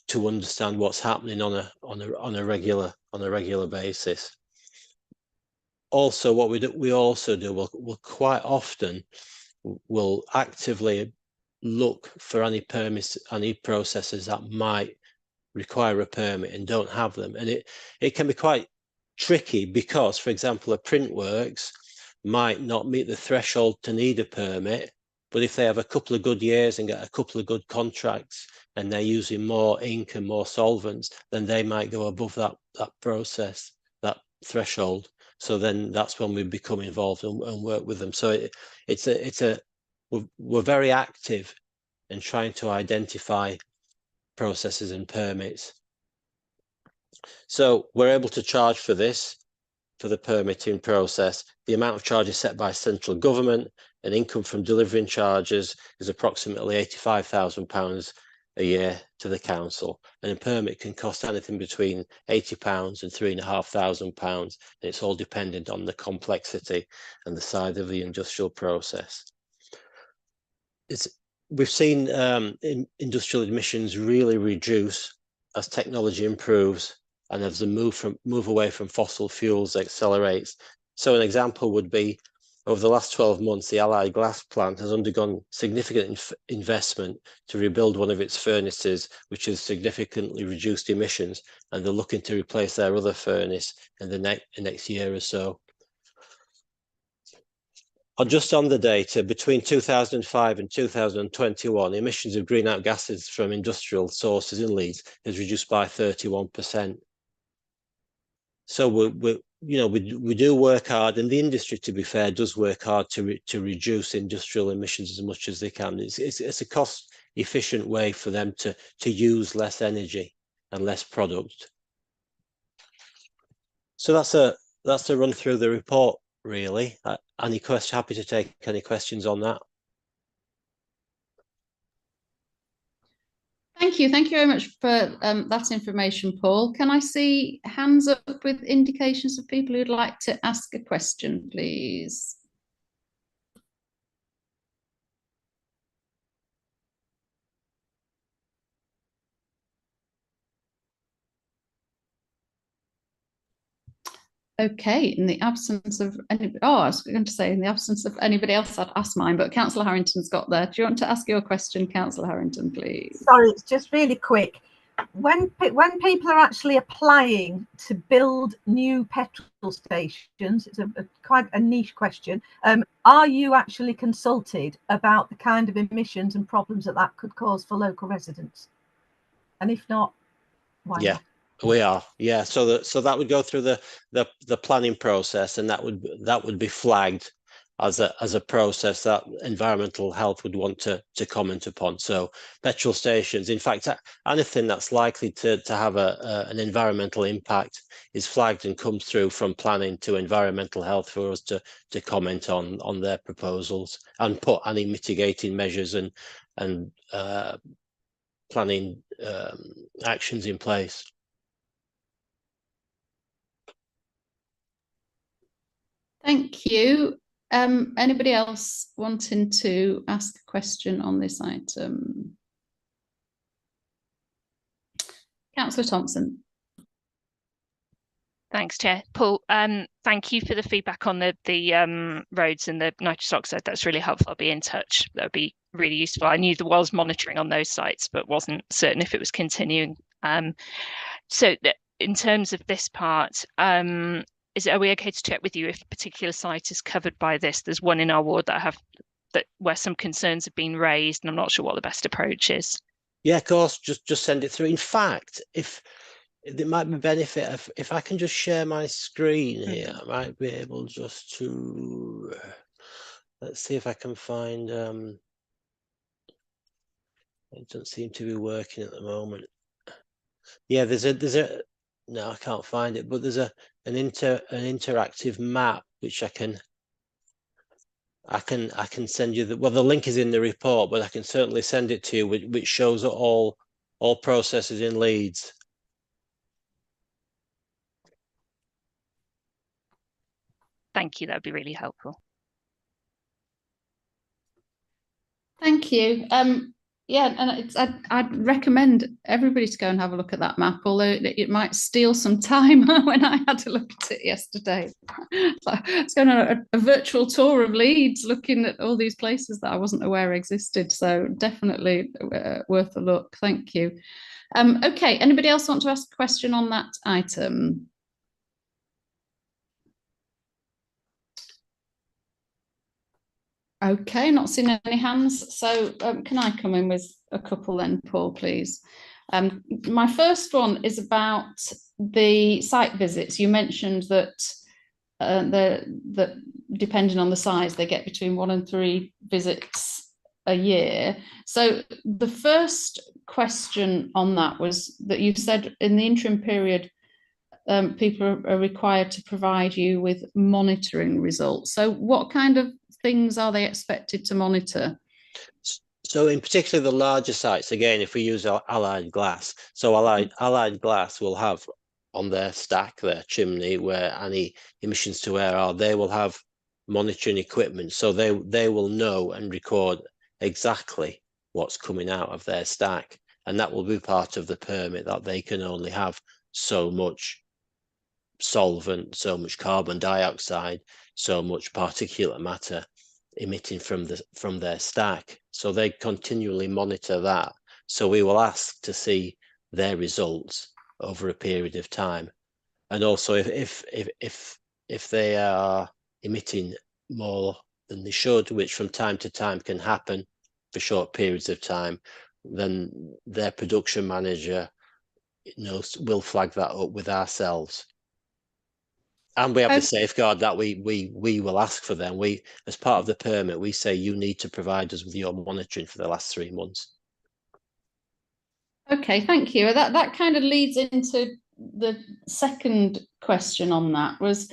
to understand what's happening on a regular basis. Also, what we also do, we'll quite often will actively look for any permits, any processes that might require a permit and don't have them. And it can be quite tricky because, for example, a print works might not meet the threshold to need a permit, but if they have a couple of good years and get a couple of good contracts and they're using more ink and more solvents, then they might go above that process, that threshold. So then that's when we become involved and work with them. So we're very active in trying to identify processes and permits. So we're able to charge for this, for the permitting process. The amount of charges set by central government and income from delivering charges is approximately £85,000 a year to the council, and a permit can cost anything between £80 and £3,500, and it's all dependent on the complexity and the size of the industrial process. We've seen industrial emissions really reduce as technology improves and as the move away from fossil fuels accelerates. So an example would be, over the last 12 months, the Allied Glass plant has undergone significant investment to rebuild one of its furnaces, which has significantly reduced emissions, and they're looking to replace their other furnace in the next year or so. Just on the data, between 2005 and 2021, emissions of greenhouse gases from industrial sources in Leeds has reduced by 31%. So we do work hard, and the industry, to be fair, does work hard to reduce industrial emissions as much as they can. It's a cost-efficient way for them to use less energy and less product. So that's a run through the report, really. Happy to take any questions on that. Thank you very much for that information, Paul. Can I see hands up with indications of people who'd like to ask a question, please? Okay, in the absence of anybody, I was going to say in the absence of anybody else, I'd ask mine, but Councillor Harrington's got there. Do you want to ask your question, Councillor Harrington, please? Sorry, it's just really quick. When people are actually applying to build new petrol stations, it's quite a niche question. Are you actually consulted about the kind of emissions and problems that could cause for local residents? And if not, why not? We are, yeah. So that would go through the planning process, and that would be flagged as a process that environmental health would want to comment upon. So petrol stations, in fact, anything that's likely to have an environmental impact is flagged and comes through from planning to environmental health for us to comment on their proposals and put any mitigating measures and planning actions in place. Thank you. Anybody else wanting to ask a question on this item? Councillor Thompson. Thanks, Chair. Paul, thank you for the feedback on the roads and the nitrous oxide. That's really helpful. I'll be in touch. That would be really useful. I knew there was monitoring on those sites, but wasn't certain if it was continuing. So in terms of this part, Are we okay to check with you if a particular site is covered by this? There's one in our ward where some concerns have been raised, and I'm not sure what the best approach is. Yeah, of course, just send it through. In fact, if it might be benefit if I can just share my screen here, I might be able just to let's see if I can find it doesn't seem to be working at the moment. Yeah, there's a no, I can't find it, but there's an interactive map which I can send you. The link is in the report, but I can certainly send it to you, which shows all processes in Leeds. Thank you. That would be really helpful. Thank you. Yeah, and I'd recommend everybody to go and have a look at that map, although it might steal some time when I had to look at it yesterday. So it's going on a virtual tour of Leeds, looking at all these places that I wasn't aware existed. So definitely worth a look. Thank you. Okay, anybody else want to ask a question on that item? Okay, not seeing any hands. So can I come in with a couple then, Paul, please? My first one is about the site visits. You mentioned that that depending on the size, they get between 1 and 3 visits a year. So the first question on that was that you said in the interim period, people are required to provide you with monitoring results. So what kind of things are they expected to monitor? So in particular, the larger sites, again, if we use our Allied Glass, so Allied Glass will have on their stack, their chimney, where any emissions to air are, they will have monitoring equipment. So they will know and record exactly what's coming out of their stack. And that will be part of the permit, that they can only have so much solvent, so much carbon dioxide, so much particulate matter emitting from their stack. So they continually monitor that. So we will ask to see their results over a period of time. And also if they are emitting more than they should, which from time to time can happen for short periods of time, then their production manager will flag that up with ourselves. And we have the safeguard that we will ask for them. We, as part of the permit, we say you need to provide us with your monitoring for the last 3 months. Okay, thank you. That kind of leads into the second question on that was,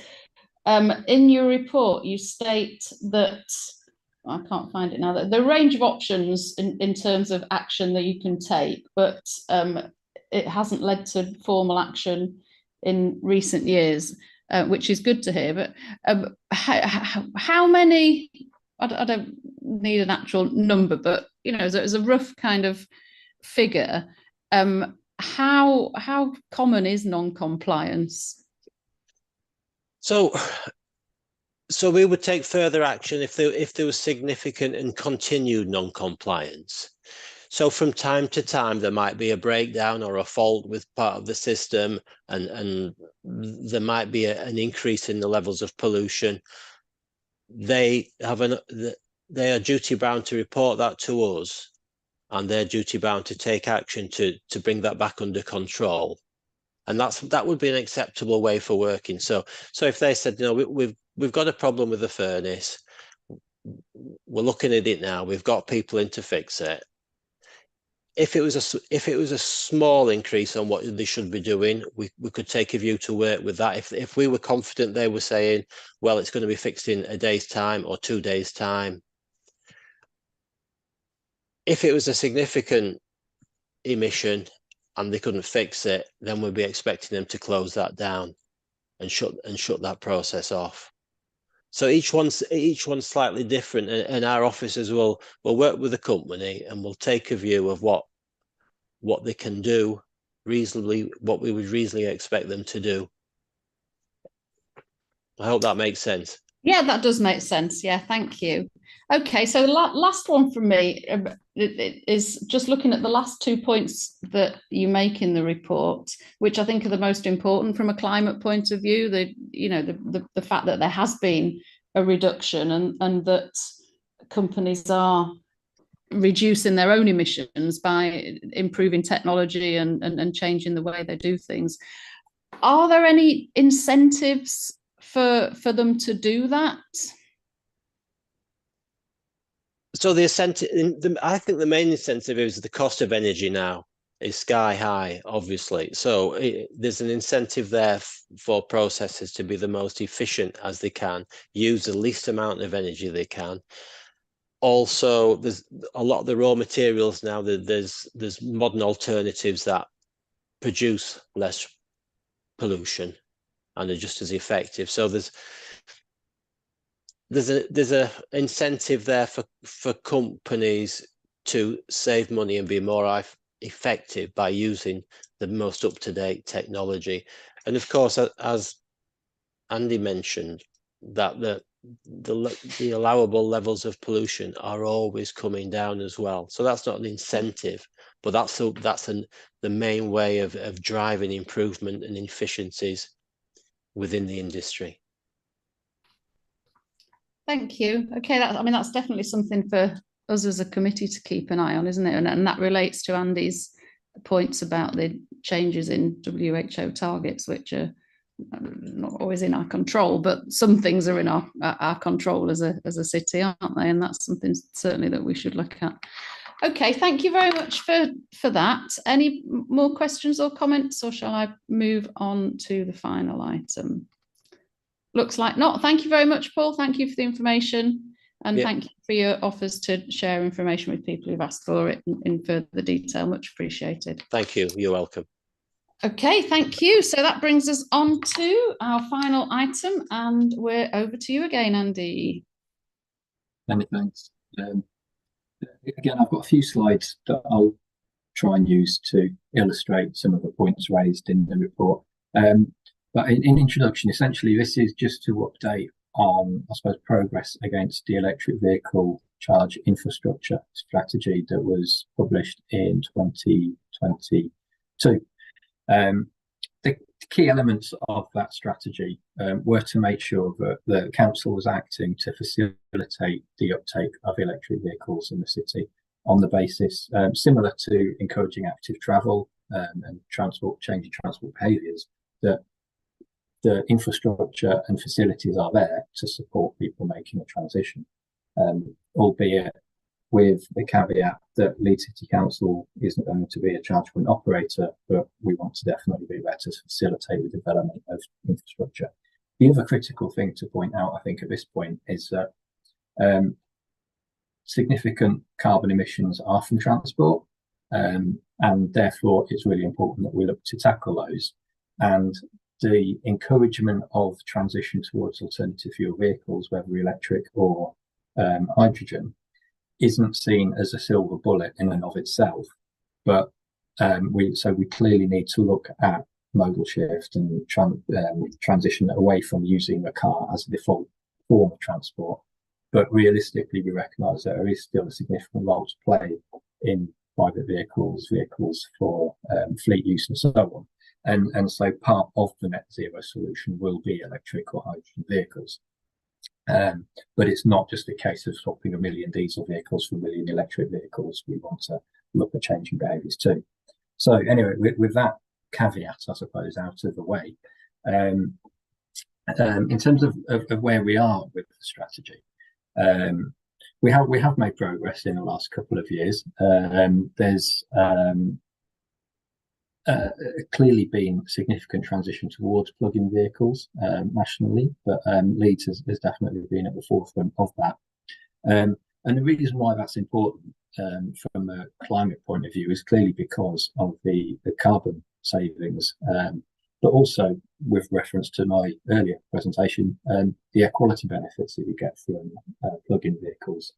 in your report, you state that, I can't find it now, that the range of options in terms of action that you can take, but it hasn't led to formal action in recent years. Which is good to hear, but how many, I don't need an actual number, but as a rough kind of figure, how common is non-compliance? So we would take further action if there was significant and continued non-compliance. So from time to time, there might be a breakdown or a fault with part of the system, and there might be an increase in the levels of pollution. They are duty bound to report that to us, and they're duty bound to take action to bring that back under control. And that would be an acceptable way for working. So if they said, we've got a problem with the furnace, we're looking at it now, we've got people in to fix it. If it was a small increase on what they should be doing, we could take a view to work with that. If we were confident they were saying, well, it's going to be fixed in a day's time or 2 days' time. If it was a significant emission and they couldn't fix it, then we'd be expecting them to close that down and shut that process off. So each one's slightly different, and our officers will work with the company and will take a view of what they can do reasonably, what we would reasonably expect them to do. I hope that makes sense. Yeah, that does make sense. Yeah, thank you. Okay, so last one from me is just looking at the last 2 points that you make in the report, which I think are the most important from a climate point of view. The fact that there has been a reduction and that companies are reducing their own emissions by improving technology and changing the way they do things. Are there any incentives for them to do that? So the incentive, I think the main incentive is the cost of energy now is sky high, obviously. So there's an incentive there for processes to be the most efficient as they can, use the least amount of energy they can. Also, there's a lot of the raw materials now that there's modern alternatives that produce less pollution and are just as effective. So there's a incentive there for companies to save money and be more effective by using the most up-to-date technology. And of course, as Andy mentioned, that the allowable levels of pollution are always coming down as well. So that's not an incentive, but that's the main way of driving improvement and efficiencies within the industry. Thank you. Okay, that's definitely something for us as a committee to keep an eye on, isn't it? And that relates to Andy's points about the changes in WHO targets, which are not always in our control, but some things are in our control as a city, aren't they? And that's something certainly that we should look at. Okay, thank you very much for that. Any more questions or comments, or shall I move on to the final item? Looks like not. Thank you very much, Paul. Thank you for the information, and thank you for your offers to share information with people who've asked for it in further detail. Much appreciated. Thank you. You're welcome. Okay, thank you. So that brings us on to our final item, and we're over to you again, Andy. Many thanks. Again, I've got a few slides that I'll try and use to illustrate some of the points raised in the report. But in introduction, essentially, this is just to update on, I suppose, progress against the electric vehicle charge infrastructure strategy that was published in 2022. The key elements of that strategy were to make sure that the council was acting to facilitate the uptake of electric vehicles in the city on the basis similar to encouraging active travel and changing transport behaviours, that the infrastructure and facilities are there to support people making a transition, albeit with the caveat that Leeds City Council isn't going to be a charge point operator, but we want to definitely be there to facilitate the development of infrastructure. The other critical thing to point out, I think, at this point is that significant carbon emissions are from transport, and therefore it's really important that we look to tackle those. And the encouragement of transition towards alternative fuel vehicles, whether electric or hydrogen, isn't seen as a silver bullet in and of itself, but we clearly need to look at modal shift and transition away from using a car as a default form of transport. But realistically, we recognise that there is still a significant role to play in private vehicles for fleet use and so on. And so part of the net zero solution will be electric or hydrogen vehicles. But it's not just a case of swapping 1 million diesel vehicles for 1 million electric vehicles. We want to look at changing behaviours too. So anyway, with that caveat, I suppose, out of the way, in terms of where we are with the strategy, we have made progress in the last couple of years. There's clearly been significant transition towards plug-in vehicles nationally, but Leeds has definitely been at the forefront of that. And the reason why that's important from a climate point of view is clearly because of the carbon savings, but also with reference to my earlier presentation, the air quality benefits that you get from plug-in vehicles.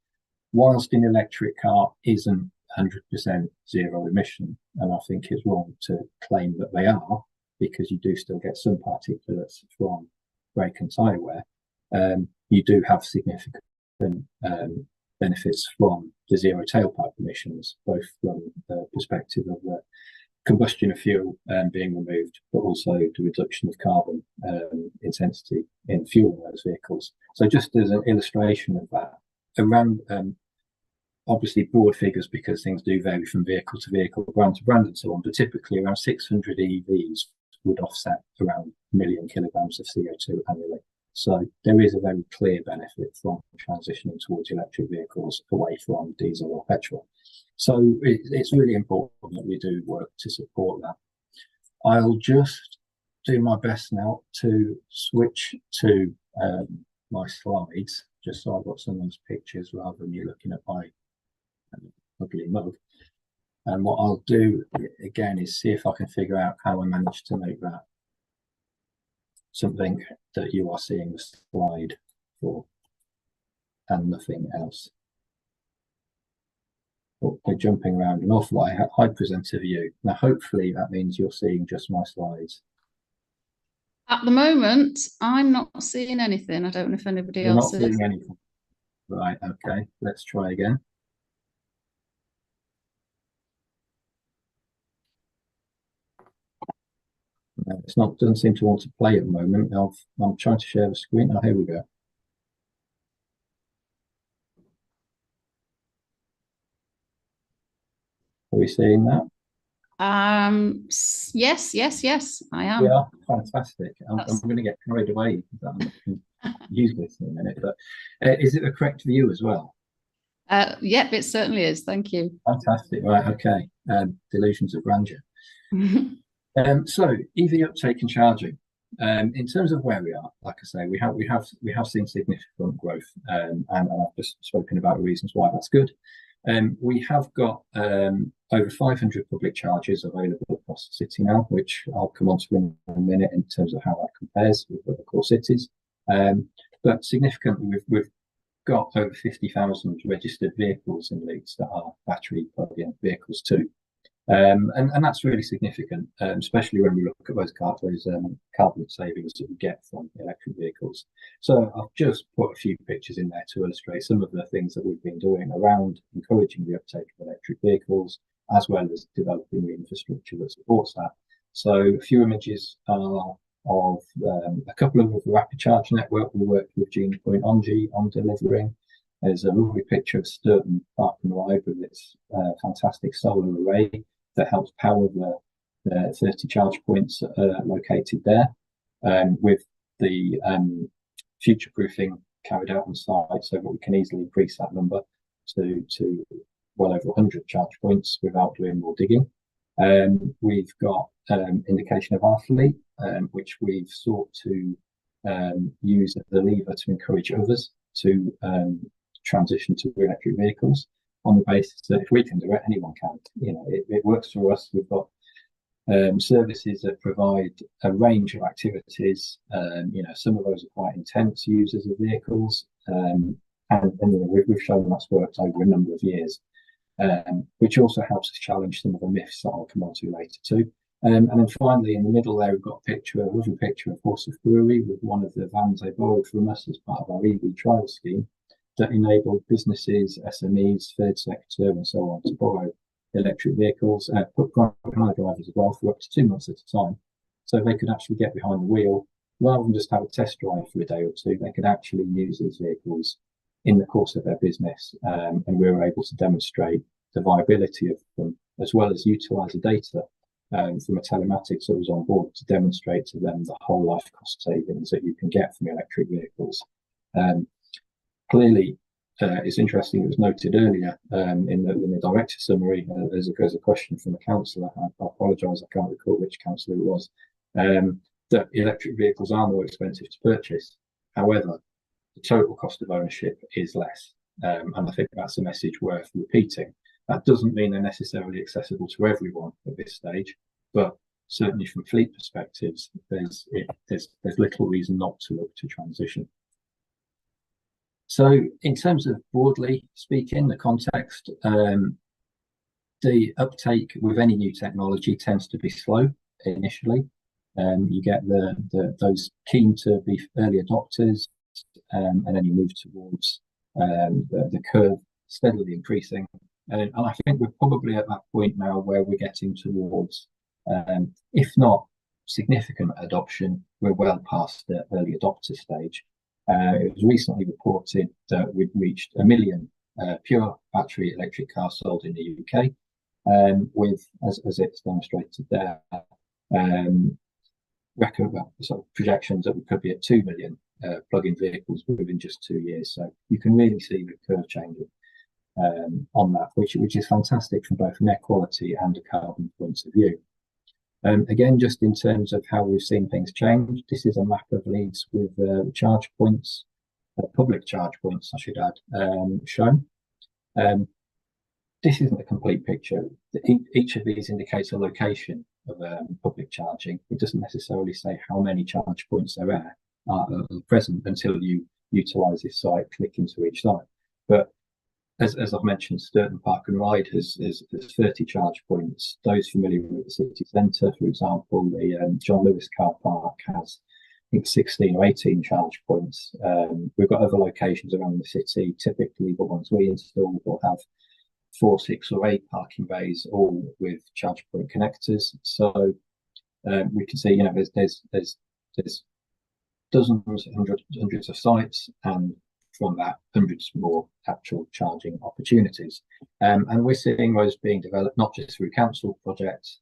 Whilst an electric car isn't 100% zero emission, and I think it's wrong to claim that they are, because you do still get some particulates from brake and tyre wear. you do have significant benefits from the zero tailpipe emissions, both from the perspective of the combustion of fuel being removed, but also the reduction of carbon intensity in fueling those vehicles. So just as an illustration of that, around obviously broad figures because things do vary from vehicle to vehicle, brand to brand and so on, but typically around 600 EVs would offset around 1 million kilograms of CO2 annually. So there is a very clear benefit from transitioning towards electric vehicles away from diesel or petrol. So it's really important that we do work to support that. I'll just do my best now to switch to my slides, just so I've got some of those pictures rather than you looking at my ugly mug. And what I'll do again is see if I can figure out how I managed to make that something that you are seeing the slide for and nothing else. Oh, we're jumping around an awful lot. Hi presenter view. Now hopefully that means you're seeing just my slides. At the moment, I'm not seeing anything. I don't know if anybody You're else not is. seeing anything. Right, okay, let's try again. No, it's not, doesn't seem to want to play at the moment. I'm trying to share the screen. Oh, here we go. Are we seeing that? Yes, I am. Yeah, fantastic. I'm going to get carried away. I can use this in a minute, but is it the correct view as well? Yep, it certainly is. Thank you. Fantastic. Right. Okay. Delusions of grandeur. So EV uptake and charging. In terms of where we are, like I say, we have seen significant growth, and I've just spoken about the reasons why that's good. We have got over 500 public chargers available across the city now, which I'll come on to in a minute in terms of how that compares with other core cities. But significantly, we've got over 50,000 registered vehicles in Leeds that are battery plug-in vehicles too. And that's really significant, especially when we look at those carbon savings that we get from electric vehicles. So I've just put a few pictures in there to illustrate some of the things that we've been doing around encouraging the uptake of electric vehicles, as well as developing the infrastructure that supports that. So a few images are of a couple of the rapid charge network we worked with Genie Point Ongi on delivering. There's a lovely picture of Sturton Park and Ride with its fantastic solar array that helps power the 30 charge points located there, with the future-proofing carried out on site so that we can easily increase that number to well over 100 charge points without doing more digging. We've got indication of our fleet, which we've sought to use as a lever to encourage others to transition to electric vehicles, on the basis that if we can do it, anyone can. You know, it works for us. We've got services that provide a range of activities. You know, some of those are quite intense users of vehicles, and you know, we've shown that's worked over a number of years, which also helps us challenge some of the myths that I'll come on to later too. And then finally, in the middle there, we've got a lovely picture of Horsforth Brewery with one of the vans they borrowed from us as part of our EV trial scheme, that enabled businesses, SMEs, third sector, and so on to borrow electric vehicles, put private hire drivers as well for up to 2 months at a time. So they could actually get behind the wheel rather than just have a test drive for a day or two. They could actually use these vehicles in the course of their business, and we were able to demonstrate the viability of them, as well as utilize the data from a telematics that was on board to demonstrate to them the whole life cost savings that you can get from electric vehicles. Clearly, it's interesting, it was noted earlier in the director summary, there's a question from a councillor, I apologise, I can't recall which councillor it was, that electric vehicles are more expensive to purchase. However, the total cost of ownership is less, and I think that's a message worth repeating. That doesn't mean they're necessarily accessible to everyone at this stage, but certainly from fleet perspectives, there's little reason not to look to transition. So in terms of broadly speaking, the context, the uptake with any new technology tends to be slow initially. You get those keen to be early adopters, and then you move towards the curve steadily increasing. And I think we're probably at that point now where we're getting towards, if not significant adoption, we're well past the early adopter stage. It was recently reported that we'd reached 1 million pure battery electric cars sold in the UK, with, as it's demonstrated there, record sort of projections that we could be at 2 million plug-in vehicles within just 2 years. So you can really see the curve changing on that, which is fantastic from both an air quality and a carbon point of view. Again, just in terms of how we've seen things change, this is a map of Leeds with charge points, public charge points, I should add, shown. This isn't a complete picture. Each of these indicates a location of public charging. It doesn't necessarily say how many charge points there are present until you utilise this site, click into each site. But as I've mentioned, Sturton Park and Ride has 30 charge points. Those familiar with the city centre, for example, the John Lewis car park has, I think, 16 or 18 charge points. We've got other locations around the city. Typically, the ones we install will have 4, 6 or 8 parking bays, all with charge point connectors. So we can see, there's dozens, hundreds of sites, and from that, hundreds more actual charging opportunities. And we're seeing those being developed not just through council projects,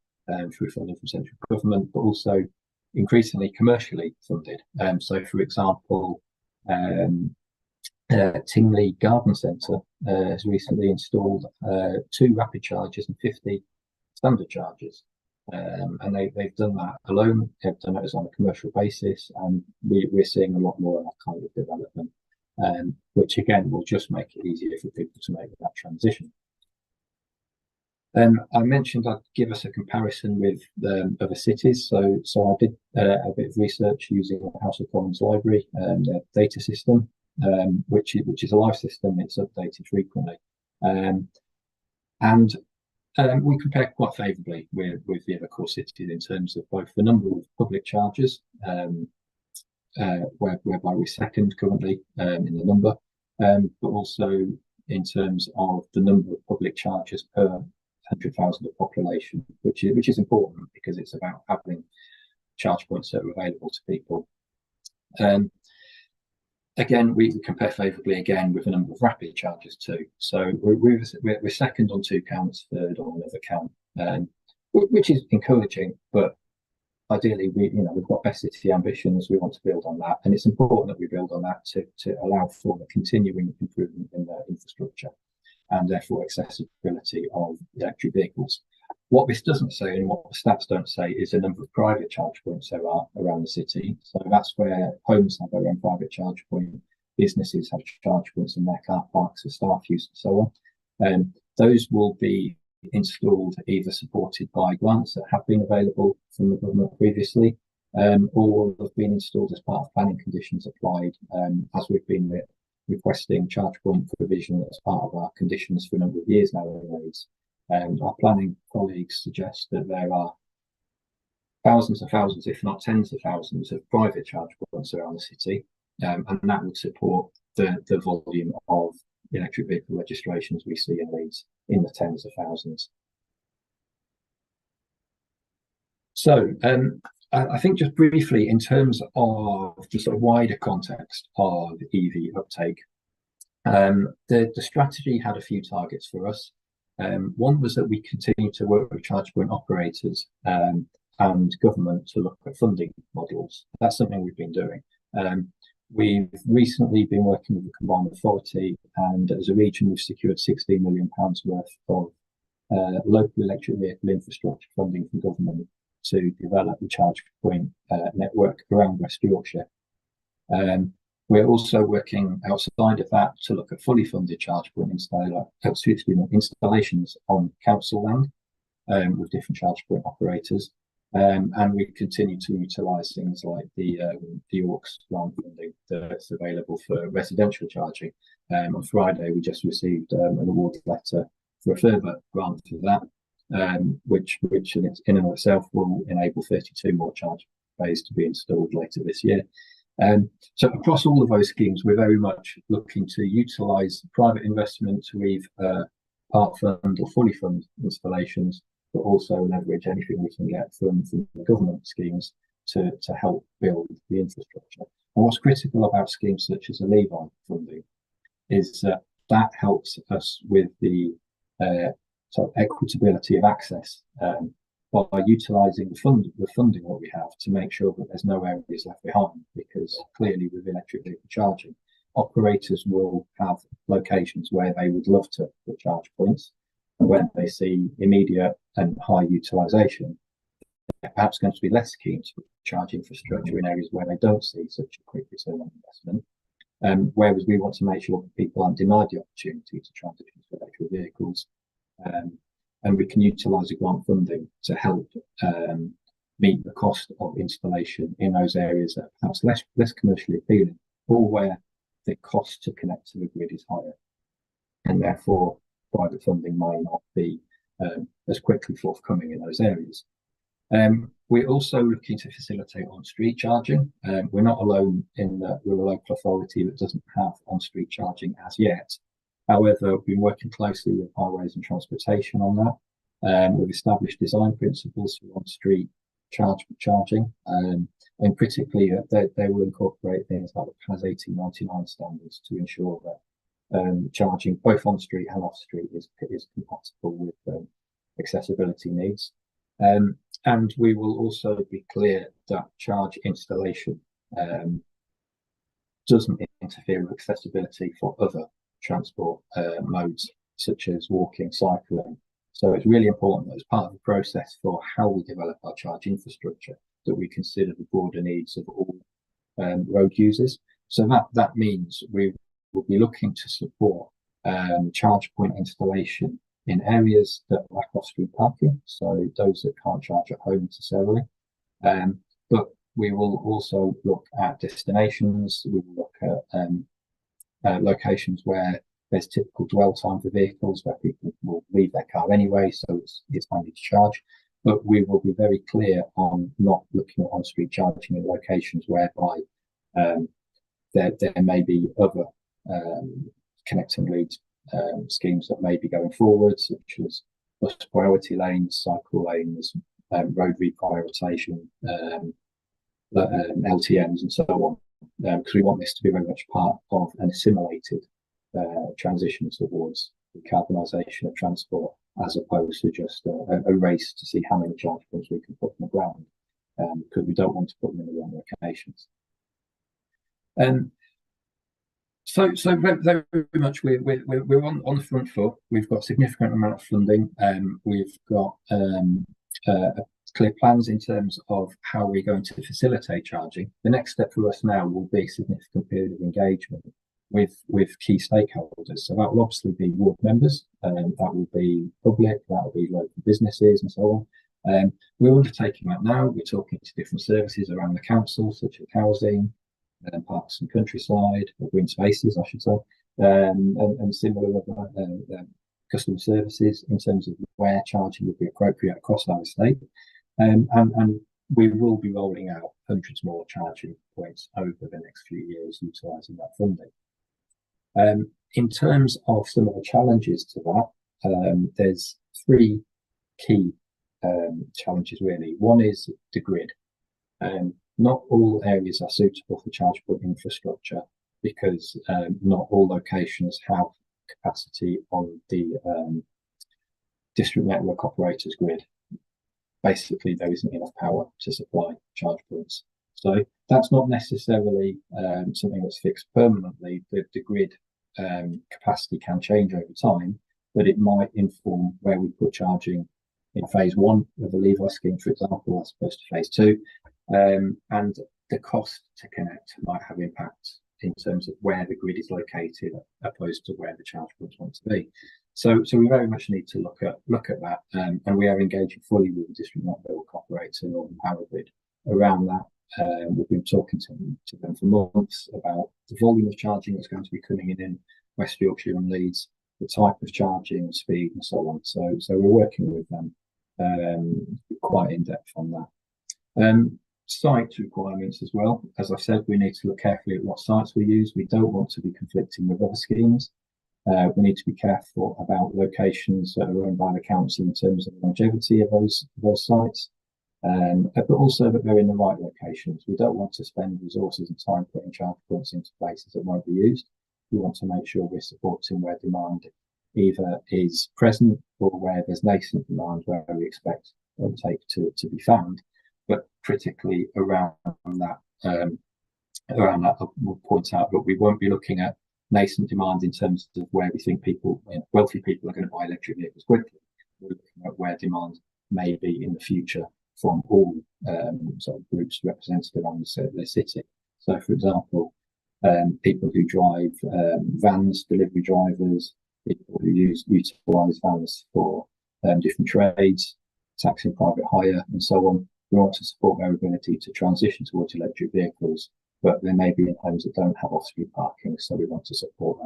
through funding from central government, but also increasingly commercially funded. So, for example, Tingley Garden Centre has recently installed 2 rapid chargers and 50 standard chargers. And they've done that alone. They've done it as on a commercial basis, and we're seeing a lot more of that kind of development, which again will just make it easier for people to make that transition. I mentioned I'd give us a comparison with other cities, so I did a bit of research using the House of Commons Library their data system, which is a live system. It's updated frequently, and we compare quite favourably with the other core cities in terms of both the number of public chargers, whereby we're second currently in the number, but also in terms of the number of public chargers per 100,000 of population, which is important because it's about having charge points that are available to people. Again, we compare favourably again with a number of rapid chargers too. So we're second on 2 counts, third on another count, which is encouraging. But ideally, we've got best city ambitions. We want to build on that, and it's important that we build on that to allow for the continuing improvement in the infrastructure and therefore accessibility of electric vehicles. What this doesn't say, and what the stats don't say, is the number of private charge points there are around the city. So that's where homes have their own private charge point, businesses have charge points in their car parks for staff use and so on. Those will be installed either supported by grants that have been available from the government previously, or have been installed as part of planning conditions applied, as we've been requesting charge point provision as part of our conditions for a number of years now in Leeds. Our planning colleagues suggest that there are thousands and thousands, if not tens of thousands, of private charge points around the city, and that would support the volume of electric vehicle registrations we see in Leeds in the tens of thousands. So I think just briefly in terms of the sort of wider context of EV uptake, the strategy had a few targets for us. One was that we continue to work with charge point operators and government to look at funding models. That's something we've been doing. We've recently been working with the Combined Authority, and as a region, we've secured £16 million worth of local electric vehicle infrastructure funding from government to develop the charge point network around West Yorkshire. We're also working outside of that to look at fully funded charge point installations on council land with different charge point operators. And we continue to utilise things like the AUX grant funding that's available for residential charging. On Friday, we just received an award letter for a further grant for that, which in and of itself will enable 32 more charge bays to be installed later this year. So across all of those schemes, we're very much looking to utilise private investment to either part fund or fully fund installations, but also leverage anything we can get from the government schemes to help build the infrastructure. And what's critical about schemes such as the Levi funding is that helps us with the sort of equitability of access by utilising the funding that we have to make sure that there's no areas left behind, because clearly with electric vehicle charging, operators will have locations where they would love to put charge points, and when they see immediate and high utilisation, they're perhaps going to be less keen to put charge infrastructure in areas where they don't see such a quick return on investment. Whereas we want to make sure that people aren't denied the opportunity to transition to electric vehicles, and we can utilise the grant funding to help meet the cost of installation in those areas that are perhaps less commercially appealing, or where the cost to connect to the grid is higher, and therefore private funding might not be as quickly forthcoming in those areas. We're also looking to facilitate on-street charging. We're not alone in that we're a local authority that doesn't have on-street charging as yet. However, we've been working closely with Highways and Transportation on that. We've established design principles for on-street charging, and particularly they will incorporate things like the PAS 1899 standards to ensure that charging both on-street and off-street is compatible with accessibility needs. And we will also be clear that charge installation doesn't interfere with accessibility for other transport modes, such as walking, cycling. So it's really important that as part of the process for how we develop our charge infrastructure, that we consider the broader needs of all road users. So that means we will be looking to support charge point installation in areas that lack off-street parking, so those that can't charge at home necessarily. But we will also look at destinations. We will look at locations where there's typical dwell time for vehicles, where people will leave their car anyway, so it's handy to charge. But we will be very clear on not looking at on-street charging in locations whereby there may be other connect and lead schemes that may be going forward, such as bus priority lanes, cycle lanes, road reprioritisation, LTMs and so on, because we want this to be very much part of an assimilated transition towards decarbonisation of transport, as opposed to just a race to see how many charge points we can put on the ground, because we don't want to put them in the wrong locations. So very much we're on the front foot. We've got significant amount of funding. We've got clear plans in terms of how we're going to facilitate charging. The next step for us now will be a significant period of engagement with key stakeholders. So that will obviously be ward members, that will be public, that will be local businesses and so on. We're undertaking that now. We're talking to different services around the council, such as housing, parks and countryside, or green spaces, I should say, and similar customer services in terms of where charging would be appropriate across our estate. And we will be rolling out hundreds more charging points over the next few years, utilising that funding. In terms of some of the challenges to that, there's three key challenges really. One is the grid. Not all areas are suitable for charge point infrastructure, because not all locations have capacity on the district network operator's grid. Basically, there isn't enough power to supply charge points. So that's not necessarily something that's fixed permanently. The grid capacity can change over time, but it might inform where we put charging in phase one of the Levi scheme, for example, as opposed to phase two. And the cost to connect might have impact in terms of where the grid is located, opposed to where the charge points want to be. So we very much need to look at that, and we are engaging fully with the district network operator, Northern Power Grid, around that. We've been talking to them for months about the volume of charging that's going to be coming in West Yorkshire and Leeds, the type of charging, speed, and so on. So we're working with them quite in depth on that. site requirements as well. As I said, we need to look carefully at what sites we use. We don't want to be conflicting with other schemes. We need to be careful about locations that are owned by the council in terms of the longevity of those sites, but also that they're in the right locations. We don't want to spend resources and time putting charge points into places that won't be used. We want to make sure we're supporting where demand either is present or where there's nascent demand, where we expect uptake to be found. But critically around that, I will point out that we won't be looking at nascent demand in terms of where we think people, wealthy people, are going to buy electric vehicles quickly. We're looking at where demand may be in the future from all sort of groups represented around the city. So, for example, people who drive vans, delivery drivers, people who utilise vans for different trades, taxi and private hire, and so on. We want to support their ability to transition towards electric vehicles, but they may be in homes that don't have off-street parking, so we want to support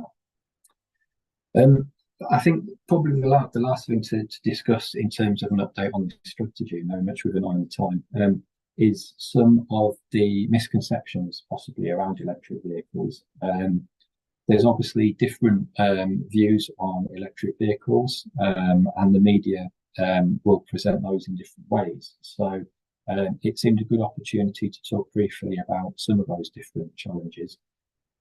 that. I think probably the last thing to discuss in terms of an update on the strategy, very much with an eye on the time, is some of the misconceptions possibly around electric vehicles. There's obviously different views on electric vehicles, and the media will present those in different ways. So it seemed a good opportunity to talk briefly about some of those different challenges.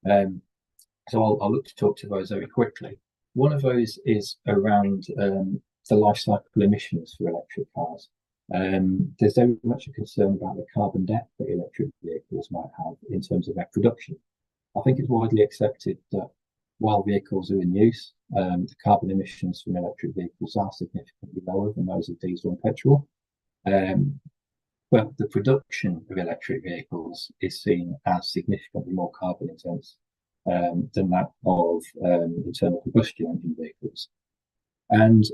So I'll look to talk to those very quickly. One of those is around the life cycle emissions for electric cars. There's very much a concern about the carbon debt that electric vehicles might have in terms of their production. I think it's widely accepted that while vehicles are in use, the carbon emissions from electric vehicles are significantly lower than those of diesel and petrol. But the production of electric vehicles is seen as significantly more carbon intense than that of internal combustion engine vehicles. And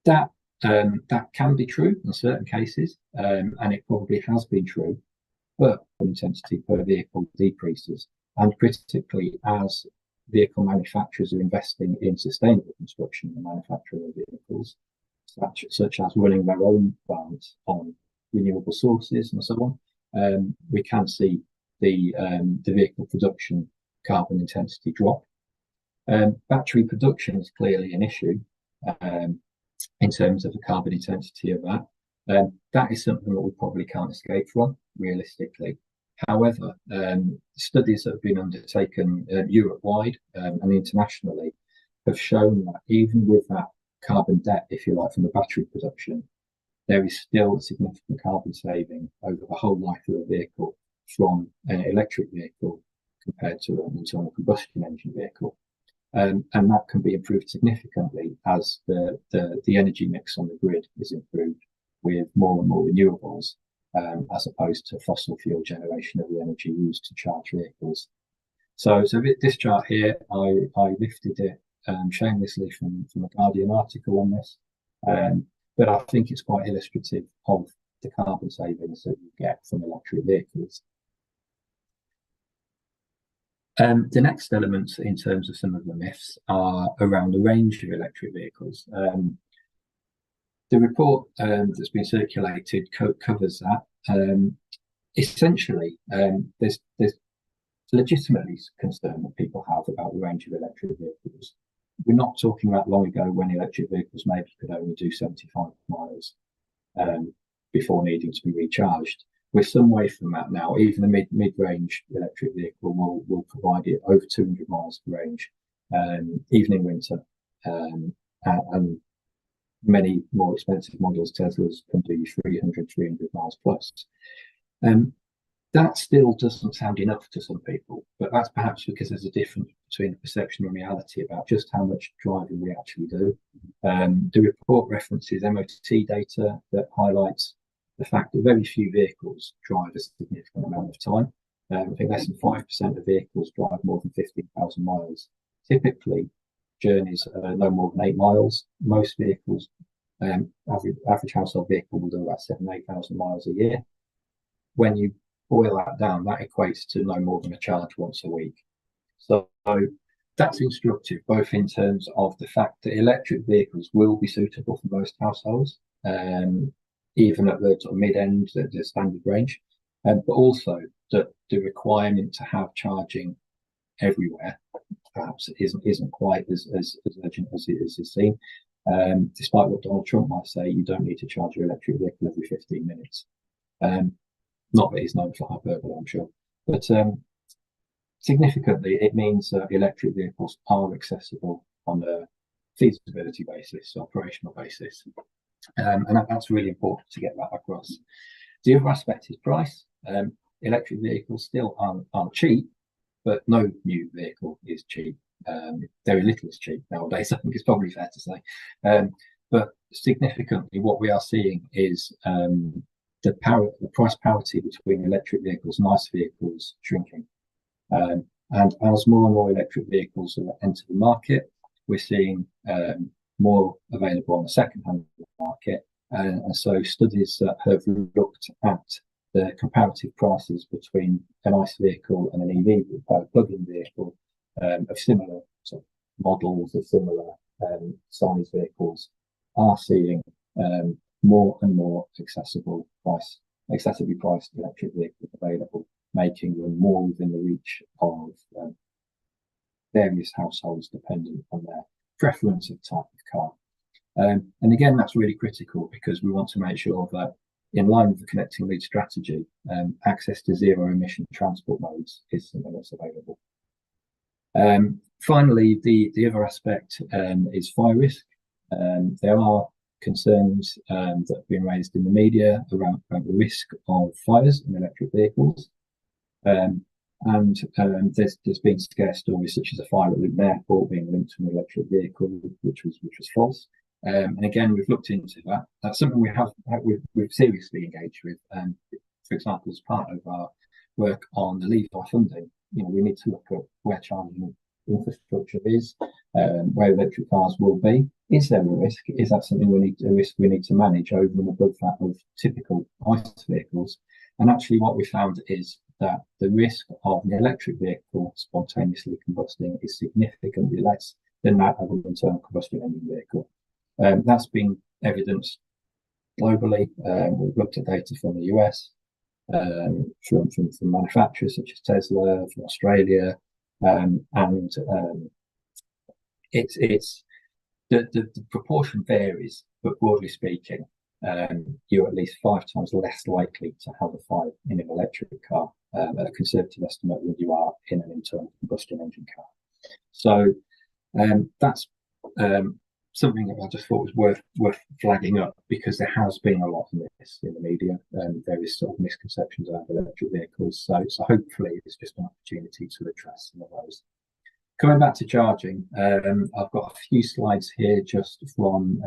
that can be true in certain cases, and it probably has been true, but intensity per vehicle decreases. And critically, as vehicle manufacturers are investing in sustainable construction and manufacturing of vehicles, such as running their own plants on renewable sources and so on, we can see the vehicle production carbon intensity drop. Battery production is clearly an issue in terms of the carbon intensity of that. That is something that we probably can't escape from, realistically. However, studies that have been undertaken Europe-wide and internationally have shown that even with that carbon debt, if you like, from the battery production, there is still a significant carbon saving over the whole life of a vehicle from an electric vehicle compared to an internal combustion engine vehicle. And that can be improved significantly as the energy mix on the grid is improved with more and more renewables, as opposed to fossil fuel generation of the energy used to charge vehicles. So this chart here, I lifted it shamelessly from a Guardian article on this, but I think it's quite illustrative of the carbon savings that you get from electric vehicles. The next elements in terms of some of the myths are around the range of electric vehicles. The report that's been circulated covers that. Essentially, there's legitimately concern that people have about the range of electric vehicles. We're not talking about long ago when electric vehicles maybe could only do 75 miles before needing to be recharged. We're some way from that now. Even the mid-range electric vehicle will provide it over 200 miles of range, even in winter. And many more expensive models, Teslas, can do 300 miles plus. That still doesn't sound enough to some people, but that's perhaps because there's a difference between the perception and reality about just how much driving we actually do. The report references MOT data that highlights the fact that very few vehicles drive a significant amount of time. I think less than 5% of vehicles drive more than 15,000 miles. Typically, journeys are no more than 8 miles. Most vehicles, average household vehicle will do about 7,000 to 8,000 miles a year. When you boil that down, that equates to no more than a charge once a week. So that's instructive, both in terms of the fact that electric vehicles will be suitable for most households, even at the sort of mid-end, the standard range, but also that the requirement to have charging everywhere perhaps isn't quite as urgent as it is seen. Despite what Donald Trump might say, you don't need to charge your electric vehicle every 15 minutes. Not that he's known for hyperbole, I'm sure, but significantly, it means that electric vehicles are accessible on a feasibility basis, operational basis, and that's really important to get that across. The other aspect is price. Electric vehicles still aren't cheap, but no new vehicle is cheap. Very little is cheap nowadays, I think it's probably fair to say. But significantly, what we are seeing is the price parity between electric vehicles and ICE vehicles shrinking. And as more and more electric vehicles enter the market, we're seeing more available on the second-hand market. And so studies that have looked at the comparative prices between an ICE vehicle and an EV plug-in vehicle of similar sort of models, of similar size vehicles, are seeing more and more accessibly priced electric vehicles available, making them more within the reach of various households dependent on their preference of type of car. And again, that's really critical because we want to make sure that in line with the Connecting Lead strategy, access to zero emission transport modes is something that's available. Finally, the other aspect is fire risk. There are concerns that have been raised in the media around the risk of fires in electric vehicles. And there's been scare stories such as a fire at Luton Airport being linked to an electric vehicle, which was false. And again, we've looked into that. That's something we've seriously engaged with. For example, as part of our work on the Levi funding, we need to look at where charging infrastructure is, where electric cars will be. Is there a risk? Is that something we need to manage over and above that of typical ICE vehicles? And actually, what we found is that the risk of an electric vehicle spontaneously combusting is significantly less than that of an internal combustion engine vehicle. That's been evidenced globally. We've looked at data from the US, from manufacturers such as Tesla, from Australia, and it's the proportion varies, but broadly speaking, you're at least 5 times less likely to have a fire in an electric car, at a conservative estimate, than you are in an internal combustion engine car. So that's something that I just thought was worth flagging up, because there has been a lot of this in the media, and various sort of misconceptions around electric vehicles. So hopefully it's just an opportunity to address some of those. Coming back to charging, I've got a few slides here just from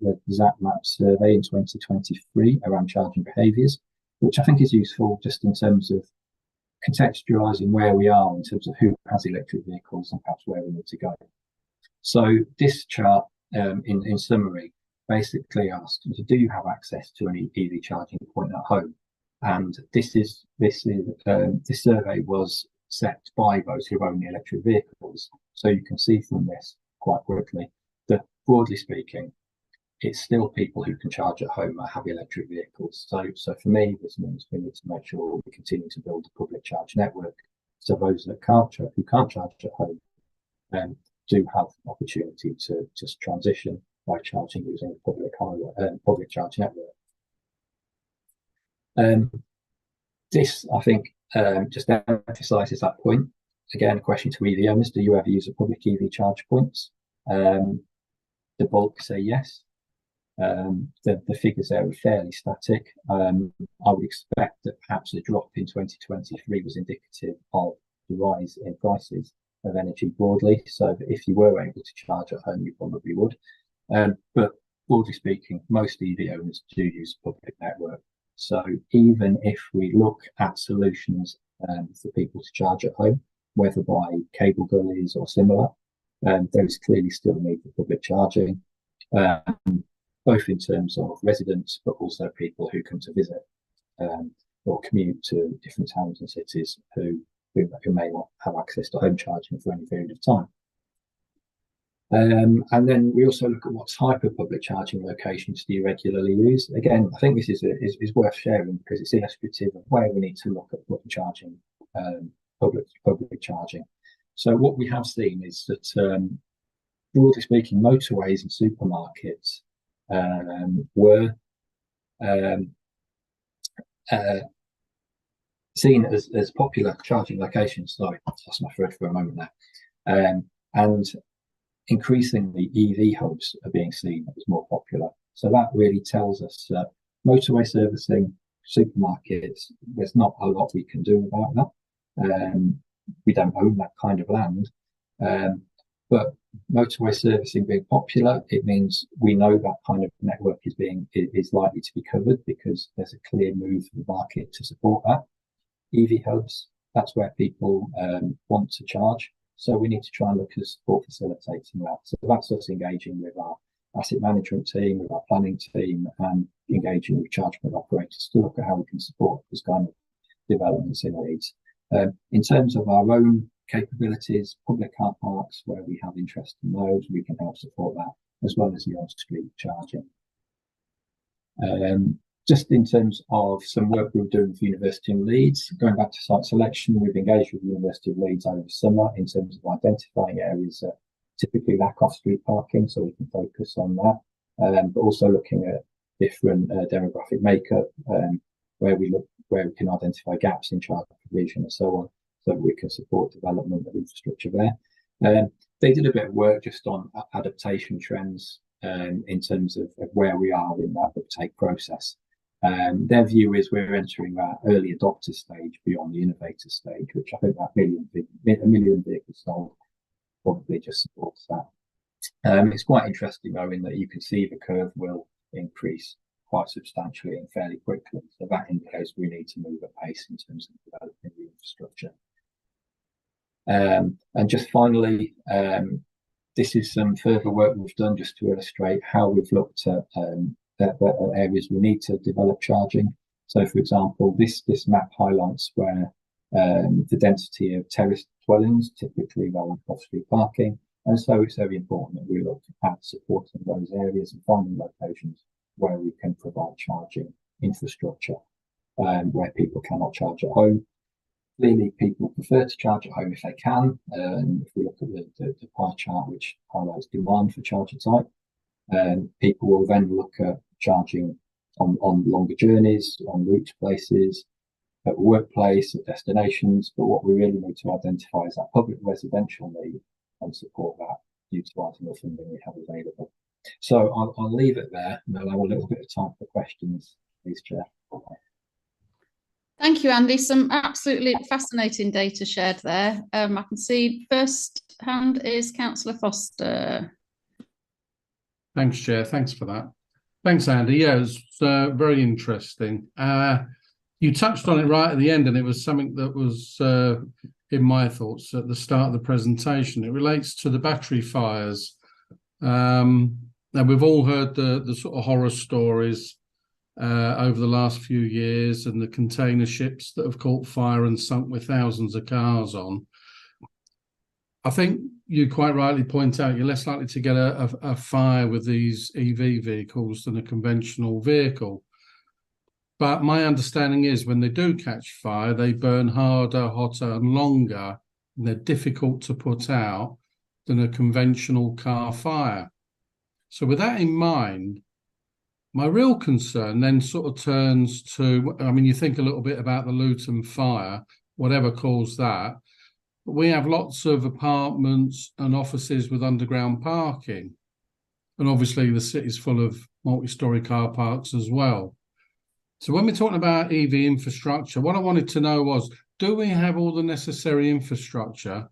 the ZapMap survey in 2023 around charging behaviours, which I think is useful just in terms of contextualising where we are in terms of who has electric vehicles and perhaps where we need to go. So this chart, in summary, basically asks, do you have access to an EV charging point at home? And this survey was set by those who own the electric vehicles. So you can see from this quite quickly that, broadly speaking, it's still people who can charge at home that have electric vehicles. So for me, this means we need to make sure we continue to build a public charge network, so those that who can't charge at home do have opportunity to transition by charging using a public charge network. This, I think, just emphasises that point. Again, a question to EV owners: do you ever use a public EV charge points? The bulk say yes. The figures there are fairly static. I would expect that perhaps the drop in 2023 was indicative of the rise in prices of energy broadly. So that if you were able to charge at home, you probably would. But broadly speaking, most EV owners do use public network. So even if we look at solutions for people to charge at home, whether by cable gullies or similar, there is clearly still a need for public charging, both in terms of residents, but also people who come to visit or commute to different towns and cities who may not have access to home charging for any period of And then we also look at what type of public charging locations do you regularly use. Again, I think this is worth sharing because it's illustrative of where we need to look at public charging, public charging. So what we have seen is that, broadly speaking, motorways and supermarkets were seen as popular charging locations. Sorry, I lost my thread for a moment there. And increasingly, EV hubs are being seen as more popular. So that really tells us that motorway servicing, supermarkets, there's not a lot we can do about that. We don't own that kind of land. But motorway servicing being popular, it means we know that kind of network is likely to be covered because there's a clear move for the market to support that. EV hubs, that's where people want to charge. So we need to try and look at support facilitating that. So that's us engaging with our asset management team, with our planning team, and engaging with charge point operators to look at how we can support this kind of developments in Leeds. In terms of our own capabilities, public car parks, where we have interest in those, we can help support that, as well as the on-street charging. Just in terms of some work we're doing with University of Leeds, going back to site selection, we've engaged with the University of Leeds over summer in terms of identifying areas that typically lack off-street parking, so we can focus on that, but also looking at different demographic makeup, where we can identify gaps in child provision and so on, so that we can support development of infrastructure there. They did a bit of work just on adaptation trends in terms of where we are in that uptake process. Their view is we're entering that early adopter stage beyond the innovator stage, which I think that a million vehicles sold probably just supports that. It's quite interesting though, in that you can see the curve will increase quite substantially and fairly quickly. So that indicates we need to move at pace in terms of developing the infrastructure. And just finally, this is some further work we've done just to illustrate how we've looked at areas we need to develop charging. So, for example, this map highlights where the density of terraced dwellings typically run off-street parking, and so it's very important that we look at supporting those areas and finding locations where we can provide charging infrastructure, where people cannot charge at home. Clearly, people prefer to charge at home if they can. If we look at the pie chart, which highlights demand for charger type, people will then look at charging on longer journeys, en route to places, at workplace, at destinations. But what we really need to identify is that public residential need and support that, utilising the funding we have available. So I'll leave it there and allow a little bit of time for questions, please, Chair. Thank you, Andy. Some absolutely fascinating data shared there. I can see first hand is Councillor Foster. Thanks, Chair. Thanks for that. Thanks, Andy. Yeah, it was very interesting. You touched on it right at the end, and it was something that was in my thoughts at the start of the presentation. It relates to the battery fires. Now, we've all heard the sort of horror stories over the last few years, and the container ships that have caught fire and sunk with thousands of cars on. I think you quite rightly point out you're less likely to get a fire with these EV vehicles than a conventional vehicle. But my understanding is when they do catch fire, they burn harder, hotter and longer, and they're difficult to put out than a conventional car fire. So with that in mind, my real concern then sort of turns to, I mean, you think a little bit about the Luton fire, whatever caused that. But we have lots of apartments and offices with underground parking. And obviously the city's full of multi-storey car parks as well. So when we're talking about EV infrastructure, what I wanted to know was, do we have all the necessary infrastructure,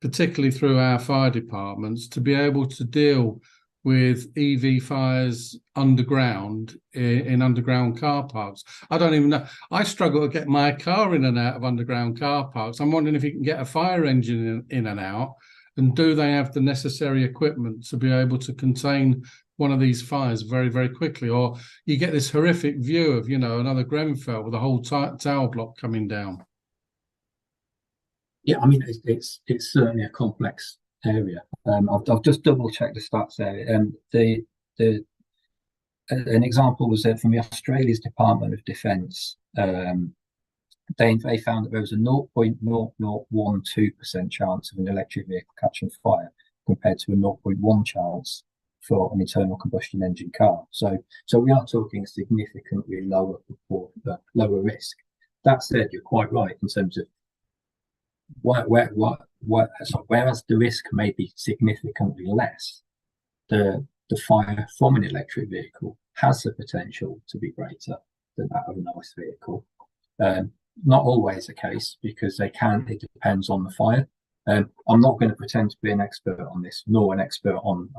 particularly through our fire departments, to be able to deal with EV fires underground in underground car parks? I don't even know. I struggle to get my car in and out of underground car parks. I'm wondering if you can get a fire engine in and out, and do they have the necessary equipment to be able to contain one of these fires very, very quickly? Or you get this horrific view of, you know, another Grenfell with a whole tower block coming down. Yeah, I mean, it's certainly a complex area. I've just double checked the stats there. An example was from the Australia's Department of Defence. They found that there was a 0.0012% chance of an electric vehicle catching fire compared to a 0.1 chance for an internal combustion engine car. So we are talking a significantly lower risk. That said, you're quite right in terms of whereas the risk may be significantly less, the fire from an electric vehicle has the potential to be greater than that of an ICE vehicle. Not always the case, because it depends on the fire. I'm not going to pretend to be an expert on this, nor an expert on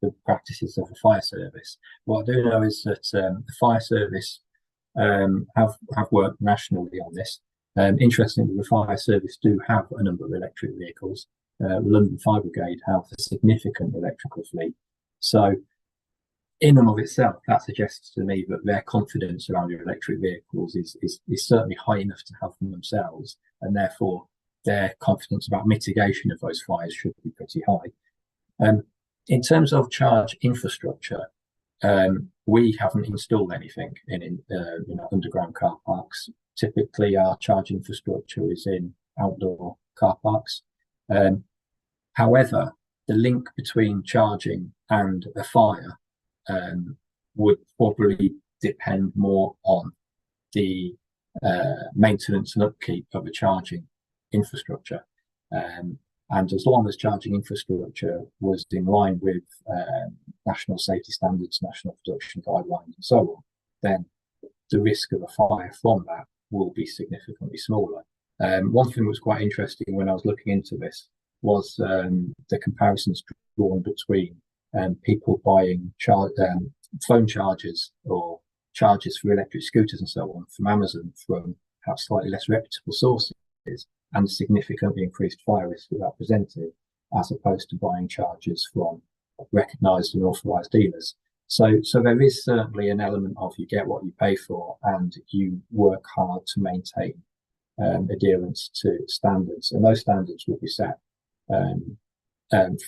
the practices of the fire service. What I do know is that the fire service have worked nationally on this. Interestingly, the fire service do have a number of electric vehicles. London Fire Brigade have a significant electrical fleet. So in and of itself, that suggests to me that their confidence around their electric vehicles is certainly high enough to have them themselves, and therefore their confidence about mitigation of those fires should be pretty high. In terms of charge infrastructure, we haven't installed anything in underground car parks. Typically, our charge infrastructure is in outdoor car parks. However, the link between charging and a fire would probably depend more on the maintenance and upkeep of a charging infrastructure. And as long as charging infrastructure was in line with national safety standards, national production guidelines, and so on, then the risk of a fire from that will be significantly smaller. One thing that was quite interesting when I was looking into this was the comparisons drawn between people buying phone chargers or chargers for electric scooters and so on from Amazon from perhaps slightly less reputable sources, and significantly increased fire risk that that presented, as opposed to buying chargers from recognised and authorised dealers. So there is certainly an element of you get what you pay for, and you work hard to maintain adherence to standards, and those standards will be set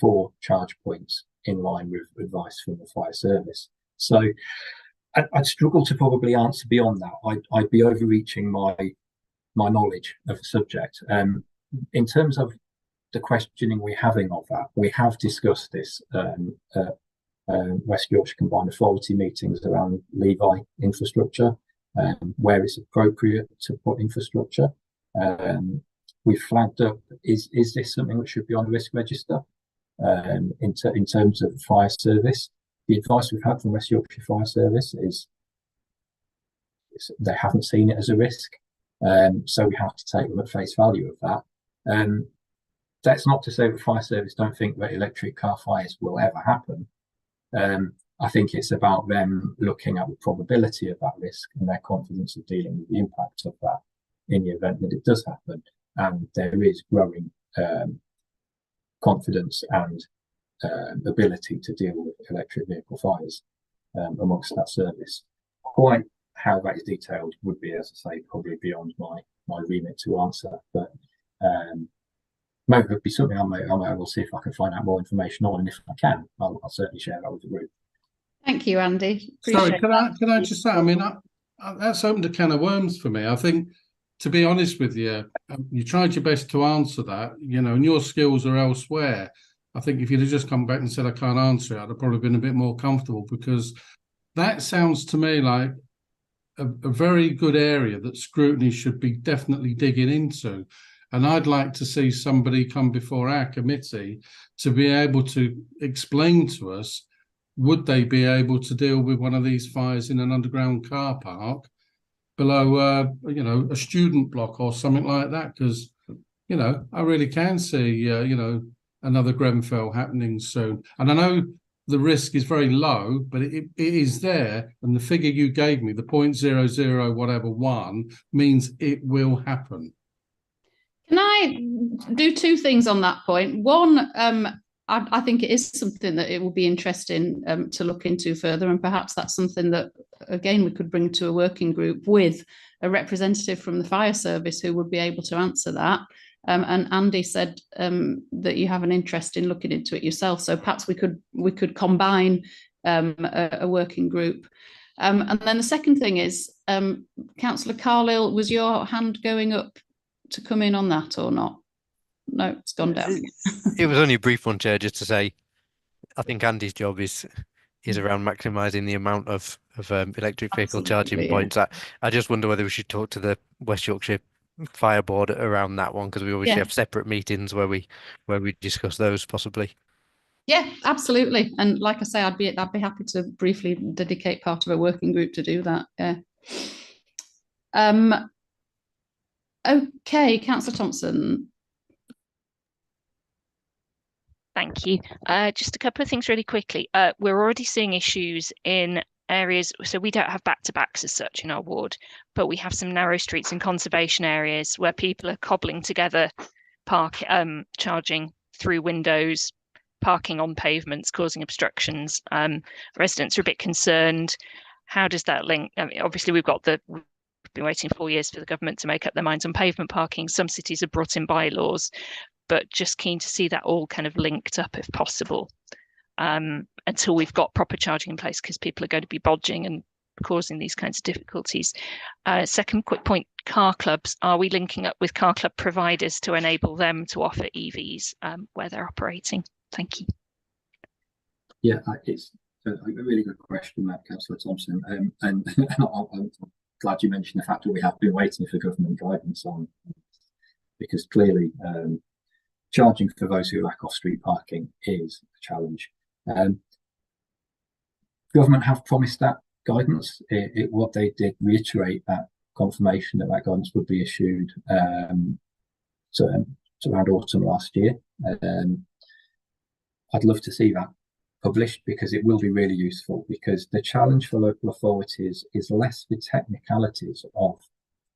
for charge points in line with advice from the fire service. So I'd struggle to probably answer beyond that. I'd be overreaching my knowledge of the subject. In terms of the questioning we're having of that, we have discussed this at West Yorkshire Combined Authority meetings around Levi infrastructure, where it's appropriate to put infrastructure. We've flagged up, is this something that should be on the risk register in terms of fire service? The advice we've had from West Yorkshire Fire Service is they haven't seen it as a risk. So we have to take them at face value of that. That's not to say that fire service don't think that electric car fires will ever happen. I think it's about them looking at the probability of that risk and their confidence of dealing with the impact of that in the event that it does happen. And there is growing confidence and ability to deal with electric vehicle fires amongst that service. Quite how that is detailed would be, as I say, probably beyond my remit to answer, but maybe it'd be something I will see if I can find out more information on, and if I can, I'll certainly share that with the group. Thank you, Andy. Sorry, can I just say, I mean, that's opened a can of worms for me. I think, to be honest with you, you tried your best to answer that, and your skills are elsewhere. I think if you'd have just come back and said, I can't answer it, I'd have probably been a bit more comfortable, because that sounds to me like a very good area that scrutiny should be definitely digging into. And I'd like to see somebody come before our committee to be able to explain to us, would they be able to deal with one of these fires in an underground car park below, a student block or something like that? Because, I really can see, another Grenfell happening soon. And I know the risk is very low, but it is there. And the figure you gave me, the 0.00 whatever one, means it will happen. Can I do two things on that point? One, I think it is something that it will be interesting to look into further, and perhaps that's something that, again, we could bring to a working group with a representative from the fire service who would be able to answer that. And Andy said that you have an interest in looking into it yourself. So perhaps we could combine a working group. And then the second thing is, Councillor Carlisle, was your hand going up to come in on that or not? No, it's gone down. It was only a brief one, Chair, just to say, I think Andy's job is around maximising the amount of electric vehicle charging points. I just wonder whether we should talk to the West Yorkshire Fire Board around that one, because we obviously have separate meetings where we discuss those possibly. Yeah, absolutely. And like I say, I'd be happy to briefly dedicate part of a working group to do that. Yeah. Okay, Councillor Thompson. Thank you. Just a couple of things really quickly. We're already seeing issues in areas, so we don't have back-to-backs as such in our ward, but we have some narrow streets in conservation areas where people are cobbling together charging through windows, parking on pavements, causing obstructions. Residents are a bit concerned. How does that link? I mean, obviously we've been waiting 4 years for the government to make up their minds on pavement parking. Some cities have brought in bylaws, but just keen to see that all kind of linked up if possible, until we've got proper charging in place, because people are going to be bodging and causing these kinds of difficulties. Second quick point, car clubs. Are we linking up with car club providers to enable them to offer EVs where they're operating? Thank you. Yeah, it's a really good question, Councillor Thompson. And I'm glad you mentioned the fact that we have been waiting for government guidance on, because clearly charging for those who lack off-street parking is a challenge. Government have promised that guidance. What they did reiterate that confirmation that guidance would be issued so around autumn last year. I'd love to see that published, because it will be really useful, because the challenge for local authorities is less the technicalities of,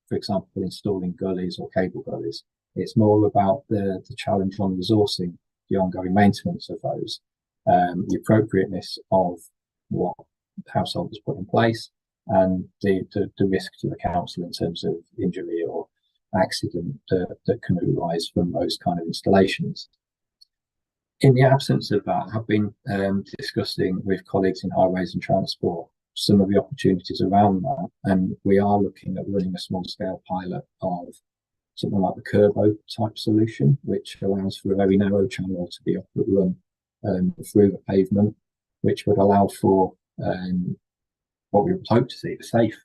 for example, installing gullies or cable gullies. It's more about the challenge on resourcing the ongoing maintenance of those, the appropriateness of what householders put in place, and the risk to the council in terms of injury or accident that can arise from those kind of installations. In the absence of that, I've been discussing with colleagues in highways and transport some of the opportunities around that, and we are looking at running a small-scale pilot of something like the Curvo type solution, which allows for a very narrow channel to be run through the pavement, which would allow for what we would hope to see, the safe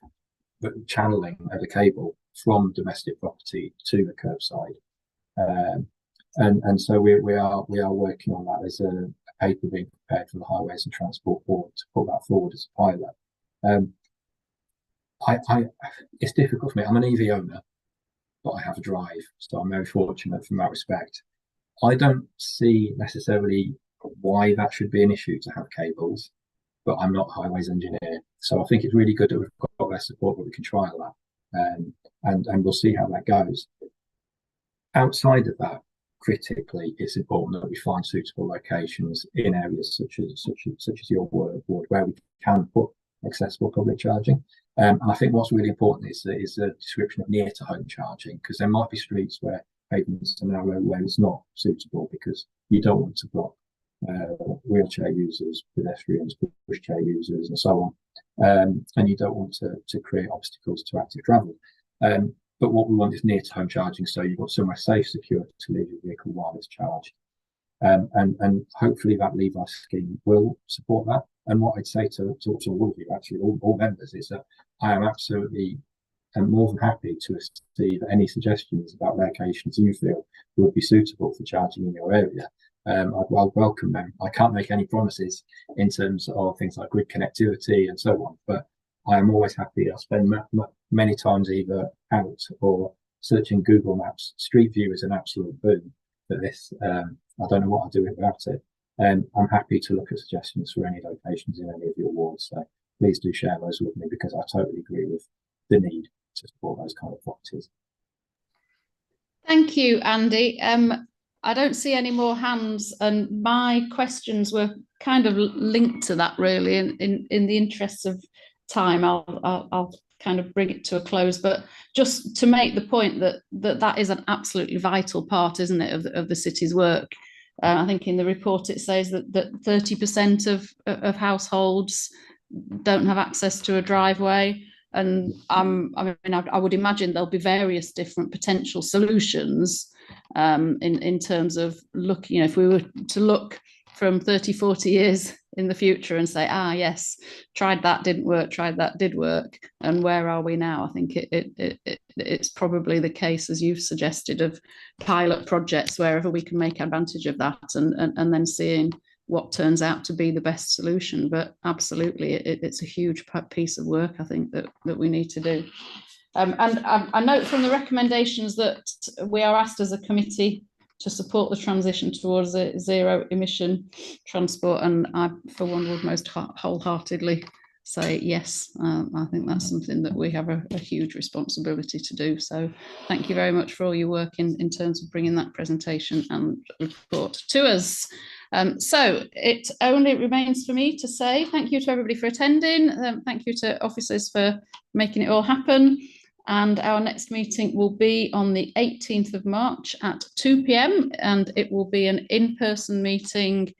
channeling of the cable from domestic property to the curbside. And so we are working on that. There's a paper being prepared for the Highways and Transport Board to put that forward as a pilot. It's difficult for me. I'm an EV owner, but I have a drive, so I'm very fortunate from that respect. I don't see necessarily why that should be an issue to have cables, but I'm not a highways engineer, so I think it's really good that we've got their support, that we can trial that, and we'll see how that goes. Outside of that, critically, it's important that we find suitable locations in areas such as your ward where we can put accessible public charging. And I think what's really important is a description of near to home charging, because there might be streets where pavements are narrow where it's not suitable, because you don't want to block wheelchair users, pedestrians, pushchair users, and so on. And you don't want to create obstacles to active travel. But what we want is near to home charging, so you've got somewhere safe, secure to leave your vehicle while it's charged. And hopefully that leave-us scheme will support that. And what I'd say to all of you, actually all members, is that I am absolutely more than happy to receive any suggestions about locations you feel would be suitable for charging in your area. I'd welcome them. I can't make any promises in terms of things like grid connectivity and so on, but I am always happy. I spend many times either out or searching Google Maps. Street View is an absolute boon for this. I don't know what I'll do without it. I'm happy to look at suggestions for any locations in any of your wards. So please do share those with me, because I totally agree with the need to support those kind of properties. Thank you, Andy. I don't see any more hands, and my questions were kind of linked to that, really. In the interests of time, I'll kind of bring it to a close, but just to make the point that is an absolutely vital part, isn't it, of the city's work. I think in the report it says that 30% of households don't have access to a driveway, and I would imagine there'll be various different potential solutions in terms of looking. If we were to look from 30, 40 years in the future and say, yes, tried that, didn't work, tried that, did work, and where are we now? I think it's probably the case, as you've suggested, of pilot projects wherever we can make advantage of that, and then seeing what turns out to be the best solution. But absolutely, it's a huge piece of work, I think, that we need to do. And I note from the recommendations that we are asked as a committee to support the transition towards a zero emission transport, and I, for one, would most wholeheartedly say yes. I think that's something that we have a huge responsibility to do. So thank you very much for all your work in terms of bringing that presentation and report to us. So it only remains for me to say thank you to everybody for attending. Thank you to officers for making it all happen. And our next meeting will be on the 18th of March at 2 p.m. and it will be an in-person meeting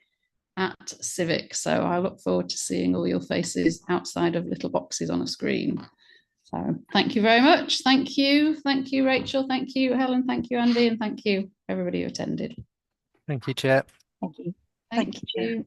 at Civic. So I look forward to seeing all your faces outside of little boxes on a screen. So thank you very much. Thank you. Thank you, Rachel. Thank you, Helen. Thank you, Andy. And thank you, everybody who attended. Thank you, Chair. Thank you. Thank you.